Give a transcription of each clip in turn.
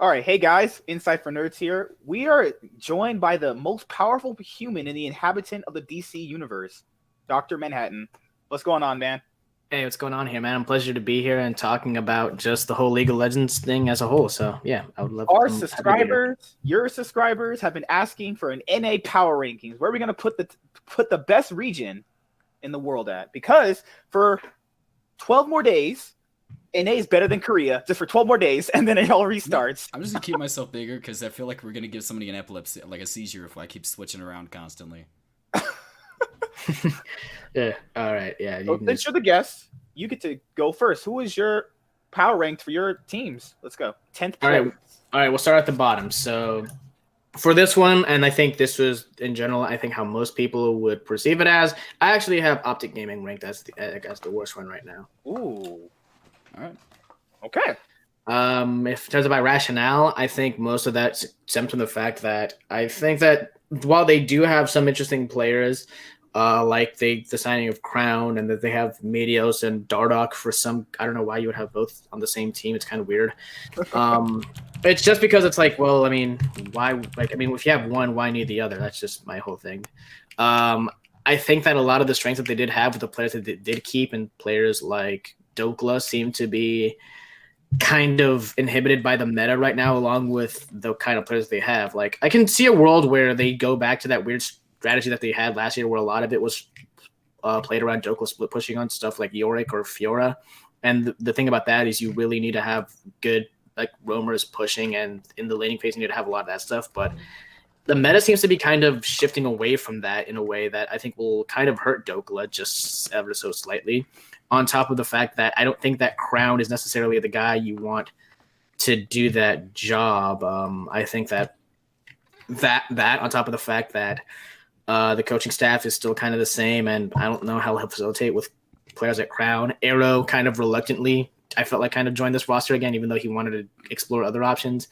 All right, hey guys, Insight for Nerds here. We are joined by the most powerful human in the inhabitant of the DC universe, Dr. Manhattan. What's going on, man? Hey, what's going on here, man? I'm pleasure to be here and talking about just the whole League of Legends thing as a whole. So yeah, I would love. Our I'm happy to be here. subscribers, your subscribers, have been asking for an NA power rankings. Where are we going to put the best region in the world at? Because for 12 more days, NA is better than Korea, just for 12 more days, and then it all No, restarts. I'm just gonna keep myself bigger because I feel like we're gonna give somebody an epilepsy, like a seizure, if I keep switching around constantly. Yeah. All right. Yeah. You So can since just. you're the guest, you get to go first. Who is your power ranked for your teams? Let's go. 10th All right. place. All right. We'll start at the bottom. So for this one, and I think this was in general, I think how most people would perceive it as. I actually have Optic Gaming ranked as the worst one right now. Ooh. All right. Okay. If in terms of my rationale, I think most of that stems from the fact that I think that while they do have some interesting players, like the signing of Crown and that they have Medios and Dardoch for some, I don't know why you would have both on the same team. It's kind of weird. Um, it's just because it's like, well, I mean, why? Like, I mean, if you have one, why need the other? That's just my whole thing. Um, I think that a lot of the strengths that they did have with the players that they did keep and players like Dokla seem to be kind of inhibited by the meta right now, along with the kind of players they have. Like, I can see a world where they go back to that weird strategy that they had last year, where a lot of it was played around Dokla split pushing on stuff like Yorick or Fiora. And the thing about that is you really need to have good like roamers pushing, and in the laning phase you need to have a lot of that stuff. But the meta seems to be kind of shifting away from that in a way that I think will kind of hurt Dokla just ever so slightly. On top of the fact that I don't think that Crown is necessarily the guy you want to do that job. I think that on top of the fact that the coaching staff is still kind of the same, and I don't know how he'll facilitate with players at Crown. Arrow kind of reluctantly, I felt like kind of joined this roster again, even though he wanted to explore other options.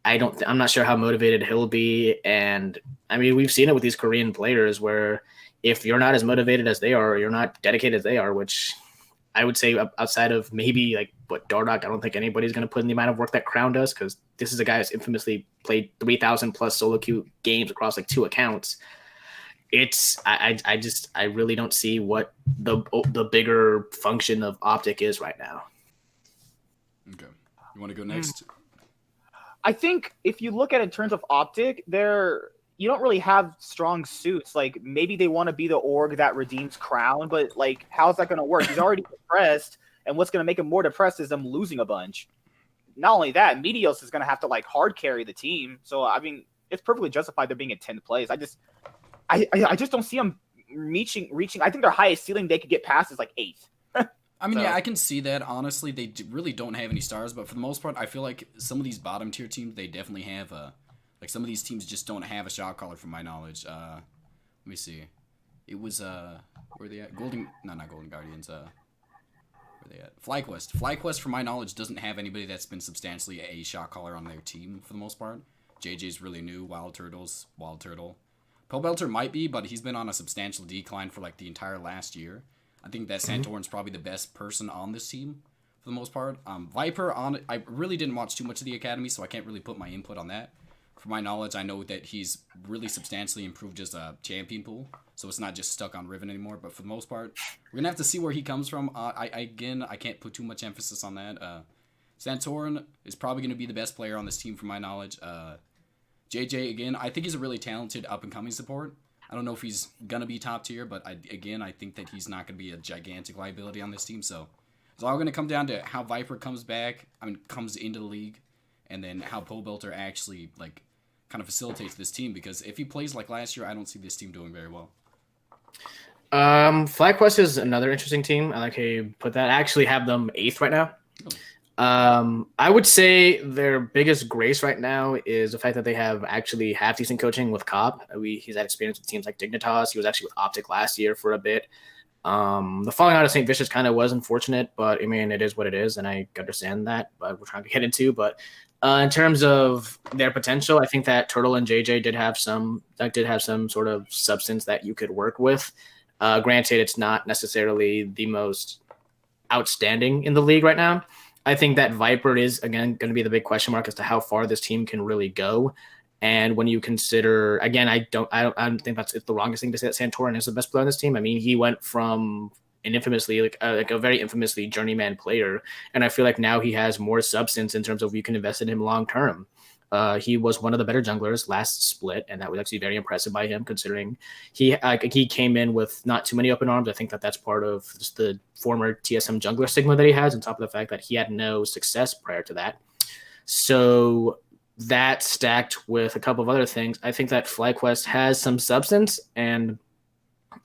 I'm not sure how motivated he'll be, and I mean we've seen it with these Korean players where if you're not as motivated as they are, or you're not dedicated as they are, which I would say outside of maybe like what Dardoch, I don't think anybody's going to put in the amount of work that Crown does, because this is a guy who's infamously played 3,000 plus solo queue games across like 2 accounts. I really don't see what the bigger function of Optic is right now. Okay. You want to go next? I think if you look at it in terms of Optic, you don't really have strong suits. Like maybe they want to be the org that redeems Crown, but like how's that going to work? He's already depressed, and what's going to make him more depressed is them losing a bunch. Not only that, Medios is going to have to like hard carry the team. So I mean, it's perfectly justified they're being in 10th place. I just don't see them reaching. I think their highest ceiling they could get past is like 8th. I mean, So yeah, I can see that. Honestly, they really don't have any stars, but for the most part, I feel like some of these bottom tier teams, they definitely have like some of these teams just don't have a shot caller, from my knowledge. Let me see. It was where are they at? Not Golden Guardians. Where are they at? Flyquest. Flyquest, from my knowledge, doesn't have anybody that's been substantially a shot caller on their team for the most part. JJ's really new. Wild Turtle. Pobelter might be, but he's been on a substantial decline for like the entire last year. I think that Santorin's probably the best person on this team for the most part. Viper, I really didn't watch too much of the academy, so I can't really put my input on that. For my knowledge, I know that he's really substantially improved his champion pool, so it's not just stuck on Riven anymore. But for the most part, we're gonna have to see where he comes from. I can't put too much emphasis on that. Santorin is probably gonna be the best player on this team, for my knowledge. JJ, again, I think he's a really talented up-and-coming support. I don't know if he's going to be top tier, but I think that he's not going to be a gigantic liability on this team. So it's all going to come down to how Viper comes into the league, and then how Pobelter actually, like, kind of facilitates this team. Because if he plays like last year, I don't see this team doing very well. Flyquest is another interesting team. I like how you put that. I actually have them 8th right now. Oh. I would say their biggest grace right now is the fact that they have actually half decent coaching with Cobb. He's had experience with teams like Dignitas. He was actually with Optic last year for a bit. The falling out of St. Vicious kind of was unfortunate, but I mean, it is what it is, and I understand that, but we're trying to get into. But in terms of their potential, I think that Turtle and JJ did have some sort of substance that you could work with. Granted, it's not necessarily the most outstanding in the league right now. I think that Viper is, again, going to be the big question mark as to how far this team can really go. And when you consider, again, I don't think it's the wrongest thing to say that Santorin is the best player on this team. I mean, he went from an infamously, like a very infamously journeyman player, and I feel like now he has more substance in terms of you can invest in him long term. He was one of the better junglers last split, and that was actually very impressive by him, considering he came in with not too many open arms. I think that's part of just the former TSM jungler stigma that he has, on top of the fact that he had no success prior to that. So that stacked with a couple of other things, I think that Flyquest has some substance. And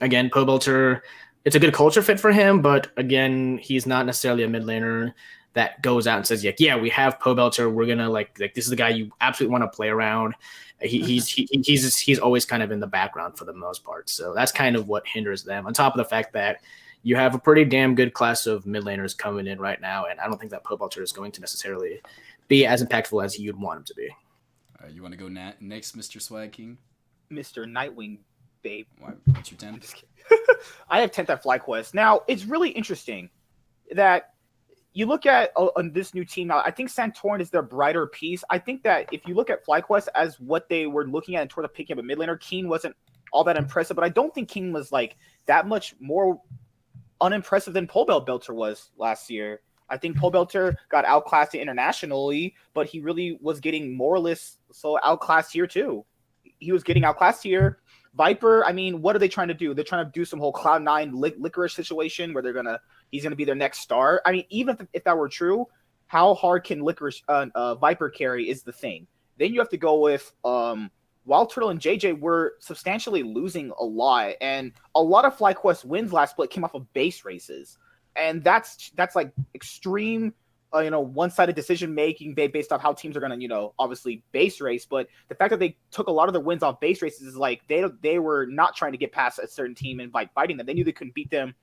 again, Pobelter, it's a good culture fit for him, but again, he's not necessarily a mid laner that goes out and says, yeah, we have Pobelter. We're gonna like this is the guy you absolutely want to play around. He's always kind of in the background for the most part. So that's kind of what hinders them. On top of the fact that you have a pretty damn good class of mid laners coming in right now, and I don't think that Pobelter is going to necessarily be as impactful as you'd want him to be. All right, you want to go next, Mr. Swag King? Mr. NightWing, babe. What's your 10? I have 10th at FlyQuest. Now, it's really interesting that you look at on this new team now. I think Santorin is their brighter piece. I think that if you look at FlyQuest as what they were looking at in toward the picking up a mid laner, Keen wasn't all that impressive, but I don't think Keen was like that much more unimpressive than Pobelter was last year. I think Pobelter got outclassed internationally, but he really was getting more or less so outclassed here too. He was getting outclassed here. Viper, I mean, what are they trying to do? They're trying to do some whole Cloud9 licorice situation where he's gonna be their next star. I mean, even if that were true, how hard can licorice Viper carry is the thing. Then you have to go with Wild Turtle and JJ were substantially losing a lot, and a lot of FlyQuest wins last split came off of base races. And that's like extreme, one-sided decision making based off how teams are going to, obviously base race. But the fact that they took a lot of their wins off base races is like they were not trying to get past a certain team and fighting them. They knew they couldn't beat them,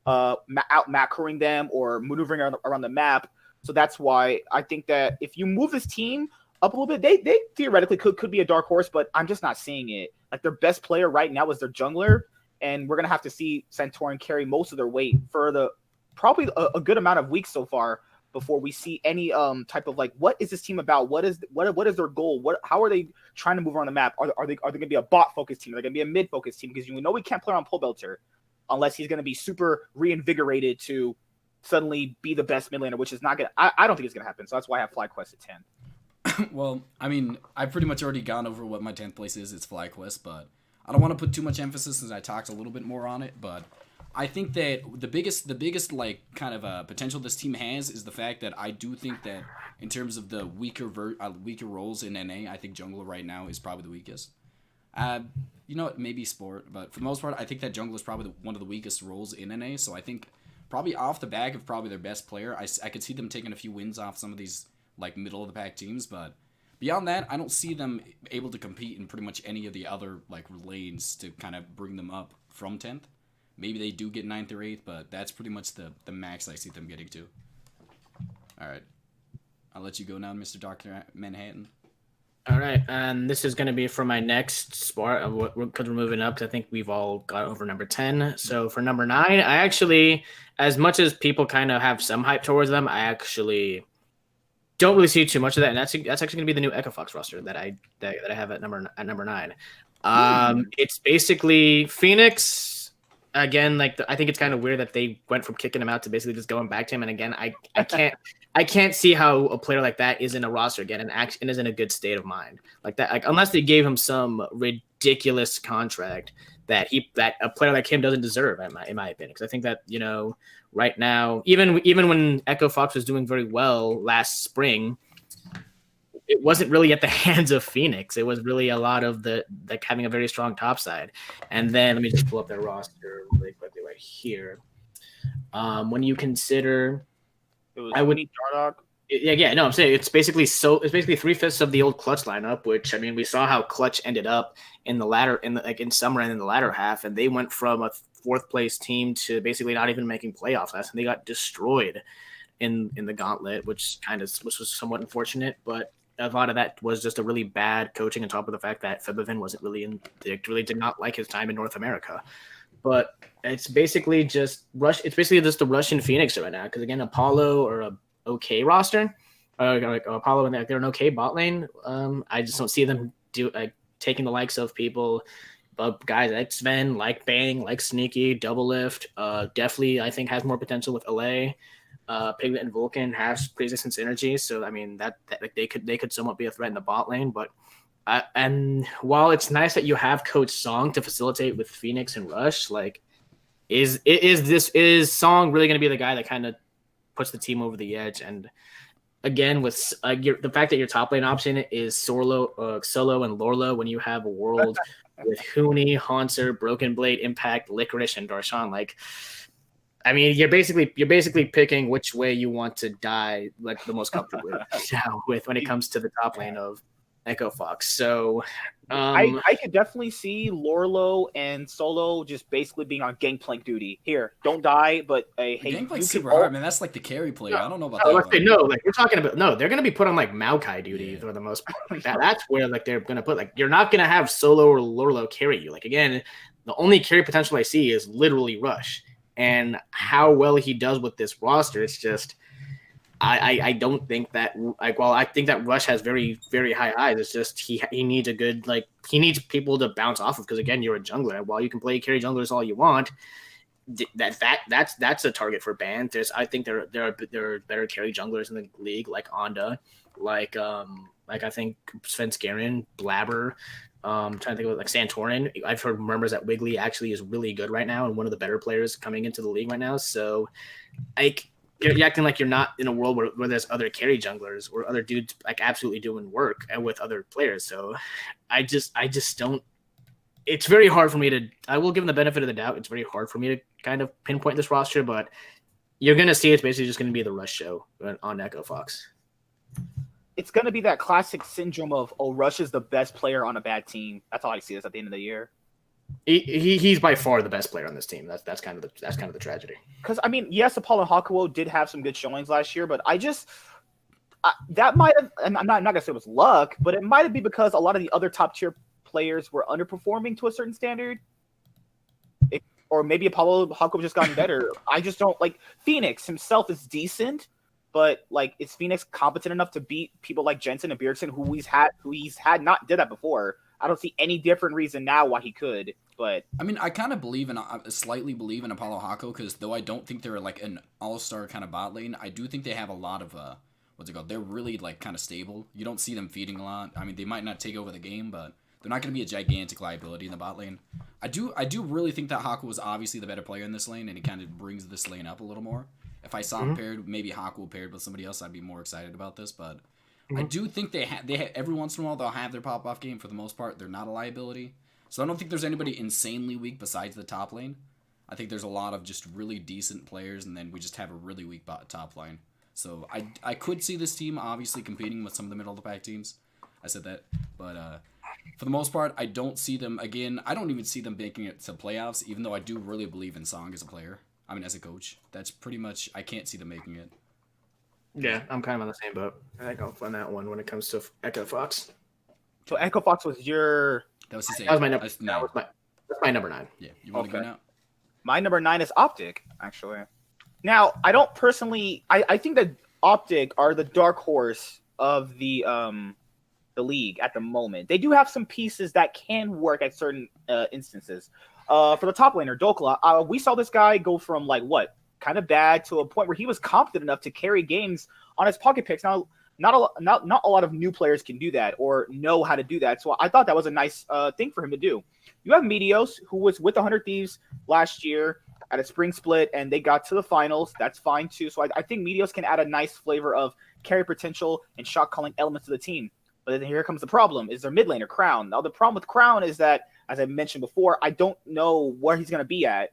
out macroing them or maneuvering around the map. So that's why I think that if you move this team up a little bit, they theoretically could be a dark horse, but I'm just not seeing it. Like their best player right now is their jungler, and we're gonna have to see Santorin carry most of their weight for probably a good amount of weeks so far before we see any type of like, what is this team about? What is their goal? How are they trying to move around the map? Are they going to be a bot focused team? Are they going to be a mid focused team? Because we can't play around Pobelter unless he's going to be super reinvigorated to suddenly be the best mid laner, which is not going to. I don't think it's going to happen. So that's why I have Flyquest at 10. Well, I mean, I've pretty much already gone over what my 10th place is. It's Flyquest, but I don't want to put too much emphasis since I talked a little bit more on it, but I think that the biggest like kind of potential this team has is the fact that I do think that in terms of the weaker roles in NA, I think jungler right now is probably the weakest. Maybe sport, but for the most part, I think that jungler is probably one of the weakest roles in NA. So I think probably off the back of probably their best player, I could see them taking a few wins off some of these like middle of the pack teams, but beyond that, I don't see them able to compete in pretty much any of the other like lanes to kind of bring them up from 10th. Maybe they do get 9th or 8th, but that's pretty much the max I see them getting to. All right. I'll let you go now, Mr. Dr. Manhattan. All right, and this is going to be for my next spot because we're moving up because I think we've all got over number 10. So for number 9, I actually, as much as people kind of have some hype towards them, I actually don't really see too much of that, and that's actually going to be the new Echo Fox roster that I have at number 9. It's basically Phoenix. Again, I think it's kind of weird that they went from kicking him out to basically just going back to him. And again, I can't see how a player like that is in a roster again and is in a good state of mind like that. Like unless they gave him some ridiculous contract that a player like him doesn't deserve, in my opinion. Because I think that right now, even when Echo Fox was doing very well last spring, it wasn't really at the hands of Phoenix. It was really a lot of the having a very strong top side. And then let me just pull up their roster really quickly right here. When you consider, I'm saying it's basically 3/5 of the old Clutch lineup, which I mean we saw how Clutch ended up in summer and in the latter half, and they went from a 4th place team to basically not even making playoffs last, and they got destroyed in the gauntlet, which was somewhat unfortunate, but a lot of that was just a really bad coaching on top of the fact that Febivin really did not like his time in North America. But it's basically just the Russian Phoenix right now. Because again, Apollo or okay roster. Like Apollo and they're an okay bot lane. I just don't see them taking the likes of people, guys like Sven, like Bang, like Sneaky, Double Lift. Definitely, I think has more potential with LA. Piglet and Vulcan has pre-existing synergy, so I mean that like they could somewhat be a threat in the bot lane. But and while it's nice that you have Coach Song to facilitate with Phoenix and Rush, like is Song really going to be the guy that kind of puts the team over the edge? And again, with the fact that your top lane option is Solo and Lorla, when you have a world with Huni, Haunter, Broken Blade, Impact, Licorice, and Darshan, like, I mean, you're basically picking which way you want to die, like the most comfortably with when it comes to the top lane of Echo Fox. So I could definitely see Lorlo and Solo just basically being on gangplank duty. Here, don't die, but hey, gangplank's super hard, man. That's like the carry player. I don't know about that. No, like you're talking about they're gonna be put on like Maokai duty for the most part. Like that's where like they're gonna put like you're not gonna have Solo or Lorlo carry you. Like again, the only carry potential I see is literally Rush. And how well he does with this roster, it's just I don't think that like while I think that Rush has very, very high highs, it's just he needs a good he needs people to bounce off of because again you're a jungler. While you can play carry junglers all you want, that's a target for ban. I think there are better carry junglers in the league like Onda, like I think Svenskeren, Blabber. Trying to think of like Santorin. I've heard murmurs that Wiggly actually is really good right now and one of the better players coming into the league right now. So, like, you're acting like you're not in a world where there's other carry junglers or other dudes like absolutely doing work and with other players. So, I just don't. It's very hard for me to. I will give them the benefit of the doubt. It's very hard for me to kind of pinpoint this roster, but you're gonna see it's basically just gonna be the Rush show on Echo Fox. It's going to be that classic syndrome of, oh, Rush is the best player on a bad team. That's how I see this at the end of the year. He's by far the best player on this team. That's kind of the tragedy. Because I mean, yes, Apollo Hakuo did have some good showings last year, but that might have. And I'm not gonna say it was luck, but it might have been because a lot of the other top tier players were underperforming to a certain standard. Or maybe Apollo Hakuo just gotten better. I just don't like Phoenix himself is decent. But like, is Phoenix competent enough to beat people like Jensen and Bjergsen, who he's had not did that before? I don't see any different reason now why he could. But I mean, I kind of slightly believe in Apollo Hakuo because though I don't think they're like an all-star kind of bot lane, I do think they have a lot of what's it called? They're really like kind of stable. You don't see them feeding a lot. I mean, they might not take over the game, but they're not going to be a gigantic liability in the bot lane. I do really think that Hakuo is obviously the better player in this lane, and he kind of brings this lane up a little more. If I saw him paired, maybe Hakuo paired with somebody else, I'd be more excited about this. But I do think they every once in a while they'll have their pop-off game. For the most part, they're not a liability. So I don't think there's anybody insanely weak besides the top lane. I think there's a lot of just really decent players, and then we just have a really weak top line. So I could see this team obviously competing with some of the middle of the pack teams. I said that, but for the most part, I don't see them again. I don't even see them making it to playoffs, even though I do really believe in Song as a player. I mean, as a coach, that's pretty much. I can't see them making it. Yeah, I'm kind of on the same boat. I think I'll find that one when it comes to Echo Fox. So Echo Fox was your. That was my number. That's my number 9. Yeah, you want to go now? My number 9 is Optic, actually. Now, I don't personally. I think that Optic are the dark horse of the league at the moment. They do have some pieces that can work at certain instances. For the top laner, Dokla, we saw this guy go from like what kind of bad to a point where he was competent enough to carry games on his pocket picks. Now, not a lot of new players can do that or know how to do that. So I thought that was a nice thing for him to do. You have Meteos, who was with the 100 Thieves last year at a spring split, and they got to the finals. That's fine too. So I think Meteos can add a nice flavor of carry potential and shot calling elements to the team. But then here comes the problem: is their mid laner Crown. Now the problem with Crown is that, as I mentioned before, I don't know where he's going to be at.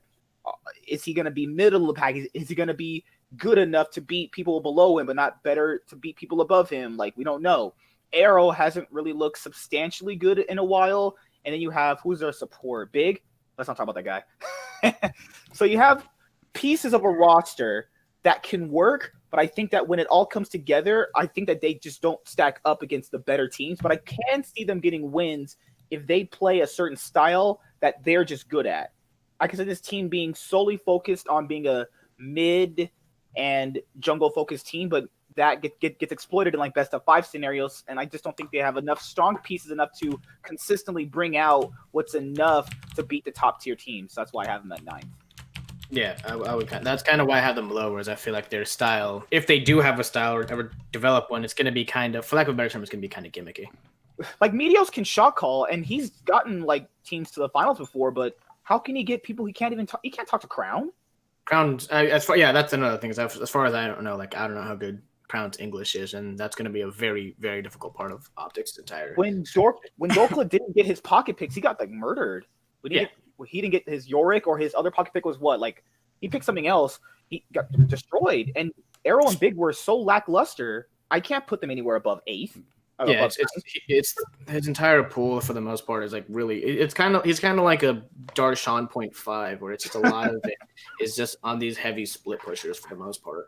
Is he going to be middle of the pack? Is he going to be good enough to beat people below him, but not better to beat people above him? Like, we don't know. Arrow hasn't really looked substantially good in a while. And then you have, who's their support? Big? Let's not talk about that guy. So you have pieces of a roster that can work, but I think that when it all comes together, I think that they just don't stack up against the better teams. But I can see them getting wins if they play a certain style that they're just good at. I can see this team being solely focused on being a mid and jungle focused team, but that gets exploited in like best of 5 scenarios, and I just don't think they have enough strong pieces enough to consistently bring out what's enough to beat the top tier teams. So that's why I have them at 9. Yeah, I would. That's kind of why I have them lower. Is I feel like their style, if they do have a style or ever develop one, it's going to be kind of, for lack of a better term, it's going to be kind of gimmicky. Like Meteos can shot call, and he's gotten like teams to the finals before, but how can he get people he can't even talk? He can't talk to Crown. Crown, that's another thing. As far as I don't know, like I don't know how good Crown's English is, and that's going to be a very, very difficult part of Optic's entire. When Dorkla didn't get his pocket picks, he got like murdered. He didn't get his Yorick, or his other pocket pick was what? Like he picked something else. He got destroyed. And Arrow and Big were so lackluster. I can't put them anywhere above 8th. Yeah, it's his entire pool for the most part is like really. He's kind of like a Darshan 0.5, where it's just a lot of it is just on these heavy split pushers for the most part.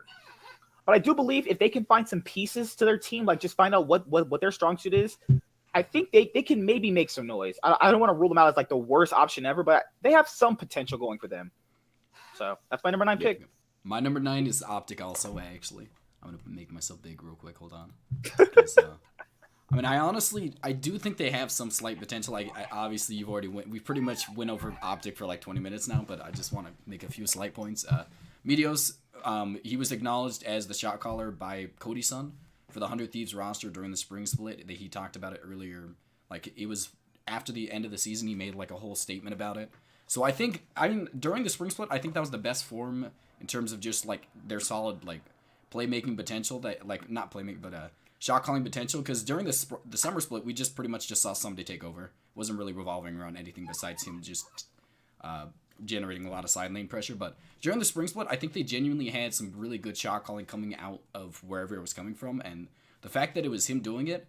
But I do believe if they can find some pieces to their team, like just find out what their strong suit is, I think they can maybe make some noise. I don't want to rule them out as like the worst option ever, but they have some potential going for them. So that's my number 9 pick. My number 9 is Optic also, actually. I'm going to make myself big real quick. Hold on. I mean, I do think they have some slight potential. Obviously, we pretty much went over Optic for like 20 minutes now, but I just want to make a few slight points. Meteos, he was acknowledged as the shot caller by Cody's son for the 100 Thieves roster during the spring split. He talked about it earlier. Like, it was after the end of the season, he made like a whole statement about it. So during the spring split, I think that was the best form in terms of just like their solid like playmaking potential. That like not playmaking, but shot calling potential. Because during the summer split, we just pretty much just saw somebody take over. Wasn't really revolving around anything besides him just generating a lot of side lane pressure. But during the spring split, I think they genuinely had some really good shot calling coming out of wherever it was coming from, and the fact that it was him doing it.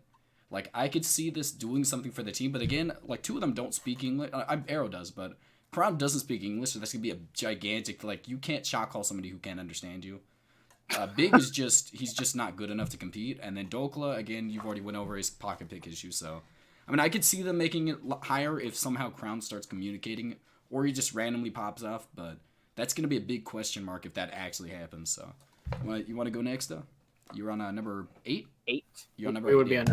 Like, I could see this doing something for the team, but again, like, 2 of them don't speak English. Arrow does, but Crown doesn't speak English, so that's going to be a gigantic, like, you can't shot call somebody who can't understand you. Big is he's just not good enough to compete. And then Dokla, again, you've already went over his pocket pick issue, so. I mean, I could see them making it higher if somehow Crown starts communicating, or he just randomly pops off, but that's going to be a big question mark if that actually happens, so. You want to go next, though? You're on number 8? 8. You're on number 8. It would be on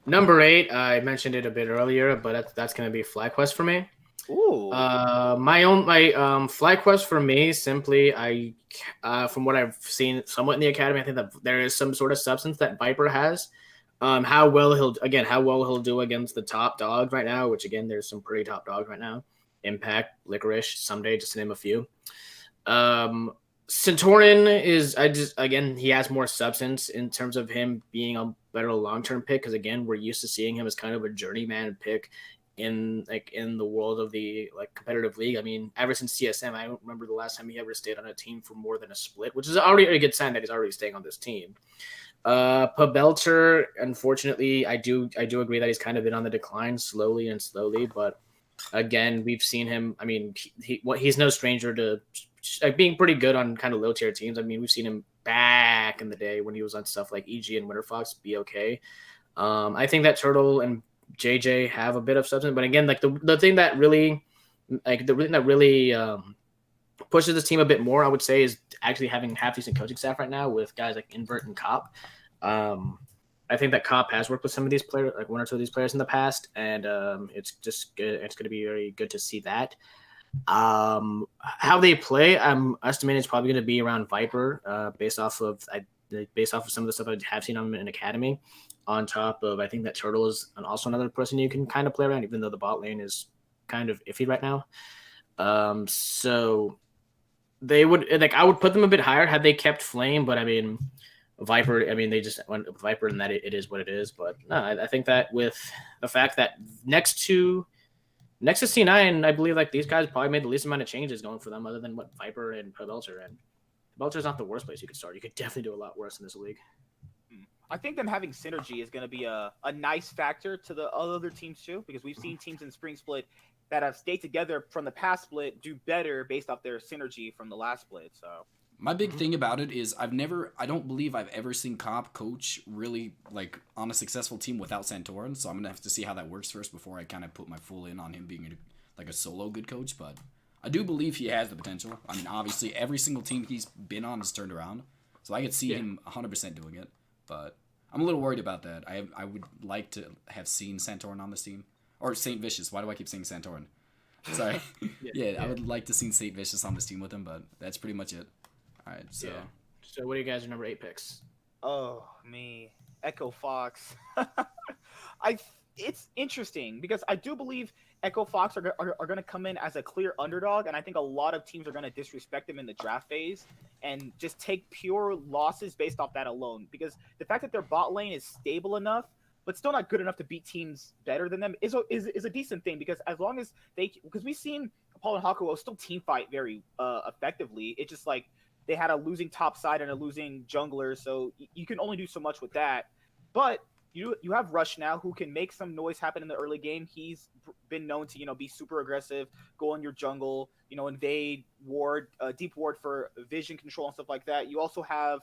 number 8. I mentioned it a bit earlier, but that's going to be Flyquest for me. Ooh. My Flyquest for me, simply, from what I've seen somewhat in the academy, I think that there is some sort of substance that Viper has. How well he'll do against the top dogs right now, which again, there's some pretty top dogs right now. Impact, Licorice, Someday, just to name a few. Centurion he has more substance in terms of him being a better long-term pick, because again, we're used to seeing him as kind of a journeyman pick in the world of the competitive league. I mean, ever since CSM, I don't remember the last time he ever stayed on a team for more than a split, which is already a good sign that he's already staying on this team. Pabelter, unfortunately, I do agree that he's kind of been on the decline slowly, but again, we've seen him. I mean, he's no stranger to being pretty good on kind of low tier teams. I mean, we've seen him back in the day when he was on stuff like EG and Winterfox be okay. I think that Turtle and JJ have a bit of substance, but again, like the thing that really pushes this team a bit more, I would say, is actually having half decent coaching staff right now with guys like Invert and Cop. I think that Cop has worked with some of these players, like 1 or 2 of these players in the past, and it's just good. It's going to be very good to see that. How they play, I'm estimating it's probably going to be around Viper, based off of some of the stuff I have seen on him in Academy. On top of, I think that Turtle is also another person you can kind of play around, even though the bot lane is kind of iffy right now. So they would I would put them a bit higher had they kept Flame, but I mean, Viper. I mean, they just went with Viper, and that it is what it is. But no, I think that with the fact that next to C9, I believe like these guys probably made the least amount of changes going for them, other than what Viper and Pabelter. And Pabelter is not the worst place you could start. You could definitely do a lot worse in this league. I think them having synergy is going to be a nice factor to the other teams too, because we've seen teams in Spring Split that have stayed together from the past split do better based off their synergy from the last split. So my big thing about it is I don't believe I've ever seen Cop coach really like on a successful team without Santorin. So I'm gonna have to see how that works first before I kind of put my full in on him being like a solo good coach. But I do believe he has the potential. I mean, obviously every single team he's been on has turned around. So I could see him 100% doing it, but I'm a little worried about that. I would like to have seen Santorin on this team. Or St. Vicious. Why do I keep saying Santorin? Sorry. I would like to see St. Vicious on this team with him, but that's pretty much it. All right, so. So what are you guys' number 8 picks? Oh, me. Echo Fox. It's interesting because I do believe Echo Fox are going to come in as a clear underdog, and I think a lot of teams are going to disrespect them in the draft phase and just take pure losses based off that alone. Because the fact that their bot lane is stable enough, but still not good enough to beat teams better than them is a decent thing. Because as long as because we've seen Paul and Hakuo still team fight very effectively. It's just like they had a losing top side and a losing jungler, so you can only do so much with that. But you have Rush now, who can make some noise happen in the early game. He's been known to be super aggressive, go on your jungle, invade, ward, deep ward for vision control and stuff like that. You also have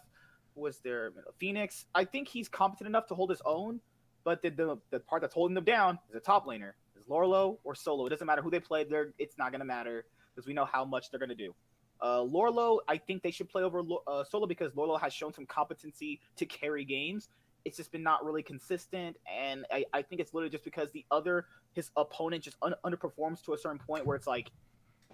Phoenix. I think he's competent enough to hold his own, but the part that's holding them down is a top laner. Is Lorlo or Solo? It doesn't matter who they play. It's not going to matter because we know how much they're going to do. Lorlo, I think they should play over Solo because Lorlo has shown some competency to carry games. It's just been not really consistent, and I think it's literally just because his opponent just underperforms to a certain point where it's like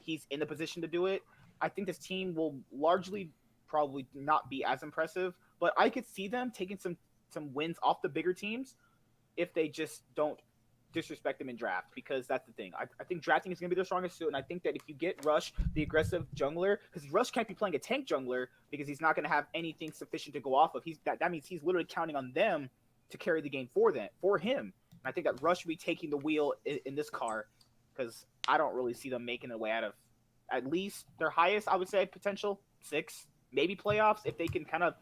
he's in the position to do it. I think this team will largely probably not be as impressive, but I could see them taking some wins off the bigger teams if they just don't disrespect them in draft, because that's the thing. I think drafting is going to be their strongest suit, and I think that if you get Rush, the aggressive jungler, because Rush can't be playing a tank jungler because he's not going to have anything sufficient to go off of. That means he's literally counting on them to carry the game for him. And I think that Rush will be taking the wheel in this car, because I don't really see them making their way out of at least their highest, I would say, potential 6, maybe playoffs if they can kind of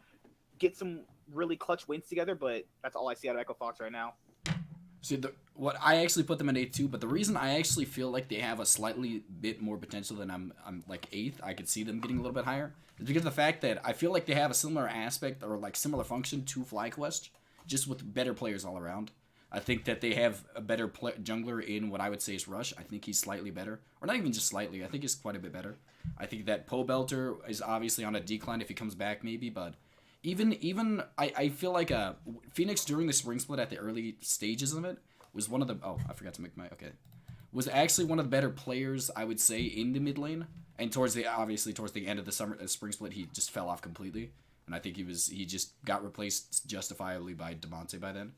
get some really clutch wins together. But that's all I see out of Echo Fox right now. See, what I actually put them in 8th too, but the reason I actually feel like they have a slightly bit more potential than I'm like 8th, I could see them getting a little bit higher, is because of the fact that I feel like they have a similar aspect or like similar function to Flyquest, just with better players all around. I think that they have a better jungler in what I would say is Rush. I think he's slightly better, or not even just slightly. I think he's quite a bit better. I think that Poe Belter is obviously on a decline if he comes back maybe, but even I feel like Phoenix during the spring split at the early stages of it was one of the was actually one of the better players, I would say, in the mid lane. And towards the end of the spring split, he just fell off completely. And I think he just got replaced justifiably by Damonte by then.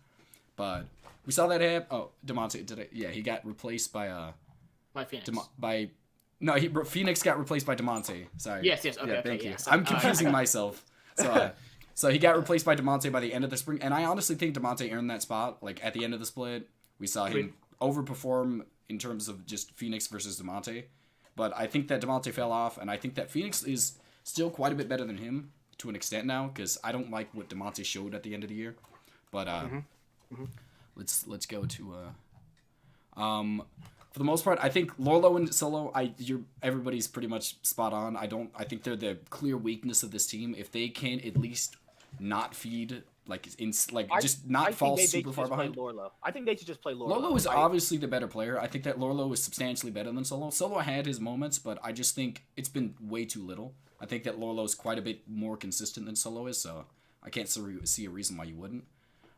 But we saw that happen. Oh, Damonte he got replaced by Phoenix. Phoenix got replaced by Damonte. Sorry. Yes. Okay. Thank you. Yes. I'm confusing myself. So he got replaced by Damonte by the end of the spring, and I honestly think Damonte earned that spot. Like at the end of the split, we saw him overperform in terms of just Phoenix versus Damonte. But I think that Damonte fell off, and I think that Phoenix is still quite a bit better than him to an extent now, because I don't like what Damonte showed at the end of the year. But let's go to for the most part, I think Lorlo and Solo, everybody's pretty much spot on. I think they're the clear weakness of this team. If they can at least not feed not fall super far behind. Lorlo. I think they should just play Lorlo. Lorlo is obviously the better player. I think that Lorlo is substantially better than Solo. Solo had his moments, but I just think it's been way too little. I think that Lorlo is quite a bit more consistent than Solo is, so I can't see a reason why you wouldn't.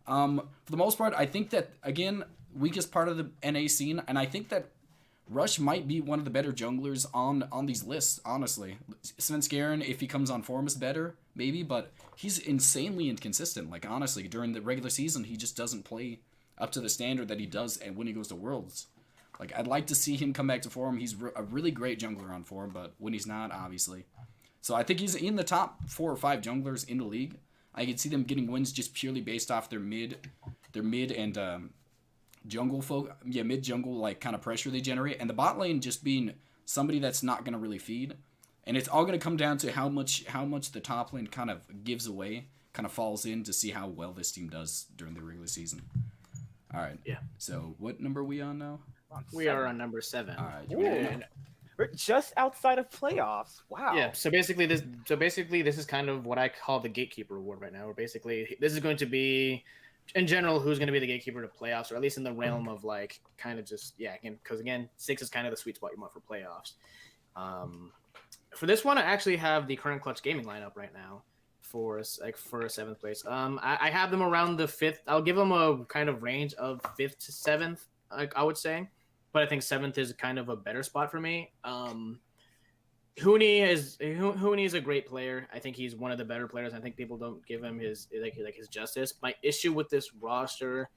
For the most part, I think that, again, weakest part of the NA scene, and I think that Rush might be one of the better junglers on these lists, honestly. Svenskeren, if he comes on form, is better, maybe, but he's insanely inconsistent. Like, honestly, during the regular season, he just doesn't play up to the standard that he does when he goes to Worlds. Like, I'd like to see him come back to form. He's a really great jungler on form, but when he's not, obviously. So I think he's in the top 4 or 5 junglers in the league. I could see them getting wins just purely based off their mid and mid jungle like kind of pressure they generate, and the bot lane just being somebody that's not going to really feed, and it's all going to come down to how much the top lane kind of gives away, kind of falls in to see how well this team does during the regular season. All right. Yeah. So what number are we on now? We are on number 7. All right. We're just outside of playoffs. Wow. Yeah. So basically, this is kind of what I call the gatekeeper award right now. Where basically, this is going to be, in general, who's going to be the gatekeeper to playoffs, or at least in the realm of like kind of just because again, 6 is kind of the sweet spot you want for playoffs. For this one, I actually have the current Clutch Gaming lineup right now. for seventh place. I have them around the fifth. I'll give them a kind of range of fifth to seventh. I would say, but I think seventh is kind of a better spot for me. Hooney is a great player. I think he's one of the better players. I think people don't give him his his justice. My issue with this roster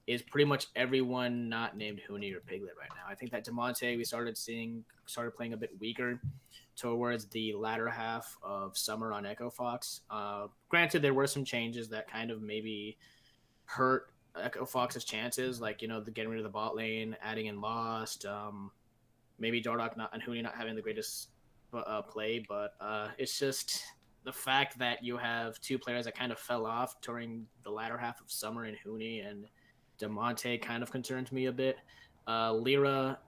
is pretty much everyone not named Hooney or Piglet right now. I think that DeMonte we started playing a bit weaker towards the latter half of summer on Echo Fox. Granted, there were some changes that kind of maybe hurt Echo Fox's chances, like the getting rid of the bot lane, adding in Lost, maybe Dardock and Hooney not having the greatest play, but it's just the fact that you have two players that kind of fell off during the latter half of summer in Hooney and DeMonte kind of concerns me a bit. Lyra,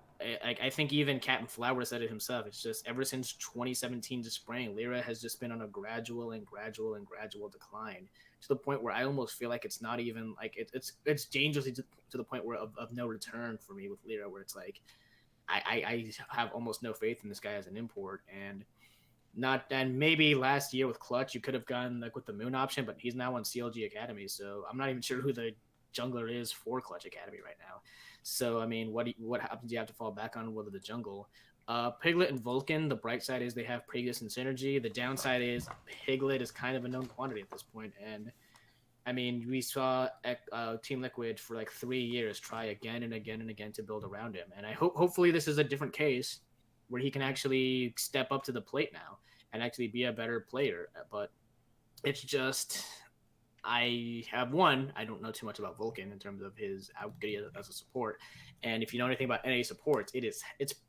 I think even Captain Flower said it himself. It's just ever since 2017 to spring, Lyra has just been on a gradual decline to the point where I almost feel like it's not even like it's dangerously to the point where of no return for me with Lyra, where it's like I have almost no faith in this guy as an import. And maybe last year with Clutch you could have gone like with the Moon option, but he's now on CLG Academy, so I'm not even sure who the jungler is for Clutch Academy right now. So I mean, what happens? You have to fall back on whether the jungle. Piglet and Vulcan, the bright side is they have pre-existing synergy. The downside is Piglet is kind of a known quantity at this point. And I mean, we saw Team Liquid for like 3 years try again and again and again to build around him. And I hopefully this is a different case where he can actually step up to the plate now and actually be a better player. But it's just I don't know too much about Vulcan in terms of how good he is as a support. And if you know anything about NA supports, it's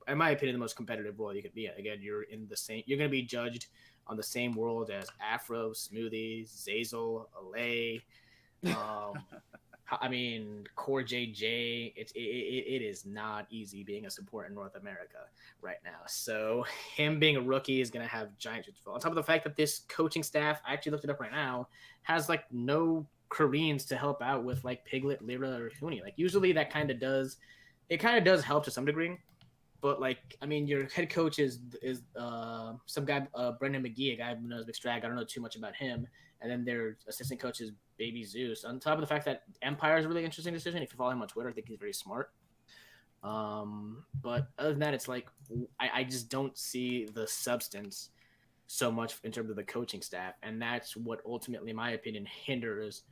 in my opinion the most competitive role you could be in. Again, you're going to be judged on the same world as Afro, Smoothie, Zazel, Alay, I mean, Core JJ. It is not easy being a support in North America right now. So him being a rookie is going to have giant shoes to fill. On top of the fact that this coaching staff, I actually looked it up right now, has like no Koreans to help out with like Piglet, Lyra, or Hooney. Like usually that kind of does help to some degree. But like, I mean, your head coach is some guy, Brendan McGee, a guy who knows Mixdrag. I don't know too much about him. And then their assistant coach is Baby Zeus. On top of the fact that Empire is a really interesting decision. If you follow him on Twitter, I think he's very smart. But other than that, it's like I just don't see the substance so much in terms of the coaching staff, and that's what ultimately, in my opinion, hinders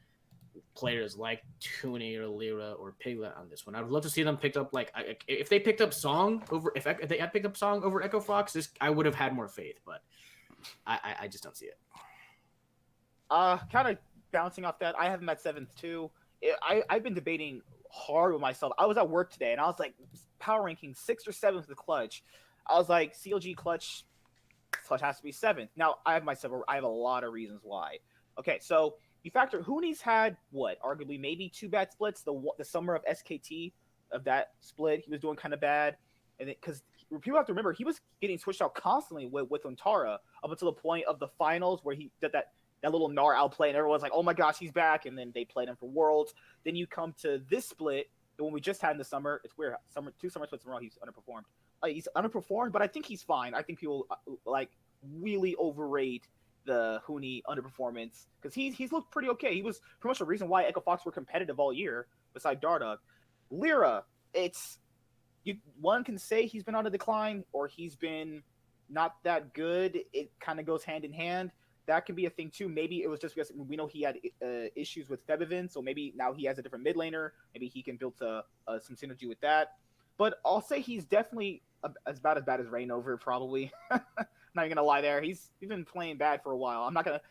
players like Tooney or Lyra or Piglet on this one. I would love to see them picked up. Like if they picked up Song over, if they had picked up Song over Echo Fox, I would have had more faith. But I just don't see it. Kind of bouncing off that, I have him at 7th too. I've been debating hard with myself. I was at work today and I was like, power ranking 6th or 7th with Clutch. I was like, CLG Clutch has to be 7th. Now I have a lot of reasons why. Okay, so you factor Hooney's had arguably maybe 2 bad splits. The summer of SKT of that split, he was doing kind of bad, and because people have to remember he was getting switched out constantly with Ontara up until the point of the finals where he did that little Gnar outplay, and everyone's like, "Oh my gosh, he's back!" And then they played him for Worlds. Then you come to this split, the one we just had in the summer. It's weird. 2 summer splits in a row, he's underperformed. He's underperformed, but I think he's fine. I think people really overrate the Hooney underperformance because he's looked pretty okay. He was pretty much the reason why Echo Fox were competitive all year, beside Dardock. Lyra, one can say he's been on a decline or he's been not that good. It kind of goes hand in hand. That can be a thing too. Maybe it was just because we know he had issues with Febivin, so maybe now he has a different mid laner. Maybe he can build some synergy with that. But I'll say he's definitely as bad as Rainover, probably. Not even gonna lie there. He's been playing bad for a while. I'm not gonna.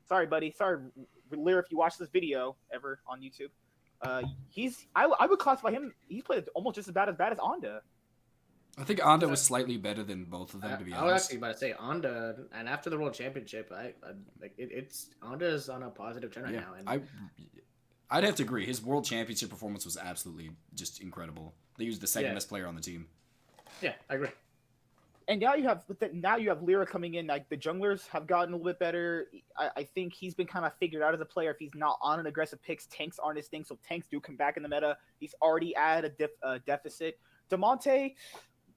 Sorry, buddy. Sorry, Lyra, if you watch this video ever on YouTube. I would classify him. He's played almost just as bad as Onda. I think Onda was slightly better than both of them, to be honest. I was actually about to say Onda, and after the World Championship, it's Onda's on a positive turn right now. And I'd have to agree. His World Championship performance was absolutely just incredible. They used the second best player on the team. Yeah, I agree. And now you have Lyra coming in. Like the junglers have gotten a little bit better. I think he's been kind of figured out as a player. If he's not on an aggressive picks, tanks aren't his thing. So tanks do come back in the meta. He's already at a deficit. DeMonte,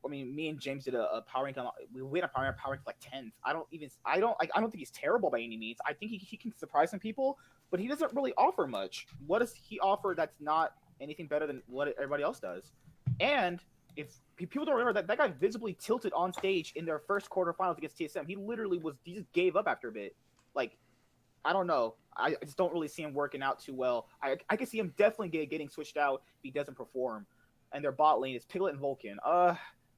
I mean, me and James did a power rank. We went a power rank like 10th. I don't think he's terrible by any means. I think he can surprise some people, but he doesn't really offer much. What does he offer that's not anything better than what everybody else does? And if people don't remember that guy visibly tilted on stage in their first quarterfinals against TSM, he just gave up after a bit. Like, I don't know. I just don't really see him working out too well. I can see him definitely getting switched out if he doesn't perform. And their bot lane is Piglet and Vulcan.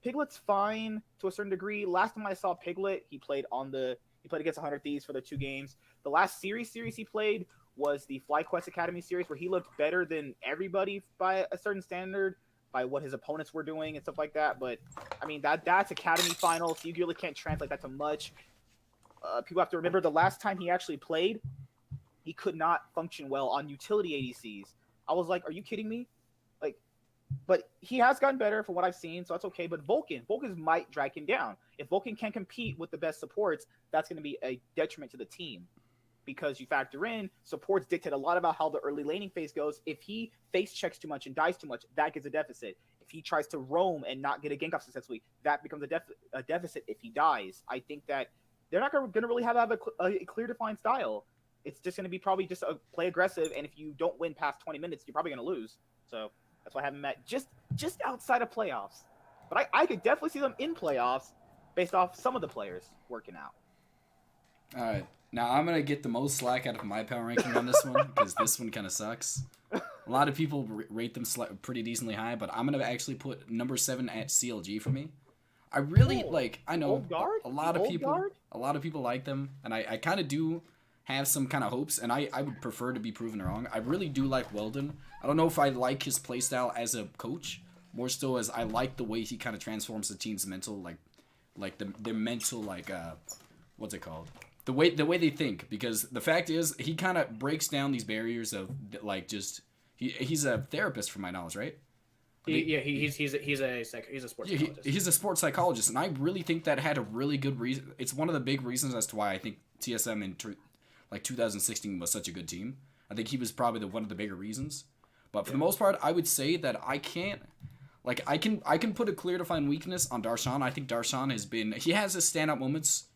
Piglet's fine to a certain degree. Last time I saw Piglet, he played against 100 Thieves for the 2 games. The last series he played was the Flyquest Academy series, where he looked better than everybody by a certain standard, by what his opponents were doing and stuff like that. But I mean, that's Academy final, so you really can't translate that to much. People have to remember the last time he actually played, he could not function well on utility ADCs. I was like, are you kidding me? Like, but he has gotten better from what I've seen, so that's okay. But Vulcan might drag him down. If Vulcan can't compete with the best supports, that's going to be a detriment to the team. Because you factor in, supports dictate a lot about how the early laning phase goes. If he face checks too much and dies too much, that gives a deficit. If he tries to roam and not get a gank off successfully, that becomes a deficit if he dies. I think that they're not going to really have a clear defined style. It's just going to be probably just a play aggressive, and if you don't win past 20 minutes, you're probably going to lose. So that's why I have him at just outside of playoffs. But I could definitely see them in playoffs based off some of the players working out. All right. Now, I'm going to get the most slack out of my power ranking on this one, because this one kind of sucks. A lot of people rate them pretty decently high, but I'm going to actually put number 7 at CLG for me. I really, I know a lot of people like them, and I kind of do have some kind of hopes, and I would prefer to be proven wrong. I really do like Weldon. I don't know if I like his playstyle as a coach, more so as I like the way he kind of transforms the team's mental, their mental, what's it called? The way they think, because the fact is he kind of breaks down these barriers of he's a therapist from my knowledge, right? He's a sports psychologist. He's a sports psychologist, and I really think that had a really good reason. It's one of the big reasons as to why I think TSM in 2016 was such a good team. I think he was probably one of the bigger reasons. But for the most part, I would say that I can put a clear defined weakness on Darshan. I think Darshan he has his standout moments.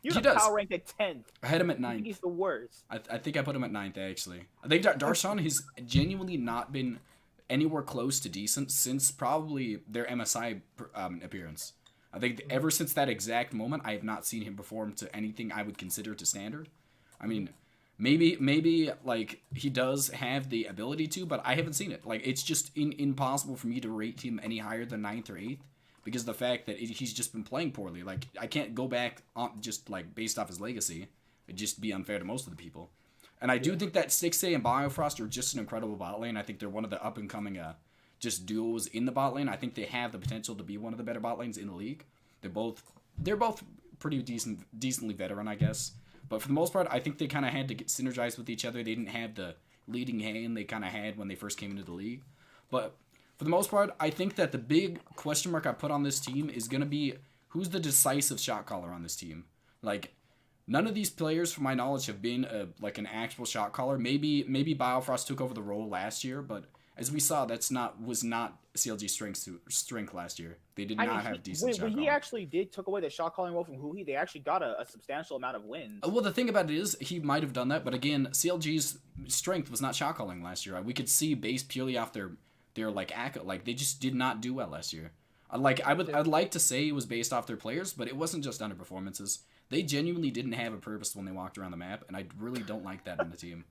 He does. Power ranked at 10th. I had him at 9th. He's the worst. I think I put him at 9th, actually. I think Darshan has genuinely not been anywhere close to decent since probably their MSI appearance. I think ever since that exact moment, I have not seen him perform to anything I would consider to standard. I mean, maybe he does have the ability to, but I haven't seen it. It's just impossible for me to rate him any higher than 9th or 8th. Because of the fact that he's just been playing poorly. I can't go back on just based off his legacy. It'd just be unfair to most of the people. And I do think that 6A and Biofrost are just an incredible bot lane. I think they're one of the up and coming just duos in the bot lane. I think they have the potential to be one of the better bot lanes in the league. They're both pretty decently veteran, I guess. But for the most part, I think they kind of had to get synergized with each other. They didn't have the leading hand they kind of had when they first came into the league. But for the most part, I think that the big question mark I put on this team is going to be who's the decisive shot caller on this team. None of these players, from my knowledge, have been an actual shot caller. Maybe Biofrost took over the role last year, but as we saw, was not CLG's strength last year. They did not have decent shot calling. When he actually took away the shot calling role from Huhi, they actually got a substantial amount of wins. Well, the thing about it is he might have done that, but again, CLG's strength was not shot calling last year. We could see based purely off their they just did not do well last year. I'd like to say it was based off their players, but it wasn't just underperformances. They genuinely didn't have a purpose when they walked around the map, and I really don't like that in the team.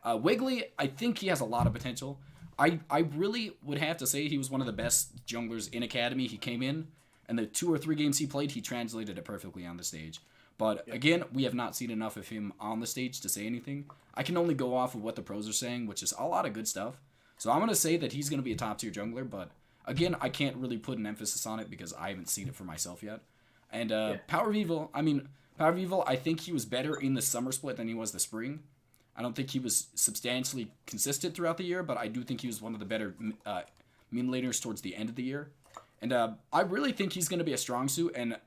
Wiggly, I think he has a lot of potential. I really would have to say he was one of the best junglers in Academy. He came in, and the 2 or 3 games he played, he translated it perfectly on the stage. But again, we have not seen enough of him on the stage to say anything. I can only go off of what the pros are saying, which is a lot of good stuff. So I'm going to say that he's going to be a top-tier jungler, but again, I can't really put an emphasis on it because I haven't seen it for myself yet. And Power Evil, I think he was better in the summer split than he was the spring. I don't think he was substantially consistent throughout the year, but I do think he was one of the better mid laners towards the end of the year. And I really think he's going to be a strong suit, and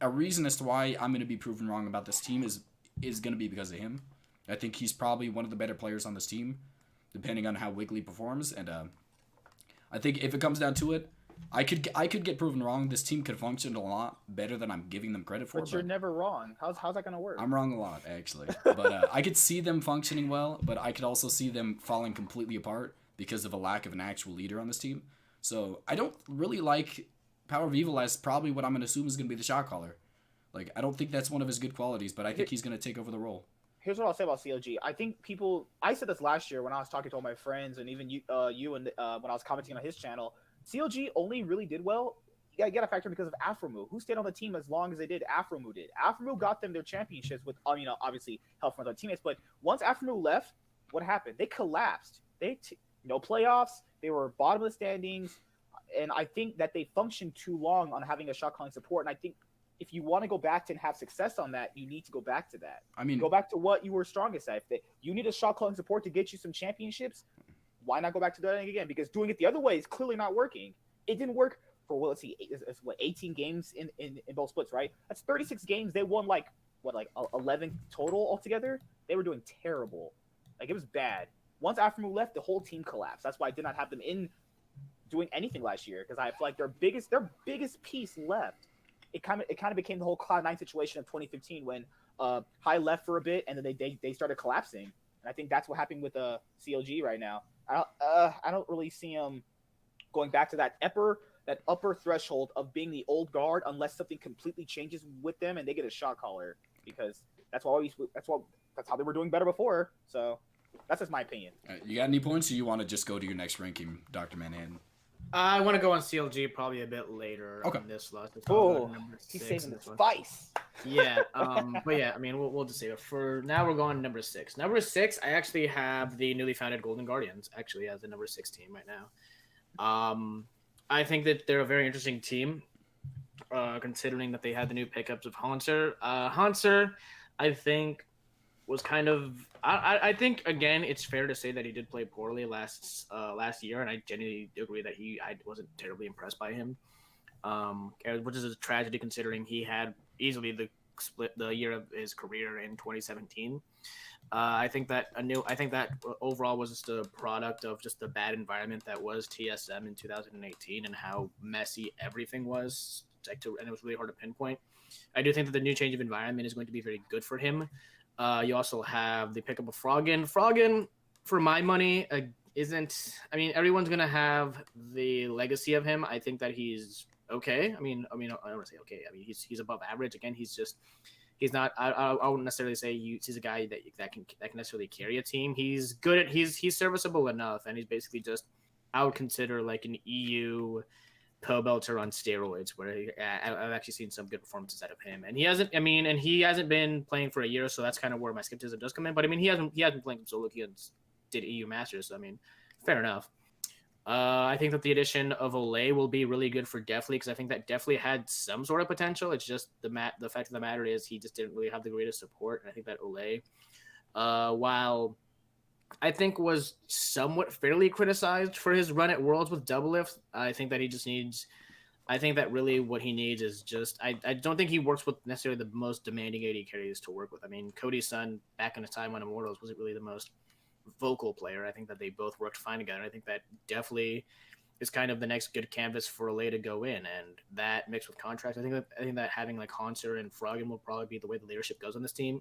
a reason as to why I'm going to be proven wrong about this team is going to be because of him. I think he's probably one of the better players on this team, depending on how Wiggly performs. And I think if it comes down to it, I could get proven wrong. This team could function a lot better than I'm giving them credit for. But you're never wrong. How's that gonna work? I'm wrong a lot, actually. But I could see them functioning well, but I could also see them falling completely apart because of a lack of an actual leader on this team. So I don't really like Power of Evil as probably what I'm going to assume is going to be the shot caller. Like, I don't think that's one of his good qualities, but I think he's going to take over the role. Here's what I'll say about CLG. I think I said this last year when I was talking to all my friends and even you and when I was commenting on his channel. CLG only really did well. You gotta factor because of Afromu, who stayed on the team as long as they did. Afromu did. Afromu got them their championships with, obviously help from their teammates. But once Afromu left, what happened? They collapsed. No playoffs. They were bottom of the standings, and I think that they functioned too long on having a shot calling support. And I think if you want to go back to and have success on that, you need to go back to that. I mean, go back to what you were strongest at. If you need a shot calling support to get you some championships, why not go back to doing it again? Because doing it the other way is clearly not working. It didn't work for, well, let's see, it's 18 games in both splits, right? That's 36 games. They won like 11 total altogether. They were doing terrible. Like, it was bad. Once Afromu left, the whole team collapsed. That's why I did not have them in doing anything last year, because I feel like their biggest piece left. It kind of became the whole Cloud9 situation of 2015 when High left for a bit and then they started collapsing. And I think that's what happened with CLG right now. I don't really see him going back to that upper threshold of being the old guard unless something completely changes with them and they get a shot caller, because that's how they were doing better before. So that's just my opinion. You got any points, or you want to just go to your next ranking, Dr. Manhattan? I want to go on CLG probably a bit later on this list. Oh, he's saving the spice. Yeah, but yeah, I mean, we'll just say it. For now, we're going number 6. Number 6, I actually have the newly founded Golden Guardians actually as the number 6 team right now. I think that they're a very interesting team, considering that they had the new pickups of Haunter. Haunter, I think, was kind of. I think again, it's fair to say that he did play poorly last year, and I genuinely agree that I wasn't terribly impressed by him, which is a tragedy considering he had easily the year of his career in 2017. I think that overall was just a product of just the bad environment that was TSM in 2018 and how messy everything was. And it was really hard to pinpoint. I do think that the new change of environment is going to be very good for him. You also have the pickup of Froggen. Froggen, for my money, isn't. I mean, everyone's gonna have the legacy of him. I think that he's okay. I mean, I don't want to say okay. I mean, he's above average. Again, he's not. I wouldn't necessarily say he's a guy that can necessarily carry a team. He's good at. He's serviceable enough, and he's basically just. I would consider like an EU co-belter on steroids, where I've actually seen some good performances out of him, and he hasn't been playing for a year, so that's kind of where my skepticism does come in. But I mean, he hasn't been playing solo. He did EU Masters, so I mean, fair enough. I think that the addition of Olay will be really good for Deathly, because I think that Deathly had some sort of potential. It's just the fact of the matter is he just didn't really have the greatest support, and I think that Olay, while I think was somewhat fairly criticized for his run at Worlds with Doublelift. I think that he just needs. I think that really what he needs is just. I don't think he works with necessarily the most demanding AD carries to work with. I mean, Cody's son back in his time on Immortals wasn't really the most vocal player. I think that they both worked fine together. I think that definitely is kind of the next good canvas for Olay to go in, and that mixed with contracts. I think that having like Haunter and Froggen will probably be the way the leadership goes on this team.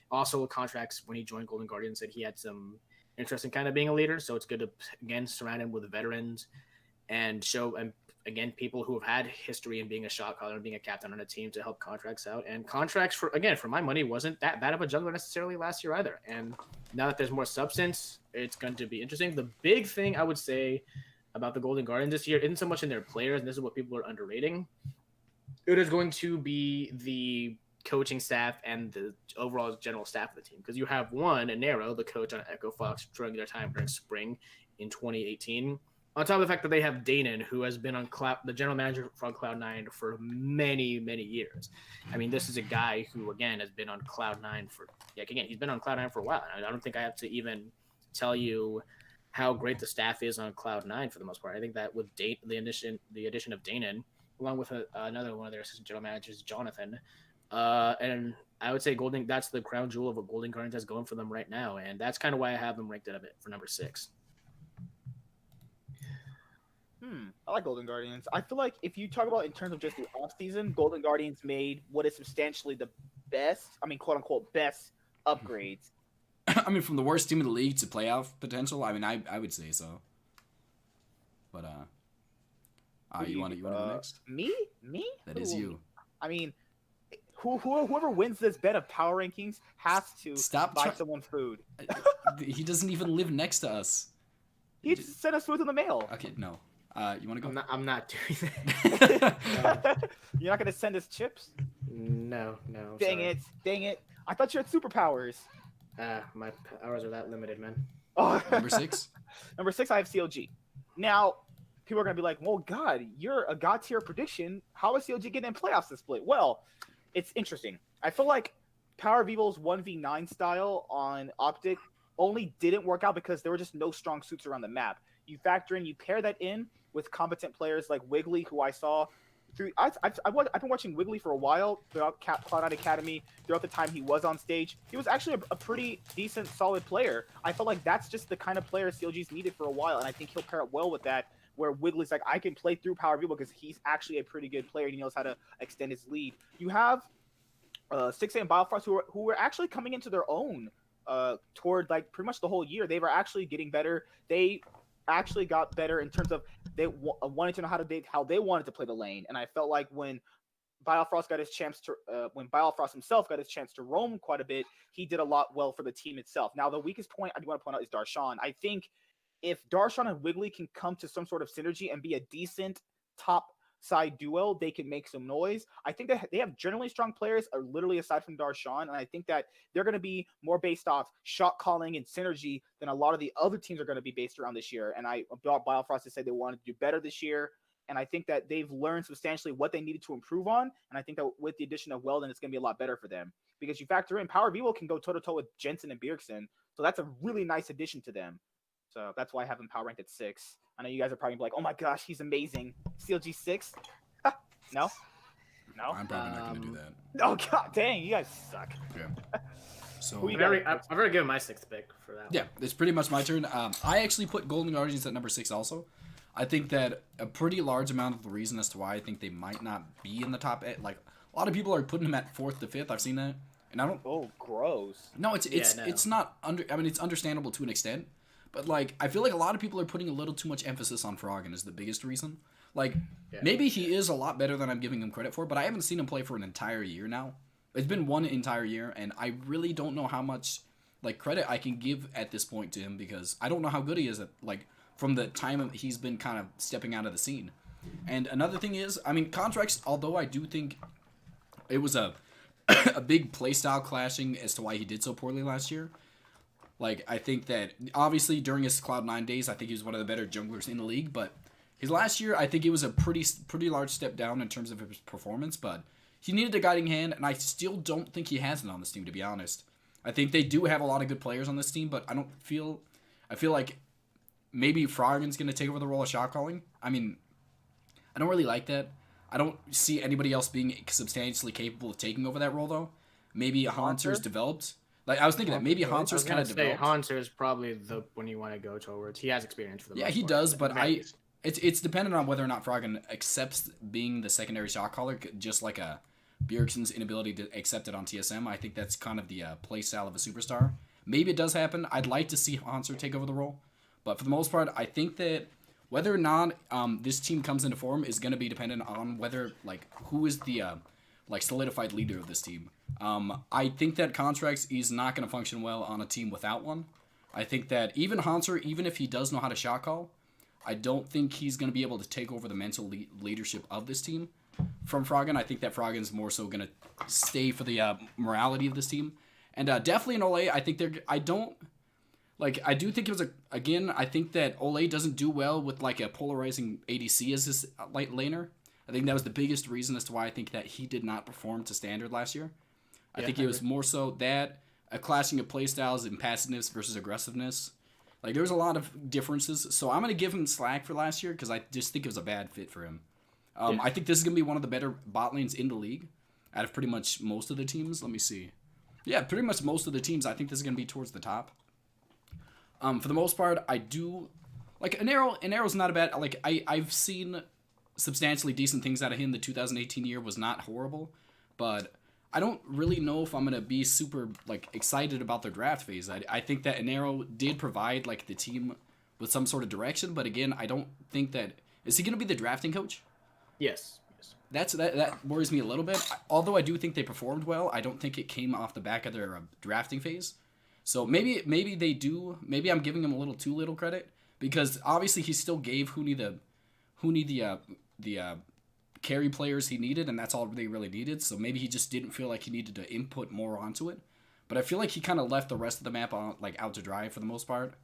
Also, with contracts, when he joined Golden Guardians, said he had some interest in kind of being a leader, so it's good to again surround him with veterans and show again people who have had history in being a shot caller and being a captain on a team to help contracts out. And contracts for my money wasn't that bad of a jungler necessarily last year either. And now that there's more substance, it's going to be interesting. The big thing I would say about the Golden Guardians this year isn't so much in their players, and this is what people are underrating. It is going to be the coaching staff and the overall general staff of the team, because you have Nero, the coach on Echo Fox during their time during spring in 2018, on top of the fact that they have Danon, who has been on the general manager from Cloud9 for many years. I mean, this is a guy who again has been on Cloud9 he's been on Cloud9 for a while. I don't think I have to even tell you how great the staff is on Cloud9 for the most part. I think that with the addition of Danon, along with another one of their assistant general managers, Jonathan. And I would say that's the crown jewel of what Golden Guardians has going for them right now, and that's kind of why I have them ranked at a bit for number 6. I like Golden Guardians. I feel like if you talk about in terms of just the off season, Golden Guardians made what is substantially the best, I mean, quote unquote, best upgrades. I mean, from the worst team in the league to playoff potential. I mean, I would say so. But you want to go next? Me? That is you. I mean, whoever wins this bet of power rankings has to buy someone food. He doesn't even live next to us. He sent us food in the mail. Okay, no. You want to go? I'm not doing that. You're not gonna send us chips? No. Dang it! I thought you had superpowers. My powers are that limited, man. Oh. Number 6. Number 6, I have CLG. Now, people are gonna be like, "Well, God, you're a god tier prediction. How is CLG getting in playoffs this split?" Well, it's interesting. I feel like Power of Evil's 1v9 style on Optic only didn't work out because there were just no strong suits around the map. You pair that in with competent players like Wiggly, who I saw through. I've been watching Wiggly for a while throughout Cloud9 Academy. Throughout the time he was on stage, he was actually a pretty decent, solid player. I felt like that's just the kind of player CLG's needed for a while, and I think he'll pair up well with that. Where Wiggly's like, I can play through Power of Evil because he's actually a pretty good player and he knows how to extend his lead. You have 6A and Biofrost who were actually coming into their own toward like pretty much the whole year. They were actually getting better. They actually got better in terms of they wanted to know how they wanted to play the lane. And I felt like when Biofrost got his chance to when Biofrost himself got his chance to roam quite a bit, he did a lot well for the team itself. Now the weakest point I do want to point out is Darshan. I think if Darshan and Wiggly can come to some sort of synergy and be a decent top side duo, they can make some noise. I think that they have generally strong players, literally aside from Darshan, and I think that they're going to be more based off shot calling and synergy than a lot of the other teams are going to be based around this year. And I brought Biofrost to say they wanted to do better this year, and I think that they've learned substantially what they needed to improve on, and I think that with the addition of Weldon, it's going to be a lot better for them. Because you factor in Power of Evil can go toe-to-toe with Jensen and Bjergsen, so that's a really nice addition to them. So that's why I have him power ranked at 6. I know you guys are probably like, oh my gosh, he's amazing. CLG 6? No? I'm probably not going to do that. Oh, god dang, you guys suck. Yeah. So I've already given my 6th pick for that. Yeah, it's pretty much my turn. I actually put Golden Guardians at number 6 also. I think that a pretty large amount of the reason as to why I think they might not be in the top 8, like a lot of people are putting them at 4th to 5th. I've seen that. And I don't. Oh, gross. No, it's not it's understandable to an extent. But, like, I feel like a lot of people are putting a little too much emphasis on Froggen is the biggest reason. Like, maybe he is a lot better than I'm giving him credit for, but I haven't seen him play for an entire year now. It's been one entire year, and I really don't know how much, like, credit I can give at this point to him because I don't know how good he is at, like, from the time he's been kind of stepping out of the scene. And another thing is, I mean, Contracts, although I do think it was a big playstyle clashing as to why he did so poorly last year. Like, I think that, obviously, during his Cloud9 days, I think he was one of the better junglers in the league, but his last year, I think it was a pretty large step down in terms of his performance, but he needed a guiding hand, and I still don't think he has it on this team, to be honest. I think they do have a lot of good players on this team, but I feel like maybe Froggen's going to take over the role of shot calling. I mean, I don't really like that. I don't see anybody else being substantially capable of taking over that role, though. Maybe Haunter's developed. Like, I was thinking that maybe Haunter's kind of developed. Haunter is probably the one you want to go towards. He has experience for the most part. Yeah, he does, but it's dependent on whether or not Froggen accepts being the secondary shot caller, just like a Bjergsen's inability to accept it on TSM. I think that's kind of the play style of a superstar. Maybe it does happen. I'd like to see Haunter take over the role, but for the most part, I think that whether or not this team comes into form is going to be dependent on whether, like, who is the solidified leader of this team. I think that Contracts is not going to function well on a team without one. I think that even Haunter, even if he does know how to shot call, I don't think he's going to be able to take over the mental leadership of this team from Froggen. I think that Froggen's more so going to stay for the morality of this team. And definitely in Olay, I think I do think it was I think that Olay doesn't do well with like a polarizing ADC as his light laner. I think that was the biggest reason as to why I think that he did not perform to standard last year. I think it was more so that a clashing of playstyles and passiveness versus aggressiveness. Like, there was a lot of differences. So I'm going to give him slack for last year because I just think it was a bad fit for him. I think this is going to be one of the better bot lanes in the league out of pretty much most of the teams. Let me see. Yeah, pretty much most of the teams. I think this is going to be towards the top. For the most part, I do Like An Arrow's not a bad. Like I've seen substantially decent things out of him. The 2018 year was not horrible, but I don't really know if I'm gonna be super like excited about their draft phase. I think that An Arrow did provide like the team with some sort of direction, but again, I don't think that is he gonna be the drafting coach. Yes. That worries me a little bit. Although I do think they performed well, I don't think it came off the back of their drafting phase. So maybe they do. Maybe I'm giving him a little too little credit because obviously he still gave Hooney the carry players he needed, and that's all they really needed. So maybe he just didn't feel like he needed to input more onto it. But I feel like he kind of left the rest of the map on like out to dry for the most part.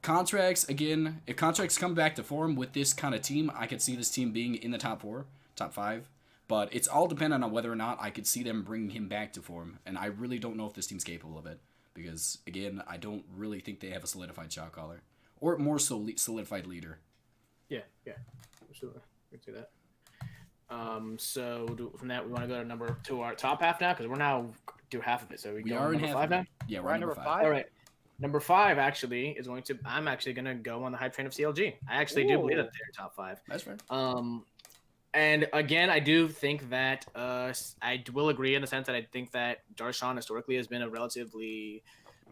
Contracts, again, if contracts come back to form with this kind of team, I could see this team being in the top 4, top 5. But it's all dependent on whether or not I could see them bringing him back to form. And I really don't know if this team's capable of it. Because, again, I don't really think they have a solidified shot caller. Or more so solidified leader. Yeah. Absolutely. We can see that. From that, we want to go to our top half now because we're now do half of it. So we are in number half 5 now? Yeah, we're on number 5. All right. Number 5 actually is I'm actually going to go on the hype train of CLG. I actually do believe that they're top 5. That's fair. And again, I do think that I will agree in the sense that I think that Darshan historically has been a relatively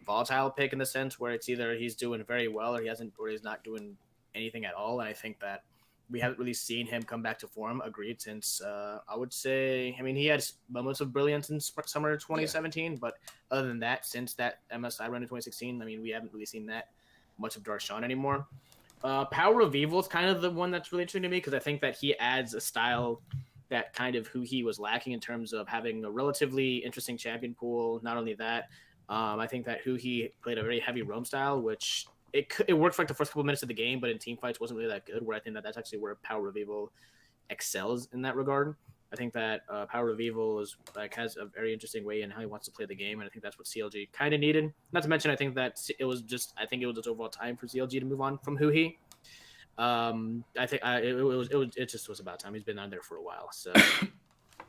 volatile pick in the sense where it's either he's doing very well or he's not doing anything at all. And I think that we haven't really seen him come back to form, agreed, since I would say, I mean, he had moments of brilliance in summer 2017, but other than that, since that MSI run in 2016, I mean, we haven't really seen that much of Darshan anymore. Power of Evil is kind of the one that's really interesting to me because I think that he adds a style that kind of who he was lacking in terms of having a relatively interesting champion pool. Not only that, I think that who he played a very heavy roam style, which it worked for like the first couple of minutes of the game, but in team fights wasn't really that good. Where I think that that's actually where Power of Evil excels in that regard. I think that Power of Evil has a very interesting way in how he wants to play the game, and I think that's what CLG kind of needed. Not to mention, I think that it was just overall time for CLG to move on from Huhi. I think it just was about time. He's been on there for a while, so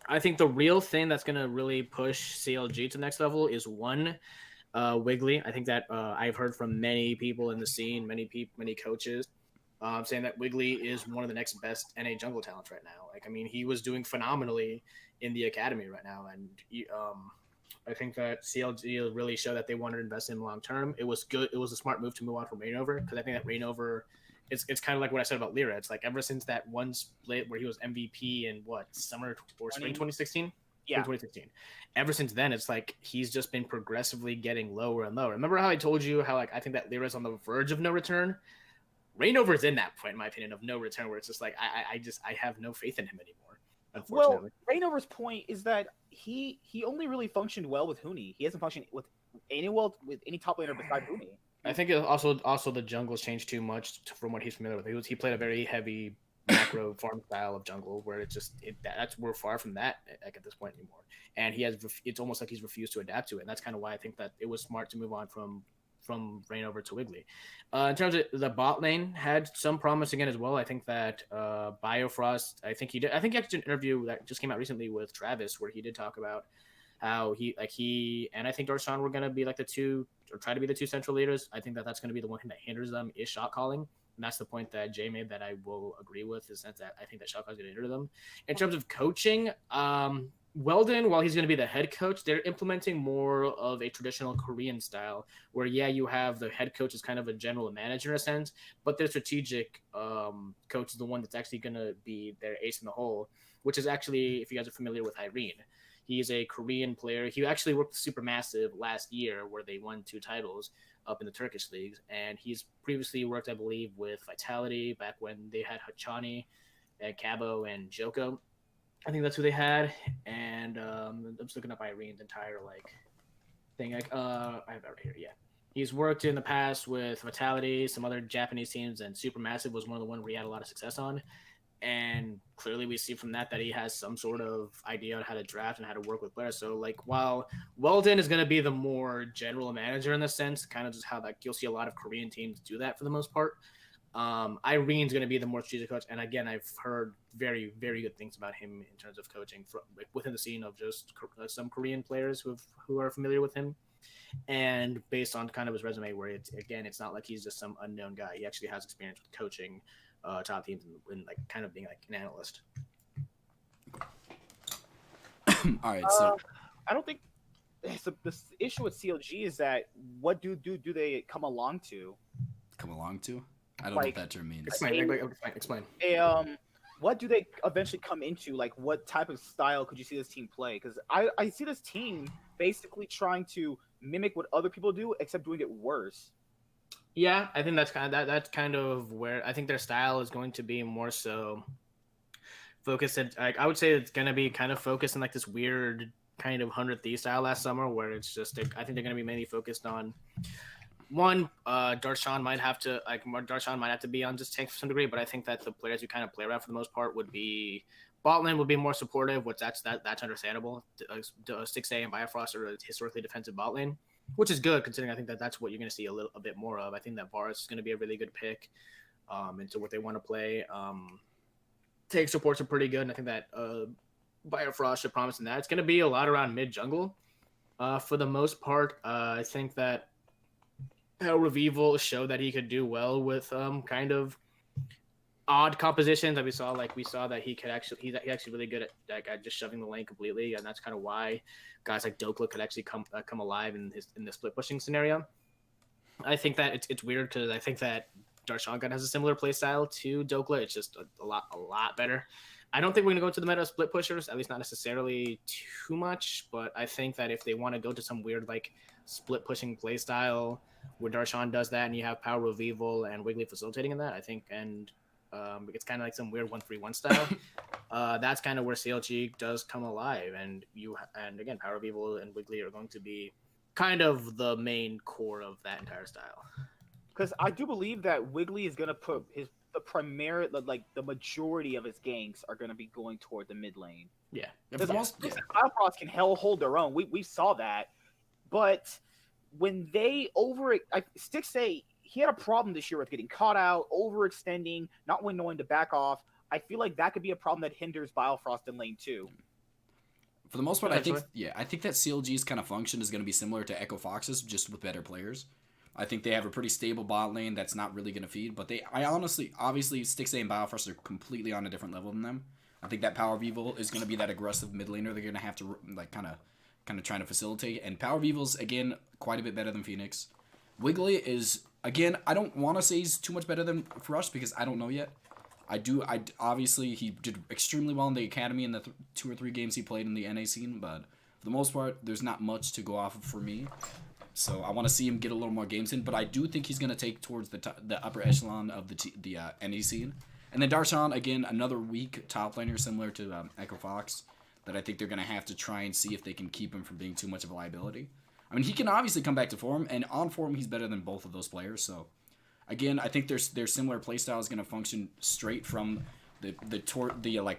I think the real thing that's gonna really push CLG to the next level is Wiggly. I think that I've heard from many people in the scene, many coaches, saying that Wiggly is one of the next best NA jungle talents right now. Like, I mean, he was doing phenomenally in the academy right now, and I think that CLG really showed that they wanted to invest in him long term. It was good. It was a smart move to move on from Rainover because I think that Rainover, it's kind of like what I said about Lyra. It's like ever since that one split where he was MVP in summer or spring 2016. Yeah, 2016. Ever since then, it's like he's just been progressively getting lower and lower. Remember how I told you how I think that Lyra's on the verge of no return? Rainover's in that point, in my opinion, of no return, where it's just like I have no faith in him anymore. Unfortunately. Well, Rainover's point is that he only really functioned well with Huni. He hasn't functioned with any top laner besides Huni. I think it also the jungle's changed too much from what he's familiar with. He played a very heavy macro farm style of jungle where we're far from that at this point anymore, and it's almost like he's refused to adapt to it, and that's kind of why I think that it was smart to move on from Rainover to Wiggly. In terms of the bot lane, had some promise again as well. I think that Biofrost, I think he actually did an interview that just came out recently with Travis where he did talk about how he and I think Darshan were going to be like the two, or try to be the two central leaders. I think that that's going to be the one thing that hinders them is shot calling. And that's the point that Jay made that I will agree with, is that I think that shot calling is going to hinder them. In terms of coaching, Weldon, while he's going to be the head coach, they're implementing more of a traditional Korean style where, you have the head coach as kind of a general manager in a sense, but their strategic coach is the one that's actually going to be their ace in the hole, which is actually, if you guys are familiar with Irene, he's a Korean player. He actually worked with Supermassive last year where they won 2 titles up in the Turkish leagues. And he's previously worked, I believe, with Vitality back when they had Hachani and Cabo and Joko. I think that's who they had. And I'm just looking up Irene's entire thing. I have it right here. Yeah. He's worked in the past with Vitality, some other Japanese teams, and Supermassive was one of the ones where he had a lot of success on. And clearly we see from that he has some sort of idea on how to draft and how to work with players. So while Weldon is going to be the more general manager in the sense, kind of just how you'll see a lot of Korean teams do that for the most part. Irene's going to be the more strategic coach. And again, I've heard very, very good things about him in terms of coaching within the scene of just some Korean players who are familiar with him. And based on kind of his resume, where it's not like he's just some unknown guy. He actually has experience with coaching top teams and like kind of being like an analyst. All right, so I don't think the issue with CLG is that what do they come along to? come along to? I don't know what that term means. Explain. What do they eventually come into? Like, what type of style could you see this team play? Because I see this team basically trying to mimic what other people do, except doing it worse. Yeah, I think that's kind of where I think their style is going to be more so focused. Like, I would say it's going to be kind of focused in like this weird kind of 100 Thieves style last summer, where it's just I think they're going to be mainly focused on one. Darshan might have to be on just tank for some degree, but I think that the players who kind of play around for the most part would be bot lane would be more supportive, which that's understandable. Stixay and Bifrost are a historically defensive bot lane, which is good considering I think that's what you're going to see a bit more of. I think that Varus is going to be a really good pick into what they want to play. Tank supports are pretty good, and I think that Bifrost should promise in that. It's going to be a lot around mid jungle for the most part. I think that Power of Evil showed that he could do well with kind of odd compositions that we saw that he's actually really good at just shoving the lane completely, and that's kind of why guys like Dokla could actually come alive in the split pushing scenario. I think that it's weird because I think that Darshan has a similar play style to Dokla. It's just a lot better. I don't think we're going to go to the meta of split pushers, at least not necessarily too much, but I think that if they want to go to some weird like split pushing play style where Darshan does that and you have Power of Evil and Wiggly facilitating in that, I think, and it's kind of like some weird 1-3-1 style. That's kind of where CLG does come alive, and again, Power of Evil and Wiggly are going to be kind of the main core of that entire style. Because I do believe that Wiggly is going to put the majority of his ganks are going to be going toward the mid lane. Yeah. Bifrost can hold their own. We saw that. But when they Stixay, he had a problem this year with getting caught out, overextending, not knowing to back off. I feel like that could be a problem that hinders Bifrost in lane 2. For the most part, I think that CLG's kind of function is going to be similar to Echo Fox's, just with better players. I think they have a pretty stable bot lane that's not really going to feed, but obviously, Stixay and Bifrost are completely on a different level than them. I think that Power of Evil is going to be that aggressive mid laner they're going to have to like kind of trying to facilitate. And Power of Evil's again quite a bit better than Phoenix. Wiggly is again, I don't want to say he's too much better than Rush because I don't know yet. Obviously he did extremely well in the academy in the 2 or 3 games he played in the NA scene, but for the most part, there's not much to go off of for me. So I want to see him get a little more games in, but I do think he's going to take towards the upper echelon of the NA scene. And then Darshan, again, another weak top laner similar to Echo Fox that I think they're going to have to try and see if they can keep him from being too much of a liability. I mean, he can obviously come back to form, and on form he's better than both of those players. So again, I think their similar playstyle is going to function straight from the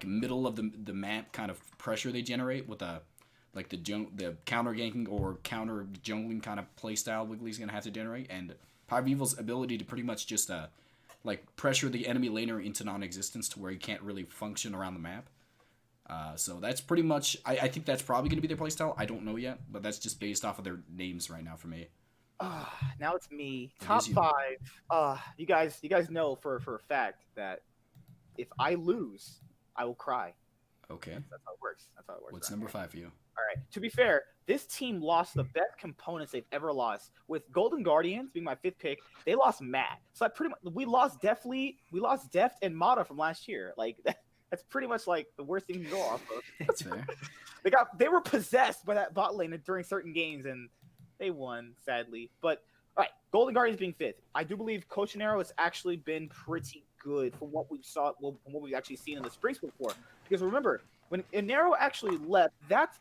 middle of the map kind of pressure they generate with the counter ganking or counter jungling kind of playstyle Wiggly's gonna have to generate, and Power of Evil's ability to pretty much just pressure the enemy laner into non-existence to where he can't really function around the map. So that's pretty much I think that's probably gonna be their playstyle. I don't know yet, but that's just based off of their names right now for me. Now it's me. Top 5. You guys know for a fact that if I lose, I will cry. Okay. That's how it works. What's number 5 for you? All right. To be fair, this team lost the best components they've ever lost. With Golden Guardians being my 5th pick, they lost Matt. So we lost Deft and Mata from last year. Like that's pretty much like the worst thing you can go off of. That's fair. They were possessed by that bot lane during certain games, and they won sadly. But all right, Golden Guardians being 5th, I do believe Coach Nero has actually been pretty good from what we've actually seen in the spring before. Because remember, when Nero actually left, that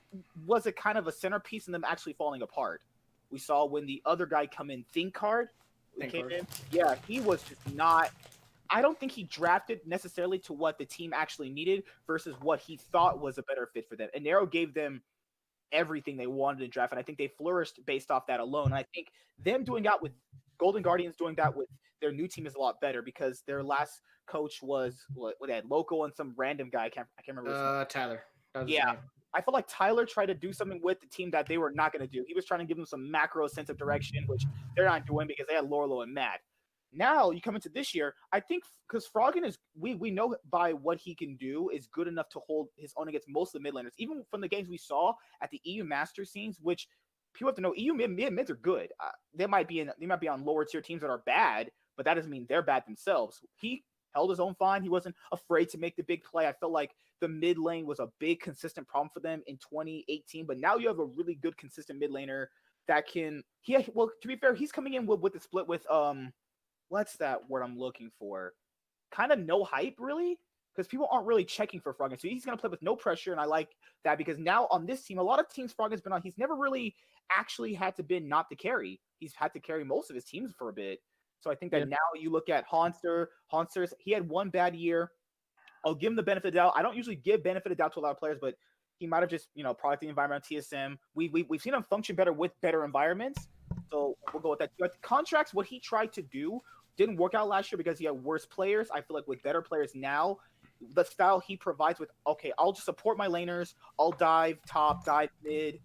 was a kind of a centerpiece in them actually falling apart. We saw when the other guy come in, Thinkard came in. Yeah, he was just not. I don't think he drafted necessarily to what the team actually needed versus what he thought was a better fit for them. And Nero gave them everything they wanted to draft, and I think they flourished based off that alone. And I think them doing that with Golden Guardians doing that with their new team is a lot better because their last coach was they had Loco and some random guy. I can't remember his name. Tyler. Yeah, I felt like Tyler tried to do something with the team that they were not going to do. He was trying to give them some macro sense of direction, which they're not doing because they had Lorlo and Matt. Now you come into this year, I think because Froggen is we know by what he can do is good enough to hold his own against most of the mid laners, even from the games we saw at the EU Master scenes, which people have to know EU mids are good. They might be on lower tier teams that are bad, but that doesn't mean they're bad themselves. He held his own fine. He wasn't afraid to make the big play. I felt like the mid lane was a big consistent problem for them in 2018, but now you have a really good consistent mid laner that can. Well, to be fair, he's coming in with the split with what's that word I'm looking for? Kind of no hype, really, because people aren't really checking for Froggen. So he's going to play with no pressure, and I like that because now on this team, a lot of teams Froggen's been on, he's never really actually had to be not the carry. He's had to carry most of his teams for a bit. So I think that now you look at Honster's, he had one bad year. I'll give him the benefit of the doubt. I don't usually give benefit of doubt to a lot of players, but he might have just, product the environment on TSM. We've seen him function better with better environments. So we'll go with that. But contracts, what he tried to do didn't work out last year because he had worse players. I feel like with better players now, the style he provides with, okay, I'll just support my laners. I'll dive top, dive mid,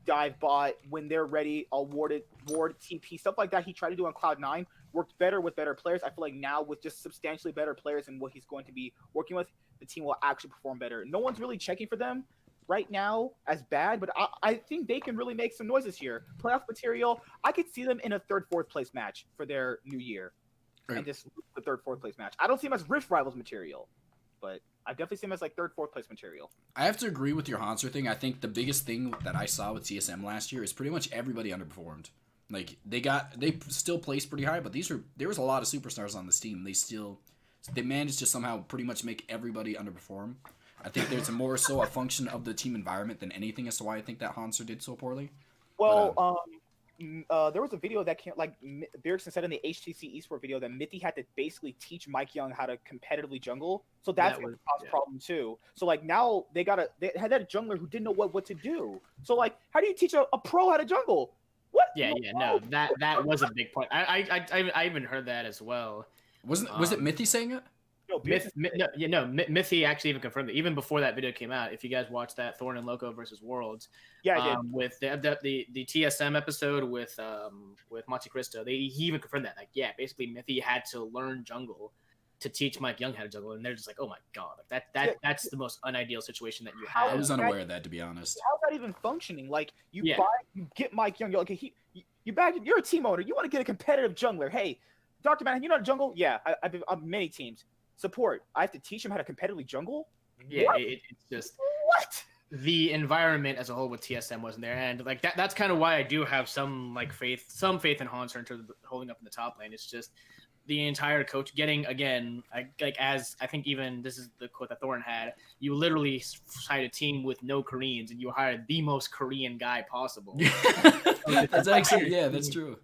dive bot. When they're ready, I'll ward TP, stuff like that he tried to do on Cloud9 worked better with better players. I feel like now with just substantially better players and what he's going to be working with, the team will actually perform better. No one's really checking for them right now as bad, but I think they can really make some noise this year. Playoff material, I could see them in a 3rd, 4th place match for their new year. Right. And just the 3rd, 4th place match. I don't see them as Rift Rivals material, but I definitely see them as like 3rd, 4th place material. I have to agree with your Hanser thing. I think the biggest thing that I saw with TSM last year is pretty much everybody underperformed. Like they still placed pretty high, but there was a lot of superstars on this team. They managed to somehow pretty much make everybody underperform. I think there's more so a function of the team environment than anything as to why I think that Hanser did so poorly. Well, there was a video that came, like Bjergsen said in the HTC eSport video, that Mithy had to basically teach Mike Young how to competitively jungle. So that's going to cause a problem too. So like now they had that jungler who didn't know what to do. So like, how do you teach a pro how to jungle? What? No, that was a big point. I even heard that as well. Was it Mithy saying it? No, Mithy actually even confirmed it. Even before that video came out, if you guys watched that Thorn and Loco versus Worlds, I did. With the TSM episode with Monte Cristo, he even confirmed that. Like, basically Mithy had to learn jungle to teach Mike Young how to juggle, and they're just like, oh my god, like that's the most unideal situation that you have. I was unaware of that, to be honest. How's that even functioning? Like you get Mike Young, you're like, you're a team owner, you want to get a competitive jungler. Hey, Dr. Man, you know how to jungle? Yeah, I've been on many teams. Support. I have to teach him how to competitively jungle? Yeah, it's just what? The environment as a whole with TSM wasn't there, and like that's kind of why I do have some faith in Hanser in terms of holding up in the top lane. It's just the entire coach getting, again, as I think even this is the quote that Thorn had, you literally hired a team with no Koreans and you hired the most Korean guy possible. That's actually, that's true.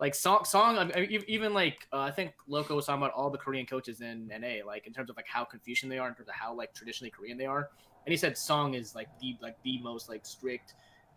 Like Song, even like I think Loco was talking about all the Korean coaches in NA, like in terms of like how Confucian they are, in terms of how like traditionally Korean they are, and he said Song is like the most like strict.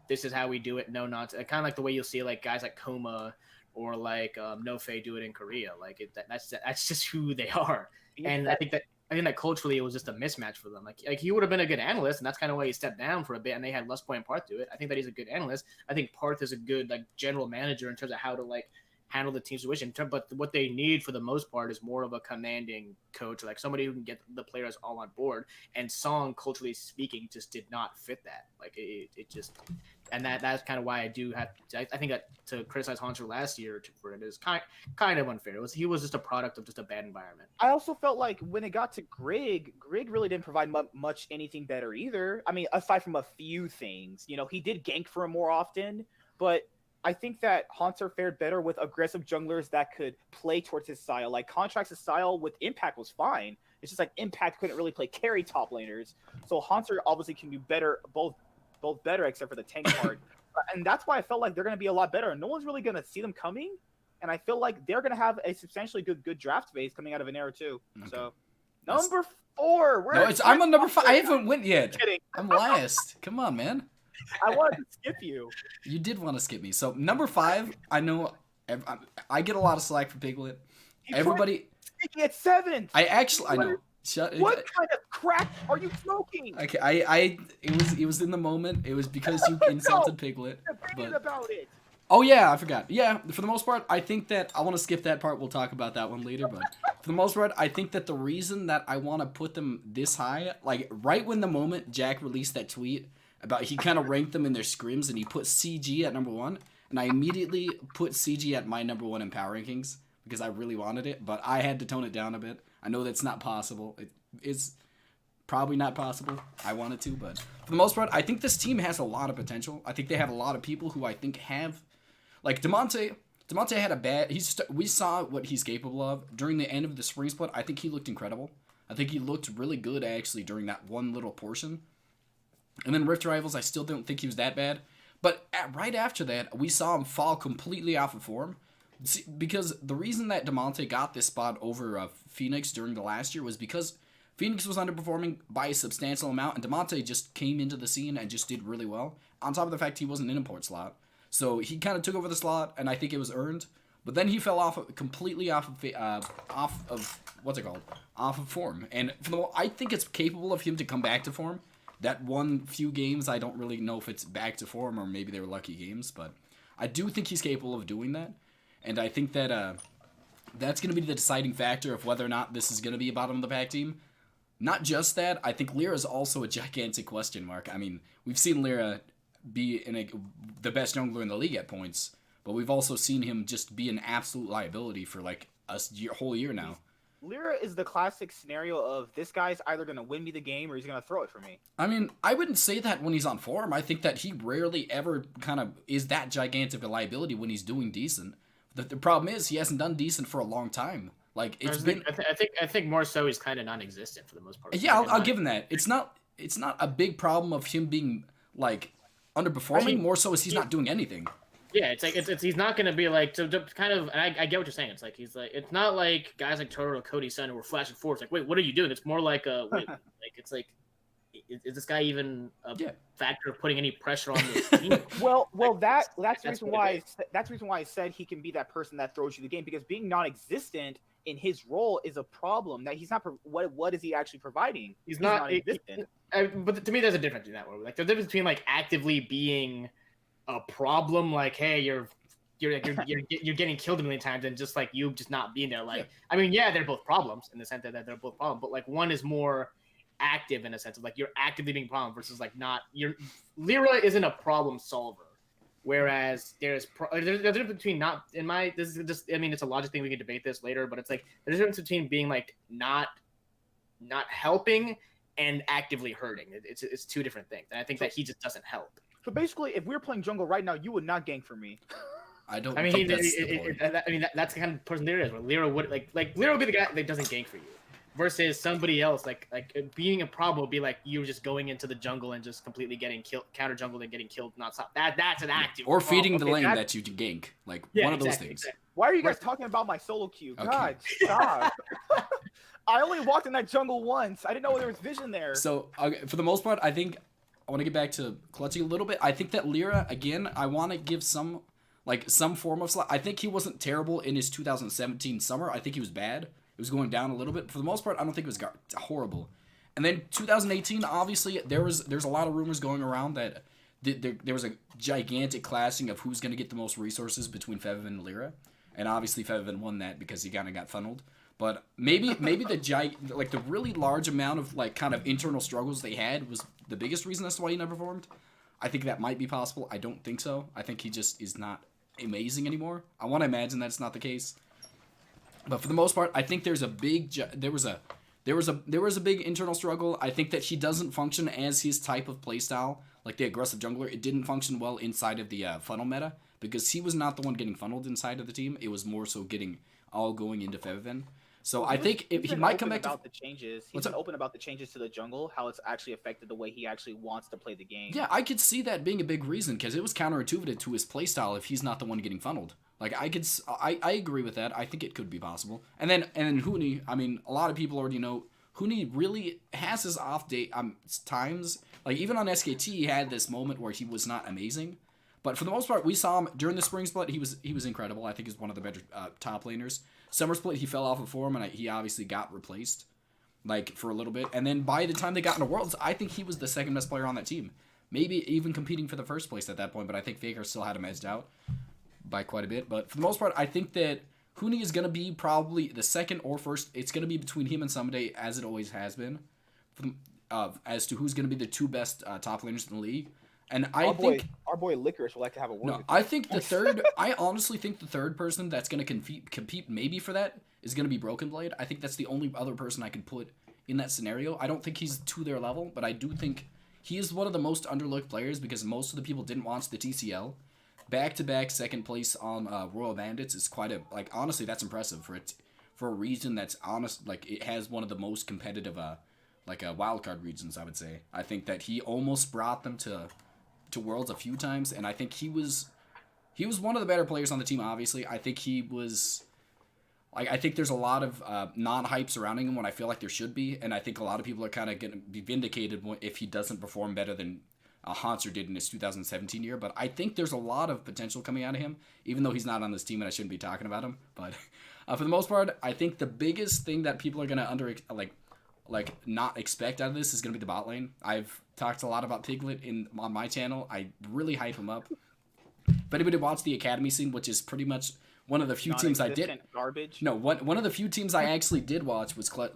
This is how we do it. No nonsense. Kind of like the way you'll see like guys like Koma or like Nofei do it in Korea. Like that's just who they are. And I think that culturally it was just a mismatch for them. Like he would have been a good analyst, and that's kind of why he stepped down for a bit. And they had Lustboy and Parth do it. I think that he's a good analyst. I think Parth is a good like general manager in terms of how to like handle the team situation. But what they need for the most part is more of a commanding coach, like somebody who can get the players all on board. And Song, culturally speaking, just did not fit that. Like it just, and that's kind of why I do have. I think that to criticize Hanser last year for it is kind of unfair. He was just a product of just a bad environment. I also felt like when it got to Grig really didn't provide much anything better either. I mean, aside from a few things, he did gank for him more often, but I think that Hanser fared better with aggressive junglers that could play towards his style. Like Contract's style with Impact was fine. It's just like Impact couldn't really play carry top laners. So Hanser obviously can do better, both better except for the tank part. And that's why I felt like they're going to be a lot better. No one's really going to see them coming. And I feel like they're going to have a substantially good draft phase coming out of an era too. Okay. So number 4. I'm on number 5. I haven't went yet. I'm last. Come on, man. I wanted to skip you. You did want to skip me. So number 5, I know I get a lot of slack for Piglet. Everybody at 7th. I know What kind of crack are you smoking? Okay, it was in the moment. It was because you insulted Piglet. Debated about it. Oh yeah, I forgot. Yeah, for the most part, I think that I want to skip that part. We'll talk about that one later. But for the most part, I think that the reason that I want to put them this high, like right when the moment Jack released that tweet about he kind of ranked them in their scrims and he put CG at number 1, and I immediately put CG at my number 1 in power rankings because I really wanted it, but I had to tone it down a bit. I know that's not possible. It's probably not possible. I wanted to, but for the most part, I think this team has a lot of potential. I think they have a lot of people who I think have. Like, Demonte had a bad... we saw what he's capable of. During the end of the spring split, I think he looked incredible. I think he looked really good, actually, during that one little portion. And then Rift Rivals, I still don't think he was that bad. But right after that, we saw him fall completely off of form. See, because the reason that Demonte got this spot over Phoenix during the last year was because Phoenix was underperforming by a substantial amount, and Demonte just came into the scene and just did really well. On top of the fact he wasn't an import slot. So he kind of took over the slot, and I think it was earned. But then he fell completely off of form. And I think it's capable of him to come back to form. That few games, I don't really know if it's back to form or maybe they were lucky games, but I do think he's capable of doing that. And I think that that's going to be the deciding factor of whether or not this is going to be a bottom of the pack team. Not just that, I think Lyra is also a gigantic question mark. I mean, we've seen Lyra be the best jungler in the league at points, but we've also seen him just be an absolute liability for like a whole year now. Lyra is the classic scenario of this guy's either going to win me the game or he's going to throw it for me. I mean, I wouldn't say that when he's on form. I think that he rarely ever kind of is that gigantic a liability when he's doing decent. The problem is he hasn't done decent for a long time. Like it's been. I think more so he's kind of non-existent for the most part. Yeah, I'll give him that. It's not a big problem of him being like underperforming. I mean, more so as he's not doing anything. Yeah, it's like he's not gonna be like to kind of. And I get what you're saying. It's like he's like it's not like guys like Toto or Cody Sun who were flashing forward. It's like, wait, what are you doing? It's more like like it's like, is this guy even a factor of putting any pressure on this team? well, that's the reason why I said he can be that person that throws you the game, because being non-existent in his role is a problem. That he's not. What is he actually providing? He's not existent. But to me, there's a difference in that. Like the difference between like actively being a problem, like hey, you're getting killed a million times, and just like you just not being there. Like I mean, yeah, they're both problems in the sense that they're both problems, but like one is more active in a sense of like you're actively being a problem versus like not. Lyra isn't a problem solver. Whereas there's a difference between not in my this is just I mean it's a logic thing, we can debate this later, but it's like there's a difference between being like not helping and actively hurting. It's two different things, and I think that he just doesn't help. So basically, if we were playing jungle right now, you would not gank for me. I don't. I mean, that's the kind of person Lyra is. Where Lyra would like Lyra would be the guy that doesn't gank for you. Versus somebody else, like being a problem would be like you just going into the jungle and just completely getting killed, counter jungle and getting killed, not stop. That's an active. Or feeding the lane that you gank, like one of those things. Exactly. Why are you guys talking about my solo queue? Okay. God, stop. I only walked in that jungle once. I didn't know there was vision there. So for the most part, I think I want to get back to clutching a little bit. I think that Lyra, again, I want to give some form of slot. I think he wasn't terrible in his 2017 summer. I think he was bad. It was going down a little bit. For the most part, I don't think it was horrible. And then 2018, obviously, there's a lot of rumors going around that there was a gigantic clashing of who's going to get the most resources between Feviven and Lyra. And obviously, Feviven won that because he kind of got funneled. But maybe the really large amount of like kind of internal struggles they had was the biggest reason as to why he never performed. I think that might be possible. I don't think so. I think he just is not amazing anymore. I want to imagine that's not the case. But for the most part, I think there was a big internal struggle. I think that he doesn't function as his type of playstyle, like the aggressive jungler. It didn't function well inside of the funnel meta because he was not the one getting funneled inside of the team. It was more so getting all going into Feviven. So I think he might come back to the changes. He's been open about the changes to the jungle, how it's actually affected the way he actually wants to play the game. Yeah, I could see that being a big reason because it was counterintuitive to his playstyle if he's not the one getting funneled. Like I agree with that. I think it could be possible. And then Huni, I mean, a lot of people already know Huni really has his off day times. Like even on SKT, he had this moment where he was not amazing. But for the most part, we saw him during the spring split. He was incredible. I think he's one of the better top laners. Summer split, he fell off of form, and he obviously got replaced. like for a little bit. And then by the time they got into Worlds, I think he was the second best player on that team. Maybe even competing for the first place at that point, but I think Faker still had him edged out by quite a bit. But for the most part, I think that Huni is going to be probably the second or first. It's going to be between him and Someday, as it always has been, as to who's going to be the two best top laners in the league. And I think our boy Licorice would like to have a word. no, I think the third. I honestly think the third person that's going to compete maybe for that is going to be Broken Blade. I think that's the only other person I can put in that scenario. I don't think he's to their level, but I do think he is one of the most underlooked players because most of the people didn't watch the TCL. Back-to-back second place on Royal Bandits is quite a honestly that's impressive for a region that's honest it has one of the most competitive wildcard regions, I would say. I think that he almost brought them to Worlds a few times, and I think he was one of the better players on the team. Obviously, I think he was I think there's a lot of non-hype surrounding him when I feel like there should be, and I think a lot of people are kind of going to be vindicated if he doesn't perform better than Hanser did in his 2017 year. But I think there's a lot of potential coming out of him, even though he's not on this team and I shouldn't be talking about him. But for the most part, I think the biggest thing that people are going to not expect out of this is going to be the bot lane. I've talked a lot about Piglet on my channel. I really hype him up. If anybody watched the Academy scene, which is pretty much one of the few teams I did. Garbage. No, one of the few teams I actually did watch was Clutch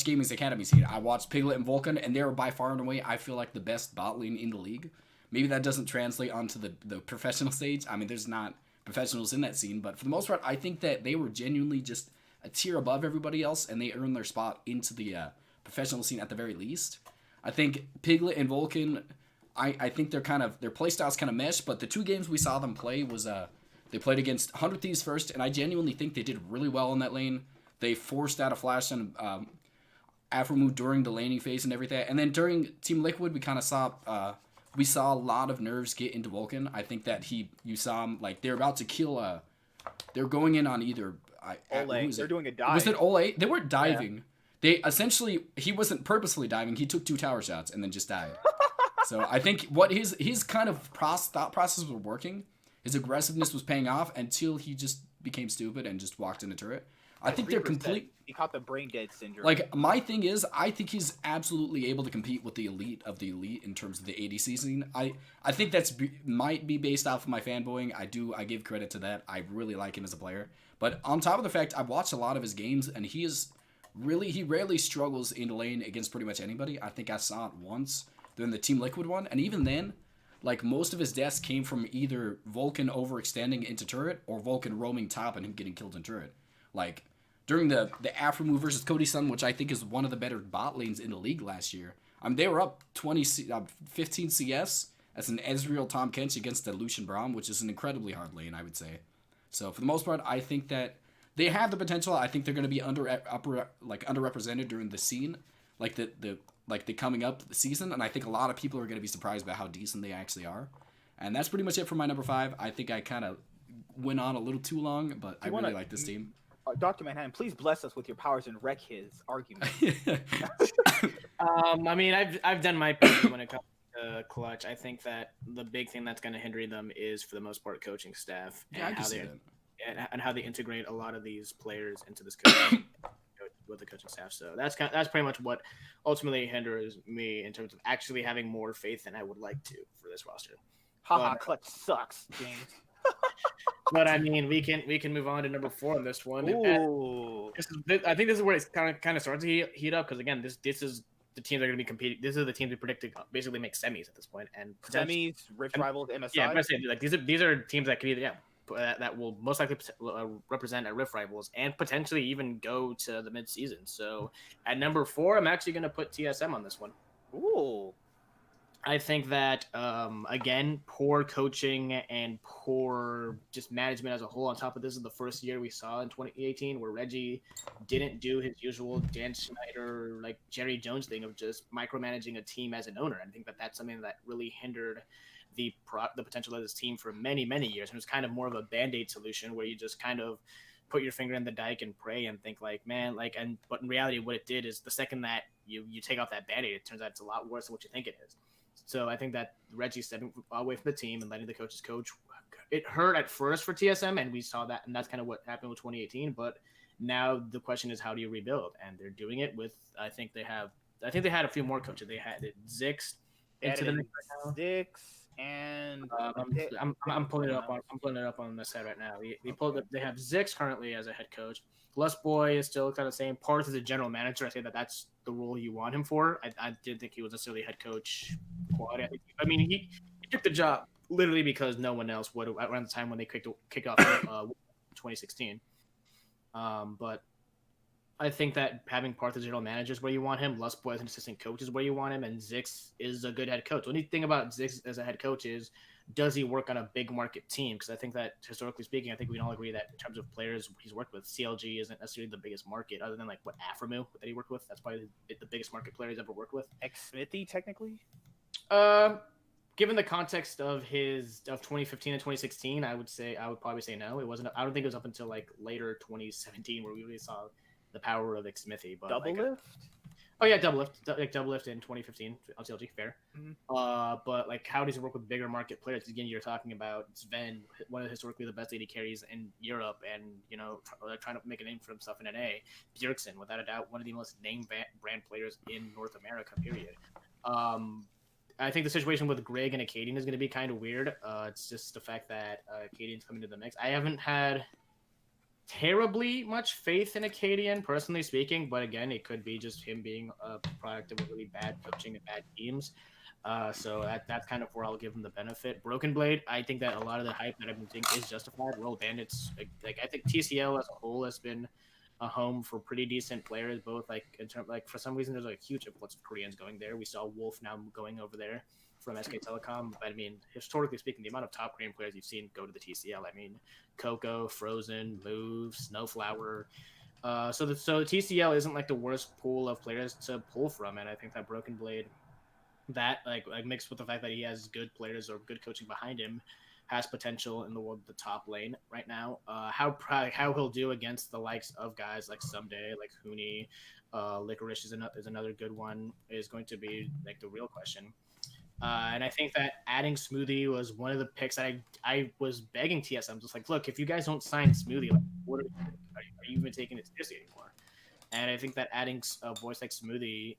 Gaming's Academy scene. I watched Piglet and Vulcan, and they were by far and away, I feel like, the best bot lane in the league. Maybe that doesn't translate onto the professional stage. I mean, there's not professionals in that scene, but for the most part, I think that they were genuinely just a tier above everybody else, and they earned their spot into the professional scene at the very least. I think Piglet and Vulcan, I think their playstyles kind of mesh, but the two games we saw them play was they played against 100 Thieves first, and I genuinely think they did really well in that lane. They forced out a flash on Afromu during the laning phase and everything, and then during Team Liquid, we kind of saw a lot of nerves get into Vulcan. I think that you saw him they're about to kill. They're going in on either. Ole. They're doing a dive. Was it Ole? They weren't diving. Yeah. They essentially he wasn't purposefully diving. He took 2 tower shots and then just died. So I think what his kind of thought process was working. His aggressiveness was paying off until he just became stupid and just walked in a turret. I think they're complete. He caught the brain dead syndrome. My thing is, I think he's absolutely able to compete with the elite of the elite in terms of the ADC scene. I think might be based off of my fanboying. I give credit to that. I really like him as a player. But on top of the fact, I've watched a lot of his games, and he rarely struggles in the lane against pretty much anybody. I think I saw it once during the Team Liquid one, and even then, most of his deaths came from either Vulcan overextending into turret or Vulcan roaming top and him getting killed in turret. During the Afromu versus Cody Sun, which I think is one of the better bot lanes in the league last year. They were up 15 CS as an Ezreal Tahm Kench against the Lucian Braum, which is an incredibly hard lane, I would say. So for the most part, I think that they have the potential. I think they're going to be underrepresented during the scene, the coming up season, and I think a lot of people are going to be surprised about how decent they actually are. And that's pretty much it for my number 5. I think I kind of went on a little too long, but I really like this team. Dr. Manhattan, please bless us with your powers and wreck his argument. I mean, I've done my part when it comes to Clutch. I think that the big thing that's going to hinder them is, for the most part, coaching staff and how they integrate a lot of these players into this coaching with the coaching staff. So that's pretty much what ultimately hinders me in terms of actually having more faith than I would like to for this roster. Haha, Clutch sucks, James. But I mean, we can move on to number 4 on this one. Ooh. I think this is where it's kind of starts to heat up, because again, this is the teams that are going to be competing. This is the teams we predicted basically make semis at this point, and semis, Rift Rivals, MSI. Yeah, I'm gonna say these are teams that could either that will most likely represent at Rift Rivals and potentially even go to the mid-season. So at number 4, I'm actually going to put TSM on this one. Ooh. I think that, again, poor coaching and poor just management as a whole. On top of this is the first year we saw in 2018 where Reggie didn't do his usual Dan Schneider, Jerry Jones thing of just micromanaging a team as an owner. I think that that's something that really hindered the potential of this team for many, many years. And it was kind of more of a Band-Aid solution where you just kind of put your finger in the dike and pray and think but in reality, what it did is the second that you take off that Band-Aid, it turns out it's a lot worse than what you think it is. So I think that Reggie stepping away from the team and letting the coaches coach, it hurt at first for TSM, and we saw that, and that's kind of what happened with 2018. But Now the question is, how do you rebuild? And they're doing it with. I think they had a few more coaches. They had Zix into the mix right now. Six and I'm pulling it up on the side right now. They pulled up. They have Zix currently as a head coach. Les Boy is still kind of the same. Parth is a general manager. I say that's the role you want him for. I didn't think he was necessarily head coach quality. I mean, he took the job literally because no one else would around the time when they kicked off 2016. But I think that having Parth as general manager is where you want him. Lustboy as an assistant coach is where you want him, and Zix is a good head coach. The only thing about Zix as a head coach is, does he work on a big market team? Because I think that, historically speaking, I think we can all agree that in terms of players he's worked with, CLG isn't necessarily the biggest market, other than like what Aframu that he worked with. That's probably the biggest market player he's ever worked with. Smithy, technically. Given the context of 2015 and 2016, I would probably say no. It wasn't. I don't think it was up until like later 2017 where we really saw the power of Smithy. But double lift. Oh yeah, double lift in 2015 LCLG, fair. Mm-hmm. But like, how does he work with bigger market players? Again, you're talking about Sven, one of historically the best AD carries in Europe, and trying to make a name for himself in NA. Bjergsen, without a doubt, one of the most name brand players in North America. Period. I think the situation with Greg and Acadian is going to be kind of weird. It's just the fact that Acadian's coming to the mix. I haven't had terribly much faith in Acadian, personally speaking, but again, it could be just him being a product of really bad coaching and bad teams. So that's kind of where I'll give him the benefit. Broken Blade, I think that a lot of the hype that I've been seeing is justified. Royal Bandits, like I think TCL as a whole has been a home for pretty decent players, both like in terms, like for some reason there's like a huge influx of Koreans going there. We saw Wolf now going over there from SK Telecom. But I mean, historically speaking, the amount of top Korean players you've seen go to the TCL. I mean, Coco, Frozen, Move, Snowflower. So the TCL isn't like the worst pool of players to pull from, and I think that Broken Blade, that like mixed with the fact that he has good players or good coaching behind him, has potential in the top lane right now. How he'll do against the likes of guys like Someday, like Huni, Licorice is another good one, is going to be like the real question. And I think that adding Smoothie was one of the picks that I was begging TSM, just like, look, if you guys don't sign Smoothie, like, what are you even taking it seriously anymore? And I think that adding a voice like Smoothie,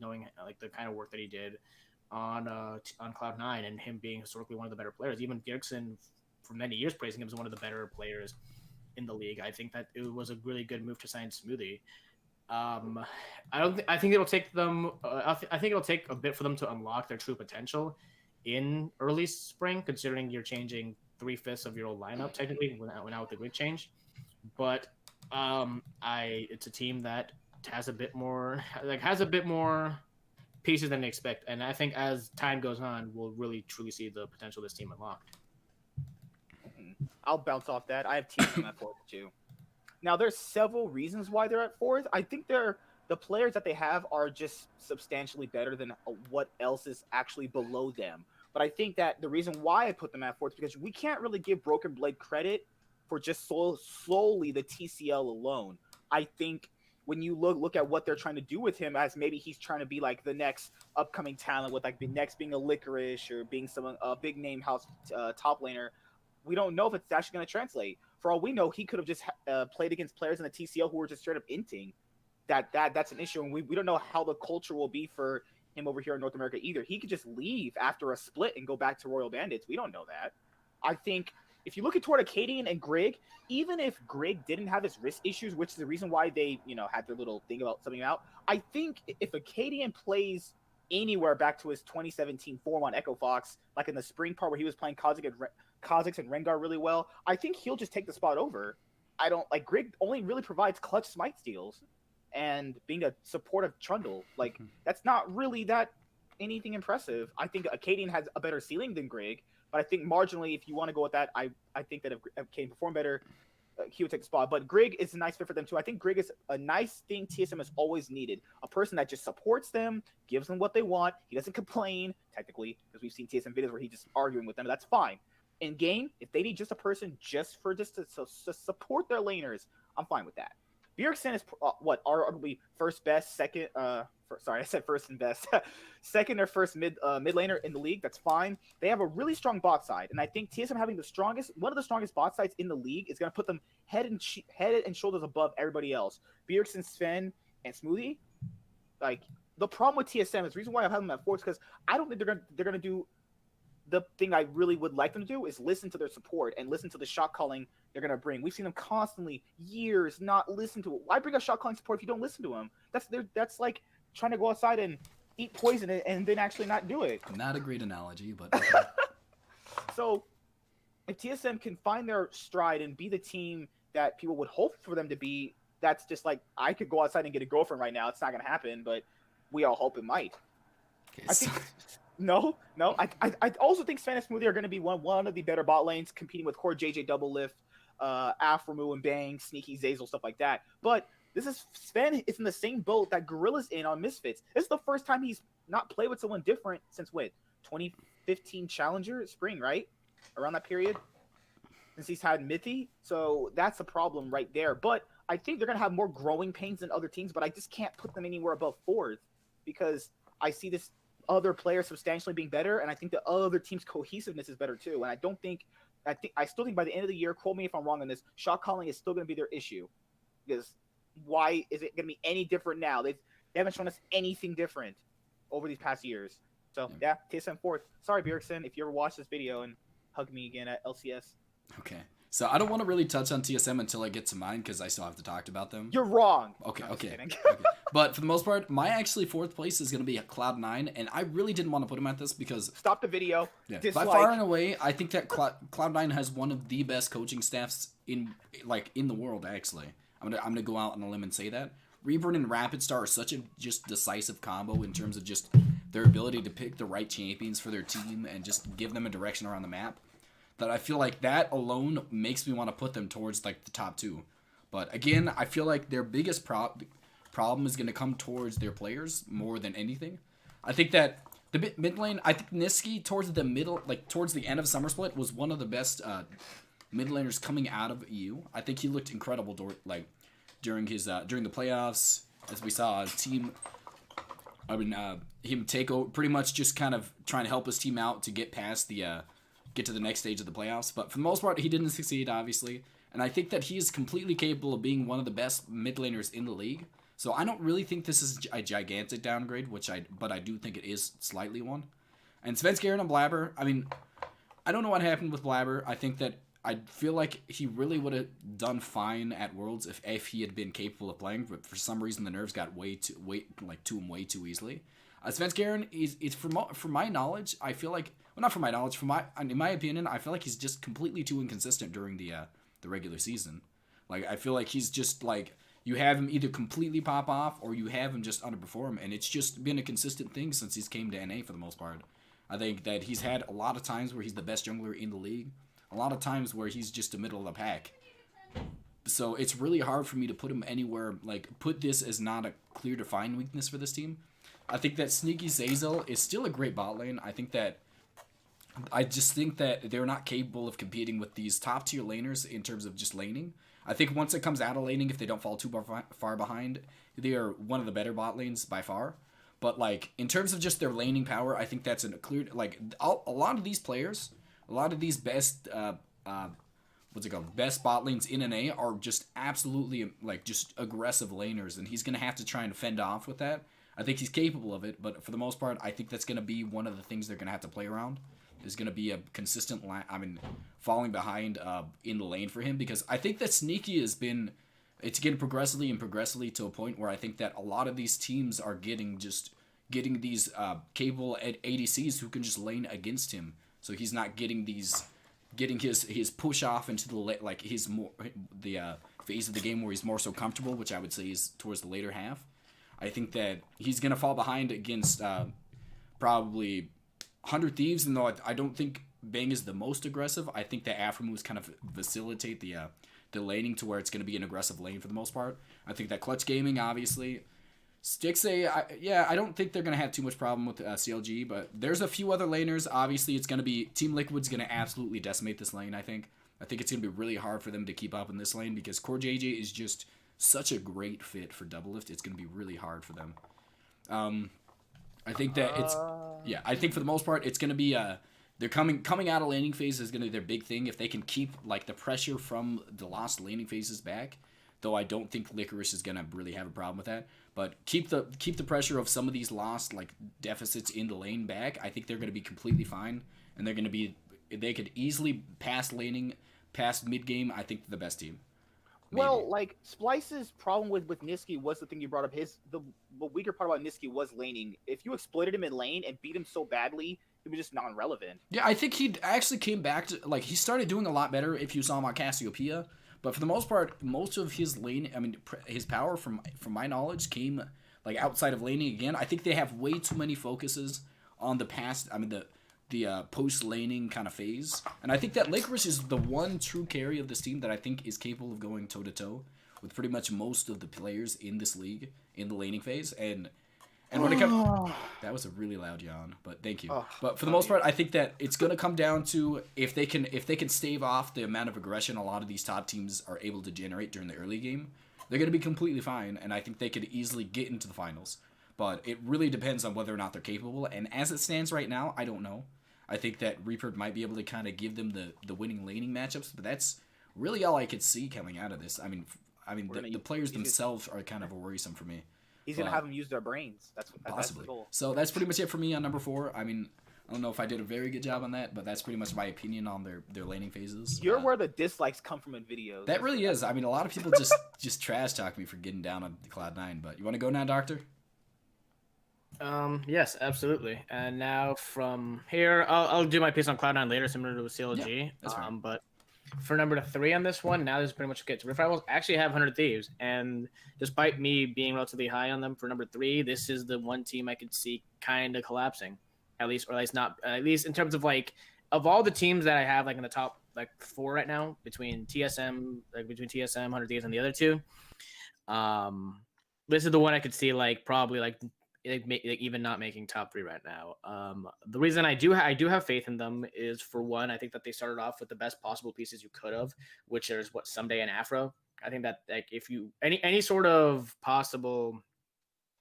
knowing like the kind of work that he did on Cloud9 and him being historically one of the better players, even Bjergsen for many years praising him as one of the better players in the league, I think that it was a really good move to sign Smoothie. I think it'll take them. I think it'll take a bit for them to unlock their true potential in early spring, considering you're changing 3/5 of your old lineup technically without with the grid change. But it's a team that has a bit more pieces than they expect, and I think as time goes on, we'll really truly see the potential of this team unlocked. I'll bounce off that. I have TSM at 4th too. Now, there's several reasons why they're at 4th. I think the players that they have are just substantially better than what else is actually below them. But I think that the reason why I put them at 4th is because we can't really give Broken Blade credit for just solely the TCL alone. I think when you look at what they're trying to do with him, as maybe he's trying to be like the next upcoming talent, with like the next being a Licorice or being a big name house top laner, we don't know if it's actually going to translate. For all we know, he could have just played against players in the TCL who were just straight up inting. That's an issue, and we don't know how the culture will be for him over here in North America either. He could just leave after a split and go back to Royal Bandits. We don't know that. I think if you look at toward Acadian and Grig, even if Grig didn't have his wrist issues, which is the reason why they had their little thing about something out, I think if Acadian plays anywhere back to his 2017 form on Echo Fox, like in the spring part where he was playing Kha'Zix and Rengar really well, I think he'll just take the spot over. I don't like Grig only really provides clutch smite steals and being a supportive Trundle. Like that's not really that anything impressive. I think Acadian has a better ceiling than Grig, but I think marginally, if you want to go with that, I think that if Acadian performed better, he would take the spot. But Grig is a nice fit for them too. I think Grig is a nice thing TSM has always needed. A person that just supports them, gives them what they want. He doesn't complain, technically, because we've seen TSM videos where he's just arguing with them. That's fine. In game, if they need just a person to support their laners, I'm fine with that. Bjergsen is what arguably first best, second. Sorry, I said first and best, second or first mid laner in the league. That's fine. They have a really strong bot side, and I think TSM having one of the strongest bot sides in the league is going to put them head and shoulders above everybody else. Bjergsen, Sven, and Smoothie. Like, the problem with TSM is the reason why I have them at 4 is because I don't think they're gonna do the thing I really would like them to do, is listen to their support and listen to the shot calling they're gonna bring. We've seen them constantly, years, not listen to it. Why bring a shot calling support if you don't listen to them? That's like trying to go outside and eat poison and then actually not do it. Not a great analogy, but okay. So if TSM can find their stride and be the team that people would hope for them to be, that's just like, I could go outside and get a girlfriend right now. It's not gonna happen, but we all hope it might. Okay, I think no. I also think Sven and Smoothie are going to be one of the better bot lanes, competing with Core JJ Double Lift, Aframu and Bang, Sneaky Zazel, stuff like that. But Sven is in the same boat that Gorilla's in on Misfits. This is the first time he's not played with someone different since 2015 Challenger Spring, right? Around that period, since he's had Mithy. So that's a problem right there. But I think they're going to have more growing pains than other teams, but I just can't put them anywhere above 4th because I see this other player substantially being better, and I think the other team's cohesiveness is better too. And I still think by the end of the year, quote me if I'm wrong on this, shot calling is still going to be their issue. Because why is it going to be any different now? They haven't shown us anything different over these past years. So yeah, TSM 4th. Sorry, Bjergsen, if you ever watch this video and hug me again at LCS. Okay. So I don't want to really touch on TSM until I get to mine because I still have to talk about them. You're wrong. Okay. But for the most part, my actually 4th place is going to be Cloud9, and I really didn't want to put him at this because... Stop the video. Yeah, by far and away, I think that Cloud9 has one of the best coaching staffs in the world, actually. I'm gonna go out on a limb and say that. Reborn and Rapid Star are such a just decisive combo in terms of just their ability to pick the right champions for their team and just give them a direction around the map. That I feel like that alone makes me want to put them towards like the top 2. But again, I feel like their biggest problem is going to come towards their players more than anything. I think that the mid lane, I think Niski towards the middle, like towards the end of Summer Split, was one of the best mid laners coming out of EU. I think he looked incredible during his during the playoffs, as we saw a team. Him take over, pretty much just kind of trying to help his team out to get past the. Get to the next stage of the playoffs, but for the most part, he didn't succeed, obviously, and I think that he is completely capable of being one of the best mid laners in the league, so I don't really think this is a gigantic downgrade, but I do think it is slightly one. And Svenskeren and Blabber, I mean, I don't know what happened with Blabber. I feel like he really would have done fine at Worlds if he had been capable of playing, but for some reason the nerves got to him way too easily. Svenskeren is from my knowledge, I feel like, well, not from my knowledge, in my opinion, I feel like he's just completely too inconsistent during the regular season. Like, I feel like he's just like, you have him either completely pop off or you have him just underperform, and it's just been a consistent thing since he's came to NA for the most part. I think that he's had a lot of times where he's the best jungler in the league, a lot of times where he's just the middle of the pack. So it's really hard for me to put him anywhere, like, put this as not a clear defined weakness for this team. I think that Sneaky Zazel is still a great bot lane. I just think that they're not capable of competing with these top tier laners in terms of just laning. I think once it comes out of laning, if they don't fall too far behind, they are one of the better bot lanes by far. But like in terms of just their laning power, I think that's a clear, like a lot of these players, a lot of these best best bot lanes in NA are just absolutely like just aggressive laners, and he's gonna have to try and fend off with that. I think he's capable of it, but for the most part, I think that's going to be one of the things they're going to have to play around. Is going to be a consistent falling behind in the lane for him, because I think that Sneaky it's getting progressively to a point where I think that a lot of these teams are getting these capable ADCs who can just lane against him, so he's not getting his push off into the phase of the game where he's more so comfortable, which I would say is towards the later half. I think that he's going to fall behind against probably 100 Thieves, and though I don't think Bang is the most aggressive, I think that Aframoves kind of facilitate the laning to where it's going to be an aggressive lane for the most part. I think that Clutch Gaming, obviously. Stixay, I don't think they're going to have too much problem with CLG, but there's a few other laners. Obviously, it's going to be Team Liquid's going to absolutely decimate this lane, I think. I think it's going to be really hard for them to keep up in this lane because Core JJ is just such a great fit for Doublelift. It's going to be really hard for them. I think that I think for the most part, it's going to be they're coming out of laning phase is going to be their big thing. If they can keep like the pressure from the lost laning phases back, though I don't think Licorice is going to really have a problem with that. But keep the pressure of some of these lost like deficits in the lane back. I think they're going to be completely fine, and they could easily pass laning, past mid game. I think they're the best team. Maybe. Well, like Splice's problem with Niski was the thing you brought up. The weaker part about Niski was laning. If you exploited him in lane and beat him so badly, he was just non-relevant. Yeah, I think he actually came back to like he started doing a lot better if you saw him on Cassiopeia. But for the most part, most of his lane, I mean, his power from my knowledge came like outside of laning again. I think they have way too many focuses on the past. I mean the post laning kind of phase, and I think that Licorice is the one true carry of this team that I think is capable of going toe to toe with pretty much most of the players in this league in the laning phase. And when it comes, that was a really loud yawn, but thank you. But for the most part, I think that it's gonna come down to if they can stave off the amount of aggression a lot of these top teams are able to generate during the early game, they're gonna be completely fine, and I think they could easily get into the finals. But it really depends on whether or not they're capable. And as it stands right now, I don't know. I think that Reaper might be able to kind of give them the winning laning matchups, but that's really all I could see coming out of this. I mean, the players themselves are kind of worrisome for me. He's gonna have them use their brains. That's the goal. So that's pretty much it for me on number 4. I mean, I don't know if I did a very good job on that, but that's pretty much my opinion on their laning phases. You're where the dislikes come from in videos. That really is. I mean, a lot of people just trash talk me for getting down on Cloud9. But you want to go now, Doctor? Yes, absolutely. And now from here, I'll do my piece on Cloud9 later, similar to CLG. Yeah, that's right. But for number 3 on this one, now this is pretty much gets. Rift Rivals actually have 100 Thieves, and despite me being relatively high on them for number 3, this is the one team I could see kind of collapsing, at least in terms of like of all the teams that I have like in the top like 4 right now between TSM, 100 Thieves, and the other two. This is the one I could see like probably like even not making top 3 right now. The reason I do have faith in them is, for one, I think that they started off with the best possible pieces you could have, which is Someday and Afro. I think that like if you any sort of possible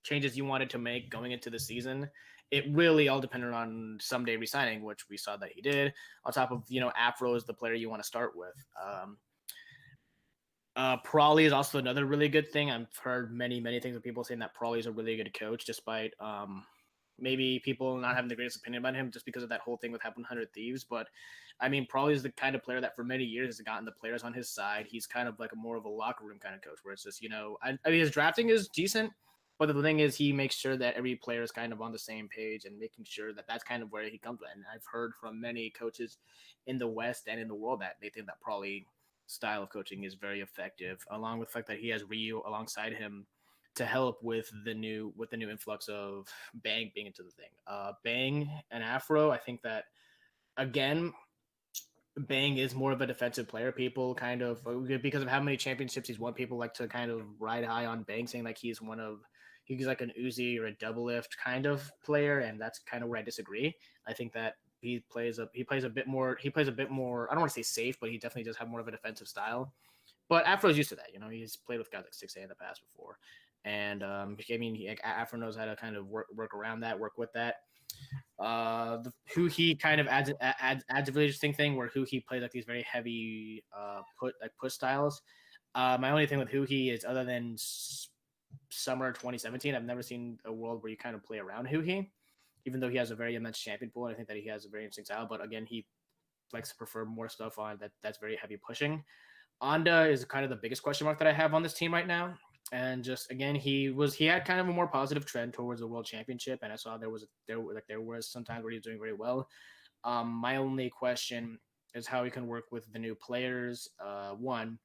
changes you wanted to make going into the season, it really all depended on Someday resigning, which we saw that he did. On top of Afro is the player you want to start with. Prawley is also another really good thing. I've heard many things of people saying that Prawley is a really good coach, despite maybe people not having the greatest opinion about him just because of that whole thing with happening 100 Thieves. But I mean, Prawley is the kind of player that for many years has gotten the players on his side. He's kind of like more of a locker room kind of coach, where it's just I mean, his drafting is decent, but the thing is he makes sure that every player is kind of on the same page and making sure that that's kind of where he comes from. And I've heard from many coaches in the West and in the world that they think that Prawley style of coaching is very effective, along with the fact that he has Ryu alongside him to help with the new influx of Bang being into the thing. Bang and Afro, I think that again, Bang is more of a defensive player. People kind of, because of how many championships he's won, people like to kind of ride high on Bang, saying like he's like an Uzi or a Doublelift kind of player, and that's kind of where I disagree. I think that he plays a bit more. I don't want to say safe, but he definitely does have more of a defensive style. But Afro's used to that. He's played with guys like 6A in the past before, and I mean, Afro knows how to kind of work around that, work with that. Who he kind of adds a really interesting thing where who he plays like these very heavy push styles. My only thing with who he is, other than summer 2017, I've never seen a world where you kind of play around who he. Even though he has a very immense champion pool, and I think that he has a very interesting style. But again, he likes to prefer more stuff on that's very heavy pushing. Onda is kind of the biggest question mark that I have on this team right now. And just again, he had kind of a more positive trend towards the world championship, and I saw there was some times where he was doing very well. My only question is how he can work with the new players. One.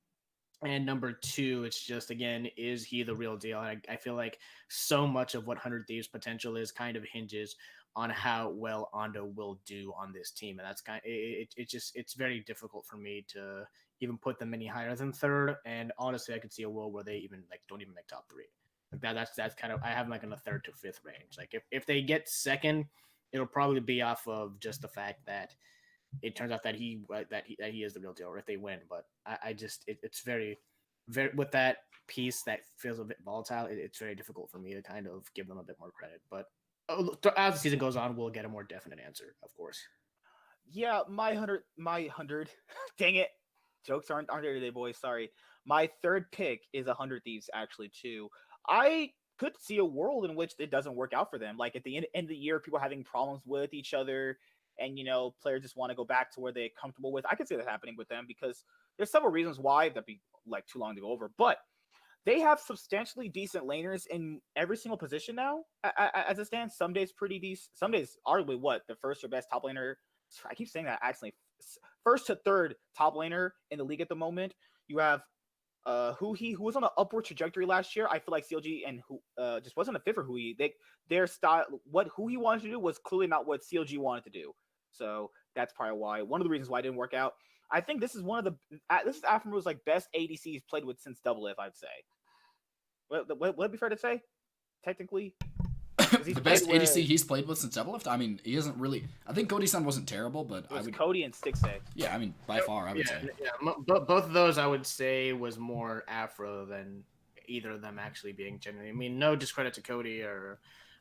And number 2, it's just, again, is he the real deal? And I feel like so much of what 100 Thieves' potential is kind of hinges on how well Onda will do on this team. And that's it's very difficult for me to even put them any higher than 3rd. And honestly, I could see a world where they even don't even make top 3. Like that's kind of, I have them like in the 3rd to 5th range. Like if they get 2nd, it'll probably be off of just the fact that it turns out that he is the real deal, or if they win. But I just it's very, with that piece that feels a bit volatile, it's very difficult for me to kind of give them a bit more credit. But as the season goes on, we'll get a more definite answer, of course. Yeah, my 100. Dang it, jokes aren't there today, boys. Sorry. My third pick is 100 Thieves, actually, too. I could see a world in which it doesn't work out for them. Like at the end of the year, people are having problems with each other, and players just want to go back to where they're comfortable with. I could see that happening with them because there's several reasons why that'd be like too long to go over, but they have substantially decent laners in every single position now. As it stands, some days pretty decent. Some days, arguably, what the first or best top laner. I keep saying that accidentally. First to third top laner in the league at the moment. You have who was on an upward trajectory last year. I feel like CLG and who just wasn't a fit for their style. Who he wanted to do was clearly not what CLG wanted to do. So that's probably why one of the reasons why it didn't work out. I think this is this is Afro's like best ADC he's played with since Double If, I'd say. Would it be fair to say? Technically, the best ADC he's played with since Double Lift. I mean, he isn't really. I think Cody-san wasn't terrible, but it was Cody and Stixay. Yeah, I mean, by far, I would say. Yeah, but both of those I would say was more Afro than either of them actually being genuine. I mean, no discredit to Cody or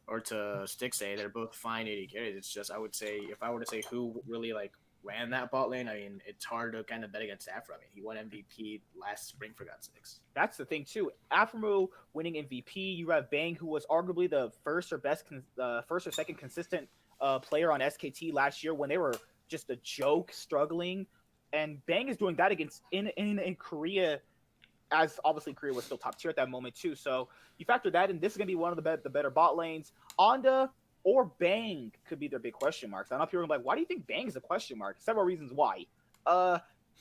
to Stixay. They're both fine AD carries. It's just I would say if I were to say who really like ran that bot lane, I mean, it's hard to kind of bet against Afro. I mean, he won MVP last spring for God's sakes. That's the thing too. Afro winning MVP. You have Bang, who was arguably the first or second consistent player on SKT last year when they were just a joke, struggling, and Bang is doing that against in Korea, as obviously Korea was still top tier at that moment too. So you factor that in. This is gonna be one of the better bot lanes. Onda or Bang could be their big question marks. I don't know if you're like, why do you think Bang is a question mark? Several reasons why.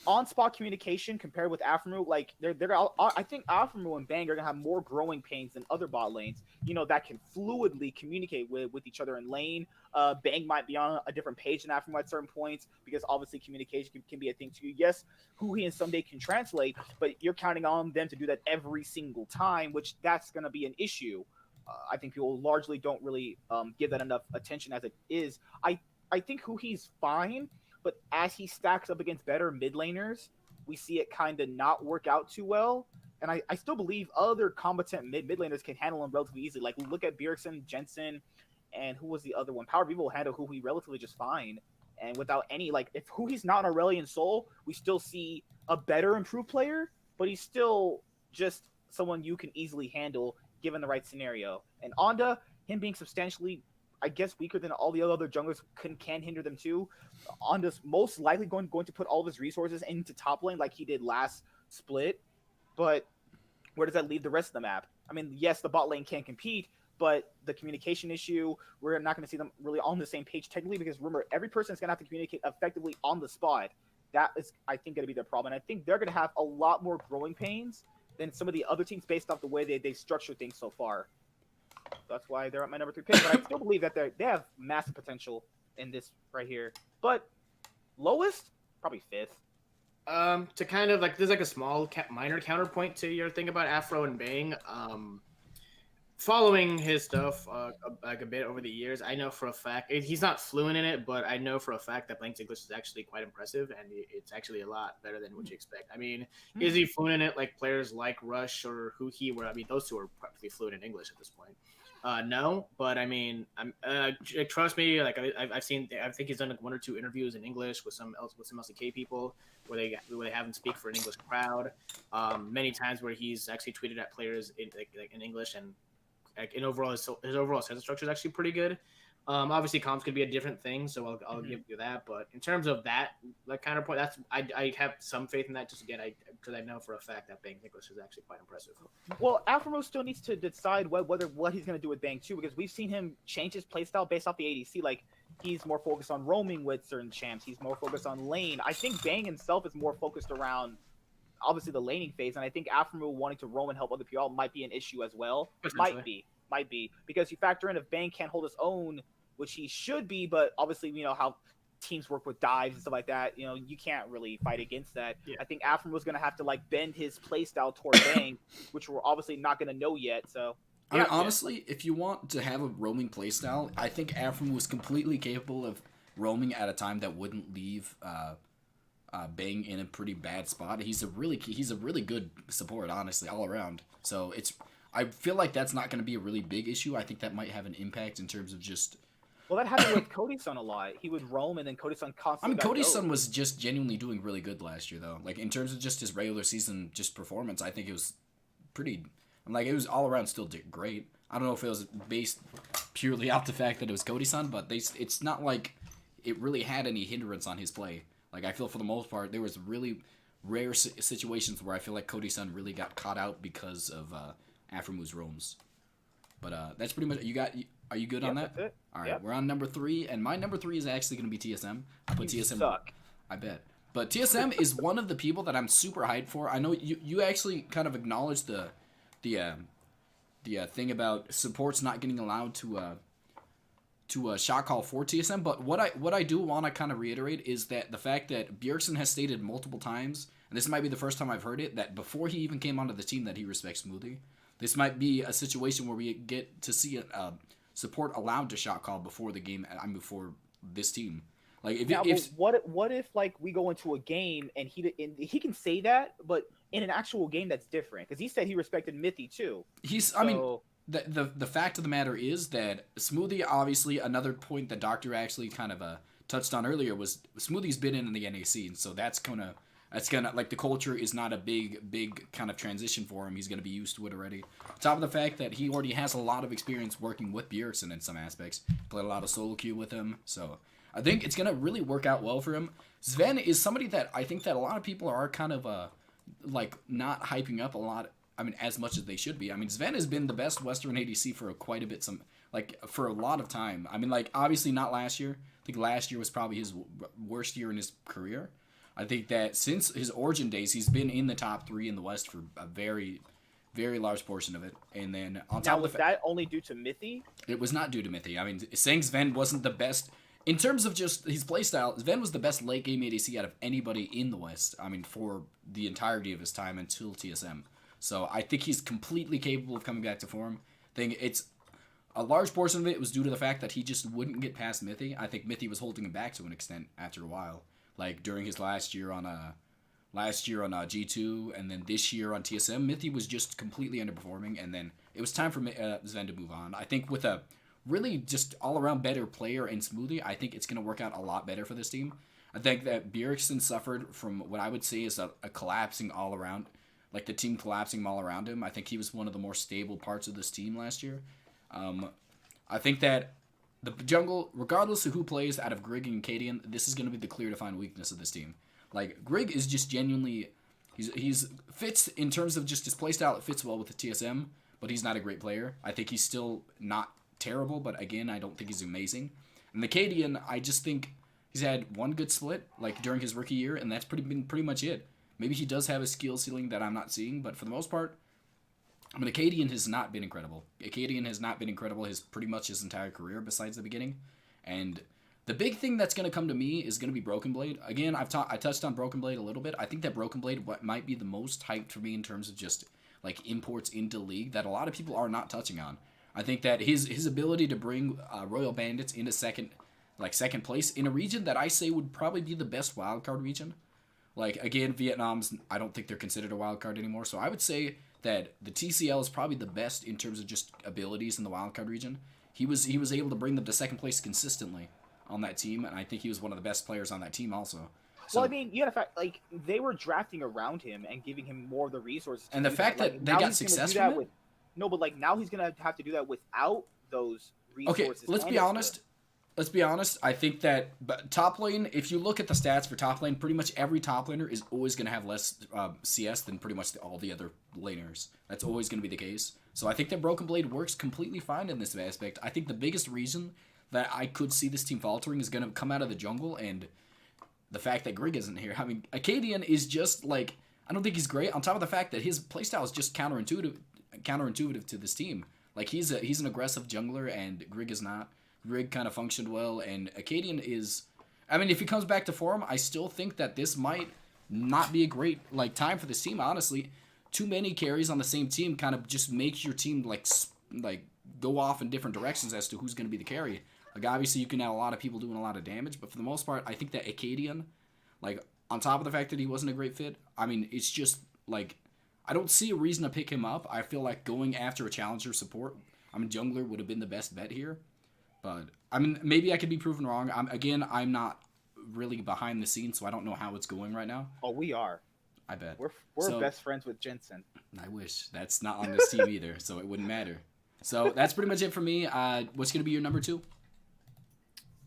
On-spot communication compared with Afro, like I think Afro and Bang are gonna have more growing pains than other bot lanes. That can fluidly communicate with each other in lane. Bang might be on a different page than Afro at certain points because obviously communication can be a thing too. Yes, who he and someday can translate, but you're counting on them to do that every single time, which that's gonna be an issue. I think people largely don't really give that enough attention as it is. I think who he's fine, but as he stacks up against better mid laners, we see it kind of not work out too well. And I still believe other competent mid laners can handle him relatively easily. Like look at Bjergsen, Jensen, and who was the other one? Power Vivo will handle who he relatively just fine. And without any if who he's not an Aurelion Soul, we still see a better improved player, but he's still just someone you can easily handle given the right scenario. And Onda, him being substantially, I guess, weaker than all the other junglers can hinder them too. Onda's most likely going to put all of his resources into top lane like he did last split. But where does that leave the rest of the map? I mean, yes, the bot lane can compete, but the communication issue, we're not going to see them really on the same page technically because remember, every person is going to have to communicate effectively on the spot. That is, I think, going to be their problem. And I think they're going to have a lot more growing pains than some of the other teams based off the way they structure things so far. That's why they're at my number 3 pick. But I still believe that they have massive potential in this right here. But lowest, probably 5th. To kind of there's a small minor counterpoint to your thing about Afro and Bang. Following his stuff a bit over the years, I know for a fact he's not fluent in it, but I know for a fact that Blank's English is actually quite impressive, and it's actually a lot better than what you expect. I mean, is he fluent in it like players like Rush or Huki, where I mean those two are practically fluent in English at this point? No, but I mean, trust me. I've seen. I think he's done 1 or 2 interviews in English with some LCK people where they have him speak for an English crowd. Many times where he's actually tweeted at players in English and. In overall, his overall sentence structure is actually pretty good. Obviously, comms could be a different thing, so I'll give you that. But in terms of that counterpoint, that's I have some faith in that. Just again, because I know for a fact that Bang English is actually quite impressive. Well, Afro still needs to decide what he's going to do with Bang too, because we've seen him change his playstyle based off the ADC. Like he's more focused on roaming with certain champs. He's more focused on lane. I think Bang himself is more focused around. Obviously the laning phase, and I think Afro wanting to roam and help other people might be an issue as well. Might be because you factor in if Bang can't hold his own, which he should be, but obviously you know how teams work with dives and stuff like that. You know you can't really fight against that. Yeah. I think Afro was going to have to bend his play style toward Bang, which we're obviously not going to know yet. So I mean, honestly, if you want to have a roaming playstyle, I think Afro was completely capable of roaming at a time that wouldn't leave Bang in a pretty bad spot. He's a really good support, honestly, all around. So I feel like that's not going to be a really big issue. I think that might have an impact in terms of just. Well, that happened with Cody-san a lot. He would roam, and then Cody-san constantly. Cody's son was just genuinely doing really good last year, though. Like in terms of just his regular season just performance, I think it was pretty. Like it was all around still great. I don't know if it was based purely off the fact that it was Cody's son, but it's not like it really had any hindrance on his play. Like I feel for the most part there was really rare situations where I feel like Cody's son really got caught out because of Aframu's roams. But that's pretty much you got. Are you good on that? That's it. All right, we're on number 3, and my number 3 is actually going to be TSM. I put TSM. Suck. I bet. But TSM is one of the people that I'm super hyped for. I know you actually kind of acknowledged the thing about supports not getting allowed to shot call for TSM. But what I do want to kind of reiterate is that the fact that Bjergsen has stated multiple times, and this might be the first time I've heard it, that before he even came onto the team that he respects Smoothie. This might be a situation where we get to see support allowed to shot call before the game. Before this team. Like what if like we go into a game and he can say that, but in an actual game that's different because he said he respected Mithy too. I mean the fact of the matter is that Smoothie, obviously another point that Doctor actually kind of touched on earlier was Smoothie's been in the NAC, and so that's gonna like the culture is not a big kind of transition for him. He's gonna be used to it already. On top of the fact that he already has a lot of experience working with Bjergsen in some aspects, played a lot of solo queue with him, so I think it's gonna really work out well for him. Sven is somebody that I think that a lot of people are kind of like not hyping up a lot. I mean, as much as they should be. I mean, Sven has been the best Western ADC for quite a bit, for a lot of time. I mean, like obviously not last year. I think last year was probably his worst year in his career. I think that since his origin days, he's been in the top 3 in the West for a very, very large portion of it. And then on top of that only due to Mithy? It was not due to Mithy. I mean, saying Sven wasn't the best in terms of just his playstyle. Sven was the best late game ADC out of anybody in the West. I mean, for the entirety of his time until TSM. So I think he's completely capable of coming back to form. I think it's a large portion of it was due to the fact that he just wouldn't get past Mithy. I think Mithy was holding him back to an extent after a while. Like during his last year on G2, and then this year on TSM, Mithy was just completely underperforming, and then it was time for Sven to move on. I think with a really just all-around better player in Smoothie, I think it's going to work out a lot better for this team. I think that Bjergsen suffered from what I would say is a collapsing all-around, like the team collapsing all around him. I think he was one of the more stable parts of this team last year. I think that the jungle, regardless of who plays out of Grig and Cadian, this is going to be the clear defined weakness of this team. Like, Grig is just genuinely, he's fits in terms of just his playstyle, it fits well with the TSM, but he's not a great player. I think he's still not terrible, but again, I don't think he's amazing. And the Cadian, I just think he's had one good split, like during his rookie year, and that's been pretty much it. Maybe he does have a skill ceiling that I'm not seeing, but for the most part, I mean, Acadian has not been incredible. Acadian has not been incredible pretty much his entire career besides the beginning. And the big thing that's going to come to me is going to be Broken Blade. Again, I touched on Broken Blade a little bit. I think that Broken Blade might be the most hyped for me in terms of just like imports into League that a lot of people are not touching on. I think that his ability to bring Royal Bandits into second place in a region that I say would probably be the best wildcard region. Like, again, Vietnam's, I don't think they're considered a wildcard anymore. So I would say that the TCL is probably the best in terms of just abilities in the wildcard region. He was able to bring them to second place consistently on that team, and I think he was one of the best players on that team also. So, well, I mean, you got to fact, like, they were drafting around him and giving him more of the resources. And the fact that they got success from it? No, but, like, now he's going to have to do that without those resources. Okay, let's be honest. Let's be honest. I think that top lane, if you look at the stats for top lane, pretty much every top laner is always going to have less CS than pretty much all the other laners. That's always going to be the case. So I think that Broken Blade works completely fine in this aspect. I think the biggest reason that I could see this team faltering is going to come out of the jungle and the fact that Grig isn't here. I mean, Acadian is just like, I don't think he's great. On top of the fact that his playstyle is just counterintuitive to this team. Like, he's an aggressive jungler and Grig is not. Grig kind of functioned well, and Acadian is... I mean, if he comes back to form, I still think that this might not be a great time for this team, honestly. Too many carries on the same team kind of just makes your team like go off in different directions as to who's going to be the carry. Like, obviously, you can have a lot of people doing a lot of damage, but for the most part, I think that Acadian, like, on top of the fact that he wasn't a great fit, I mean, it's just like I don't see a reason to pick him up. I feel like going after a challenger support, I mean, jungler would have been the best bet here. But I mean, maybe I could be proven wrong. I'm not really behind the scenes, so I don't know how it's going right now. Oh, we are. I bet We're best friends with Jensen. I wish that's not on this team either, so it wouldn't matter. So that's pretty much it for me. What's gonna be your number 2?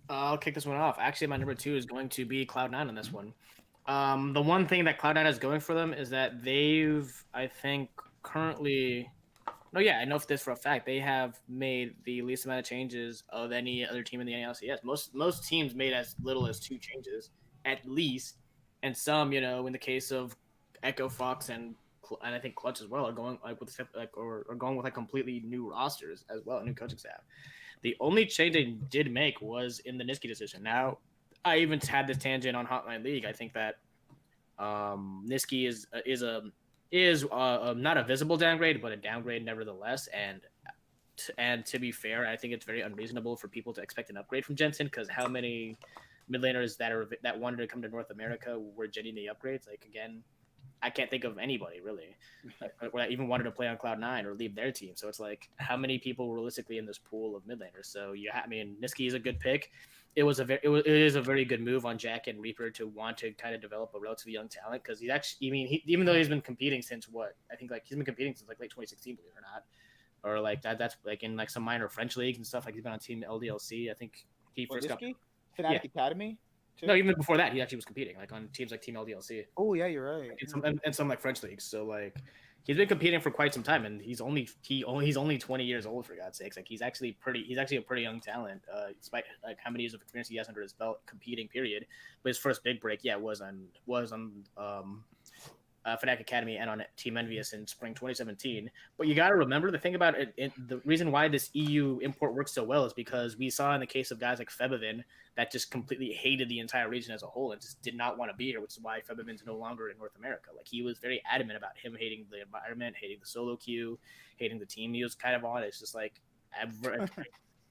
I'll kick this one off. Actually, my number 2 is going to be Cloud9 on this one. The one thing that Cloud9 is going for them is that they've, I think, currently. No, yeah, I know this for a fact. They have made the least amount of changes of any other team in the LCS. Most teams made as little as 2 changes at least, and some, in the case of Echo Fox and I think Clutch as well are going going with like completely new rosters as well, new coaching staff. The only change they did make was in the Niski decision. Now, I even had this tangent on Hotline League. I think that Niski is not a visible downgrade, but a downgrade nevertheless. And to be fair, I think it's very unreasonable for people to expect an upgrade from Jensen, because how many mid laners that wanted to come to North America were genuinely upgrades? Like, again, I can't think of anybody really that even wanted to play on Cloud9 or leave their team. So it's like, how many people realistically in this pool of mid laners? So I mean, Niski is a good pick. It is a very good move on Jack and Reaper to want to kind of develop a relatively young talent, because he's actually, I mean, even though he's been competing since I think like he's been competing since like late 2016, believe it or not, or like that's like in like some minor French leagues and stuff. Like he's been on Team LDLC. I think he first got Fnatic Academy. Too? No, even before that, he actually was competing like on teams like Team LDLC. Oh yeah, you're right. And some like French leagues. So like he's been competing for quite some time, and he's only 20 years old, for God's sakes. Like he's actually a pretty young talent, despite like how many years of experience he has under his belt competing. Period. But his first big break, was on Fnatic Academy and on Team Envious in spring 2017. But you got to remember, the thing about it, the reason why this EU import works so well is because we saw in the case of guys like Febivin that just completely hated the entire region as a whole and just did not want to be here, which is why Febivin's no longer in North America. Like, he was very adamant about him hating the environment, hating the solo queue, hating the team he was kind of on. It's just like,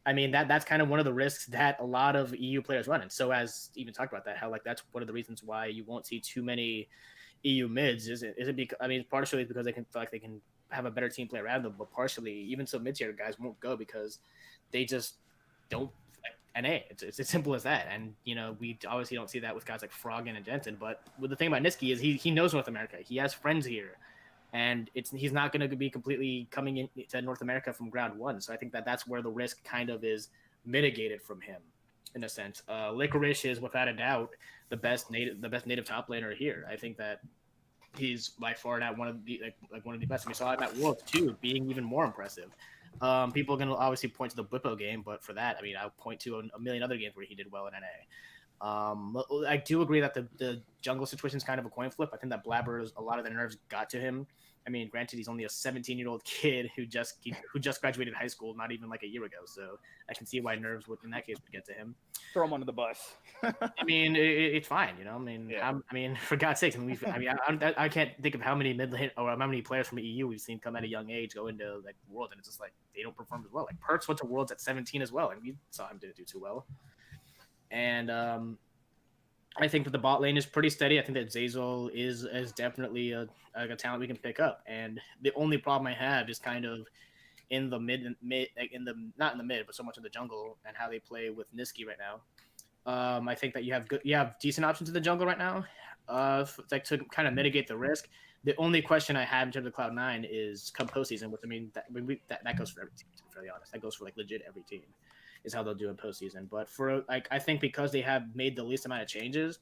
I mean, that's kind of one of the risks that a lot of EU players run. And so, as even talked about that, how like that's one of the reasons why you won't see too many EU mids. Is it because, I mean, partially because they can feel like they can have a better team play around them, but partially even so mid-tier guys won't go because they just don't like NA. It's as simple as that. And we obviously don't see that with guys like Froggen and Jensen. But with the thing about Niski is he knows North America. He has friends here, and he's not going to be completely coming into North America from ground one. So I think that's where the risk kind of is mitigated from him, in a sense. Licorice is without a doubt the best native top laner here. I think that he's by far not one of the one of the best. We saw him at Worlds too, being even more impressive. People are going to obviously point to the Bwipo game, but for that, I mean, I'll point to a million other games where he did well in NA. I do agree that the jungle situation is kind of a coin flip. I think that Blabber's, a lot of the nerves got to him. I mean, granted, he's only a 17-year-old kid who just graduated high school not even like a year ago. So I can see why nerves in that case would get to him. Throw him under the bus. I mean, it's fine, I mean, yeah. I mean, for God's sakes, I can't think of how many or how many players from the EU we've seen come at a young age go into like Worlds, and it's just like they don't perform as well. Like Perks went to Worlds at 17 as well, and we saw him didn't do too well. And I think that the bot lane is pretty steady. I think that Zeyzal is definitely a talent we can pick up. And the only problem I have is kind of in the not in the mid, but so much in the jungle and how they play with Niski right now. I think that you have decent options in the jungle right now, like to kind of mitigate the risk. The only question I have in terms of Cloud9 is come postseason, which I mean that goes for every team. To be fairly honest, that goes for like legit every team. Is how they'll do in postseason. But for like, I think because they have made the least amount of changes,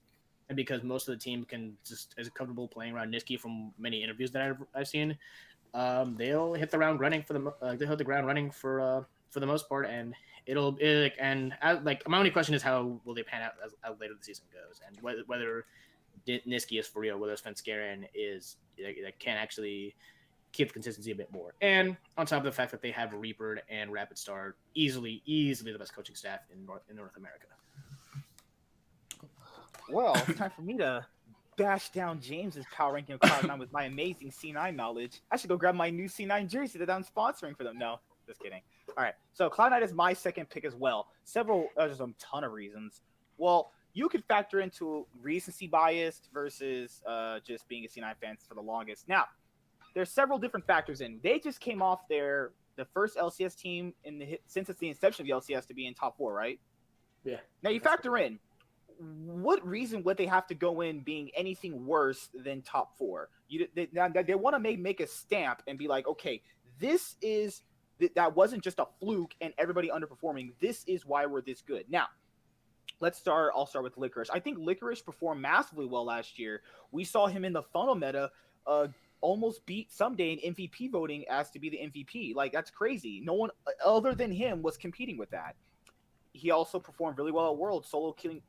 and because most of the team can just is comfortable playing around Niski from many interviews that I've seen, they'll hit the ground running for the most part, and my only question is how will they pan out as later the season goes, and whether Niski is for real, whether Svenskeren is can actually keep the consistency a bit more. And on top of the fact that they have Reaper and Rapid Star, easily the best coaching staff in North America. Well, it's time for me to bash down James's power ranking of Cloud9 with my amazing C9 knowledge. I should go grab my new C9 jersey that I'm sponsoring for them. No, just kidding. All right, so Cloud9 is my second pick as well. Just a ton of reasons. Well, you could factor into recency bias versus just being a C9 fan for the longest. Now, there's several different factors in. They just came off the first LCS team since it's the inception of the LCS to be in top 4, right? Yeah. Now you factor in what reason would they have to go in being anything worse than top 4? They want to make a stamp and be like, okay, that wasn't just a fluke and everybody underperforming. This is why we're this good. Now, I'll start with Licorice. I think Licorice performed massively well last year. We saw him in the funnel meta almost beat Someday in MVP voting as to be the MVP. Like, that's crazy. No one other than him was competing with that. He also performed really well at Worlds, solo killing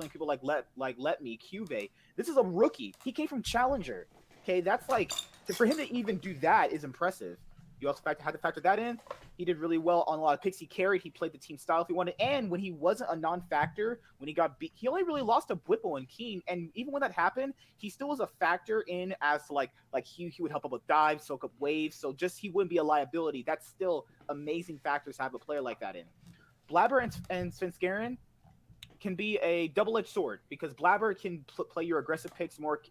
people like Let Me, Cuvee. This is a rookie. He came from Challenger. Okay, that's like, for him to even do that is impressive. You also had to factor that in. He did really well on a lot of picks. He carried. He played the team style if he wanted. And when he wasn't a non-factor, when he got beat, he only really lost to Bwippo and Keen. And even when that happened, he still was a factor in as to like he would help up with dives, soak up waves. So just he wouldn't be a liability. That's still amazing factors to have a player like that in. Blabber and Svenskeren can be a double-edged sword because Blabber can play your aggressive picks more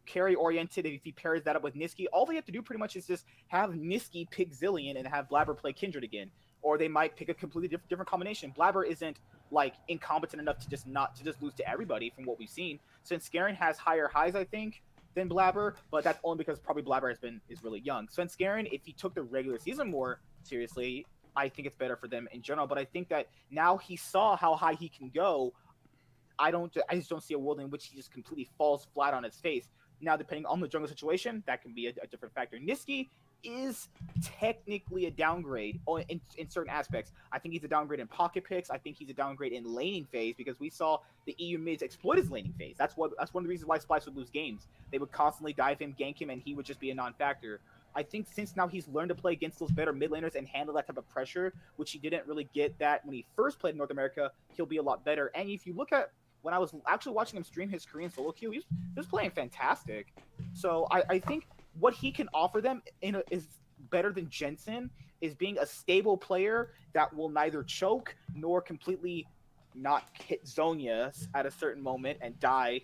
carry-oriented if he pairs that up with Niski. All they have to do pretty much is just have Niski pick Zillion and have Blabber play Kindred again. Or they might pick a completely different combination. Blabber isn't like incompetent enough to just lose to everybody from what we've seen. Svenskeren has higher highs, I think, than Blabber, but that's only because probably Blabber is really young. Svenskeren, if he took the regular season more seriously, I think it's better for them in general. But I think that now he saw how high he can go. I just don't see a world in which he just completely falls flat on his face. Now, depending on the jungle situation, that can be a different factor. Niski is technically a downgrade in certain aspects. I think he's a downgrade in pocket picks. I think he's a downgrade in laning phase because we saw the EU mids exploit his laning phase. That's one of the reasons why Splice would lose games. They would constantly dive him, gank him, and he would just be a non-factor. I think since now he's learned to play against those better mid laners and handle that type of pressure, which he didn't really get that when he first played in North America, he'll be a lot better. And if you look at when I was actually watching him stream his Korean solo queue, he was playing fantastic. So I think what he can offer them is better than Jensen, is being a stable player that will neither choke nor completely not hit Zonia at a certain moment and die.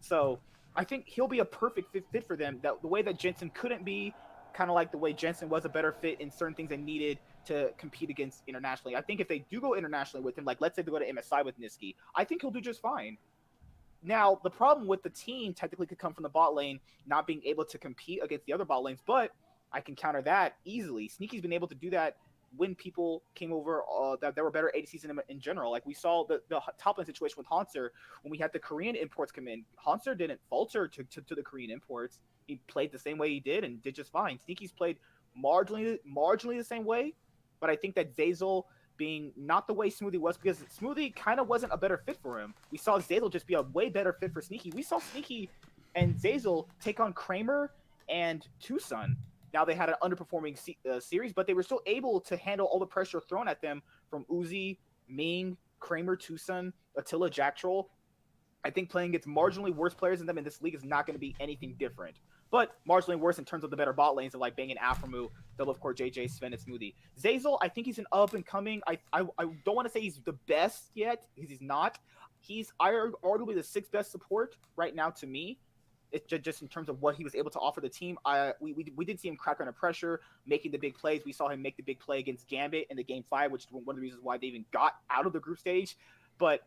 So I think he'll be a perfect fit for them. The way that Jensen couldn't be, kind of like the way Jensen was a better fit in certain things they needed to compete against internationally. I think if they do go internationally with him, like let's say they go to MSI with Niski, I think he'll do just fine. Now, the problem with the team technically could come from the bot lane not being able to compete against the other bot lanes, but I can counter that easily. Sneaky's been able to do that when people came over that there were better ADCs in general. Like we saw the top lane situation with Hanser when we had the Korean imports come in. Hanser didn't falter to the Korean imports. He played the same way he did and did just fine. Sneaky's played marginally the same way, but I think that Zeyzal being not the way Smoothie was, because Smoothie kind of wasn't a better fit for him. We saw Zeyzal just be a way better fit for Sneaky. We saw Sneaky and Zeyzal take on Kramer and Tucson. Now they had an underperforming series, but they were still able to handle all the pressure thrown at them from Uzi, Ming, Kramer, Tucson, Attila, Jack Troll. I think playing against marginally worse players than them in this league is not going to be anything different. But marginally worse in terms of the better bot lanes of like Bang and Aframu, Double of Court, JJ, Sven, and Smoothie. Zeyzal, I think he's an up and coming. I don't want to say he's the best yet, because he's not. He's arguably the sixth best support right now to me. It's just in terms of what he was able to offer the team. We did see him crack under pressure, making the big plays. We saw him make the big play against Gambit in the game 5, which is one of the reasons why they even got out of the group stage. But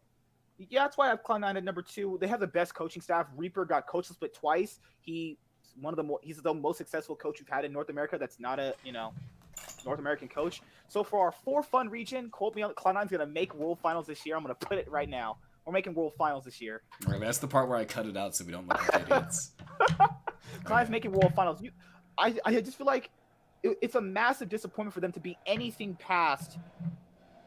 yeah, that's why I have Cloud9 at number 2. They have the best coaching staff. Reaper got coach split twice. He's the most successful coach we've had in North America. That's not a North American coach. So for our 4 fun region, quote me on Cloud9's gonna make World Finals this year. I'm gonna put it right now. We're making World Finals this year. Right, that's the part where I cut it out so we don't look like idiots. Cloud9's making World Finals. I just feel like it's a massive disappointment for them to be anything past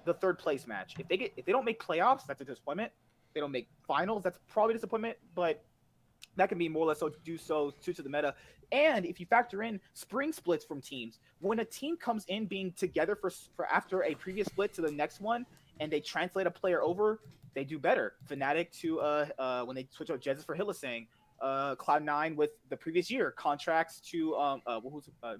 the 3rd place match. If they don't make playoffs, that's a disappointment. If they don't make finals, that's probably a disappointment. But that can be more or less due to the meta. And if you factor in spring splits from teams, when a team comes in being together for after a previous split to the next one, and they translate a player over, they do better. Fnatic to when they switch out Jesus for Hillisang, Cloud9 with the previous year contracts to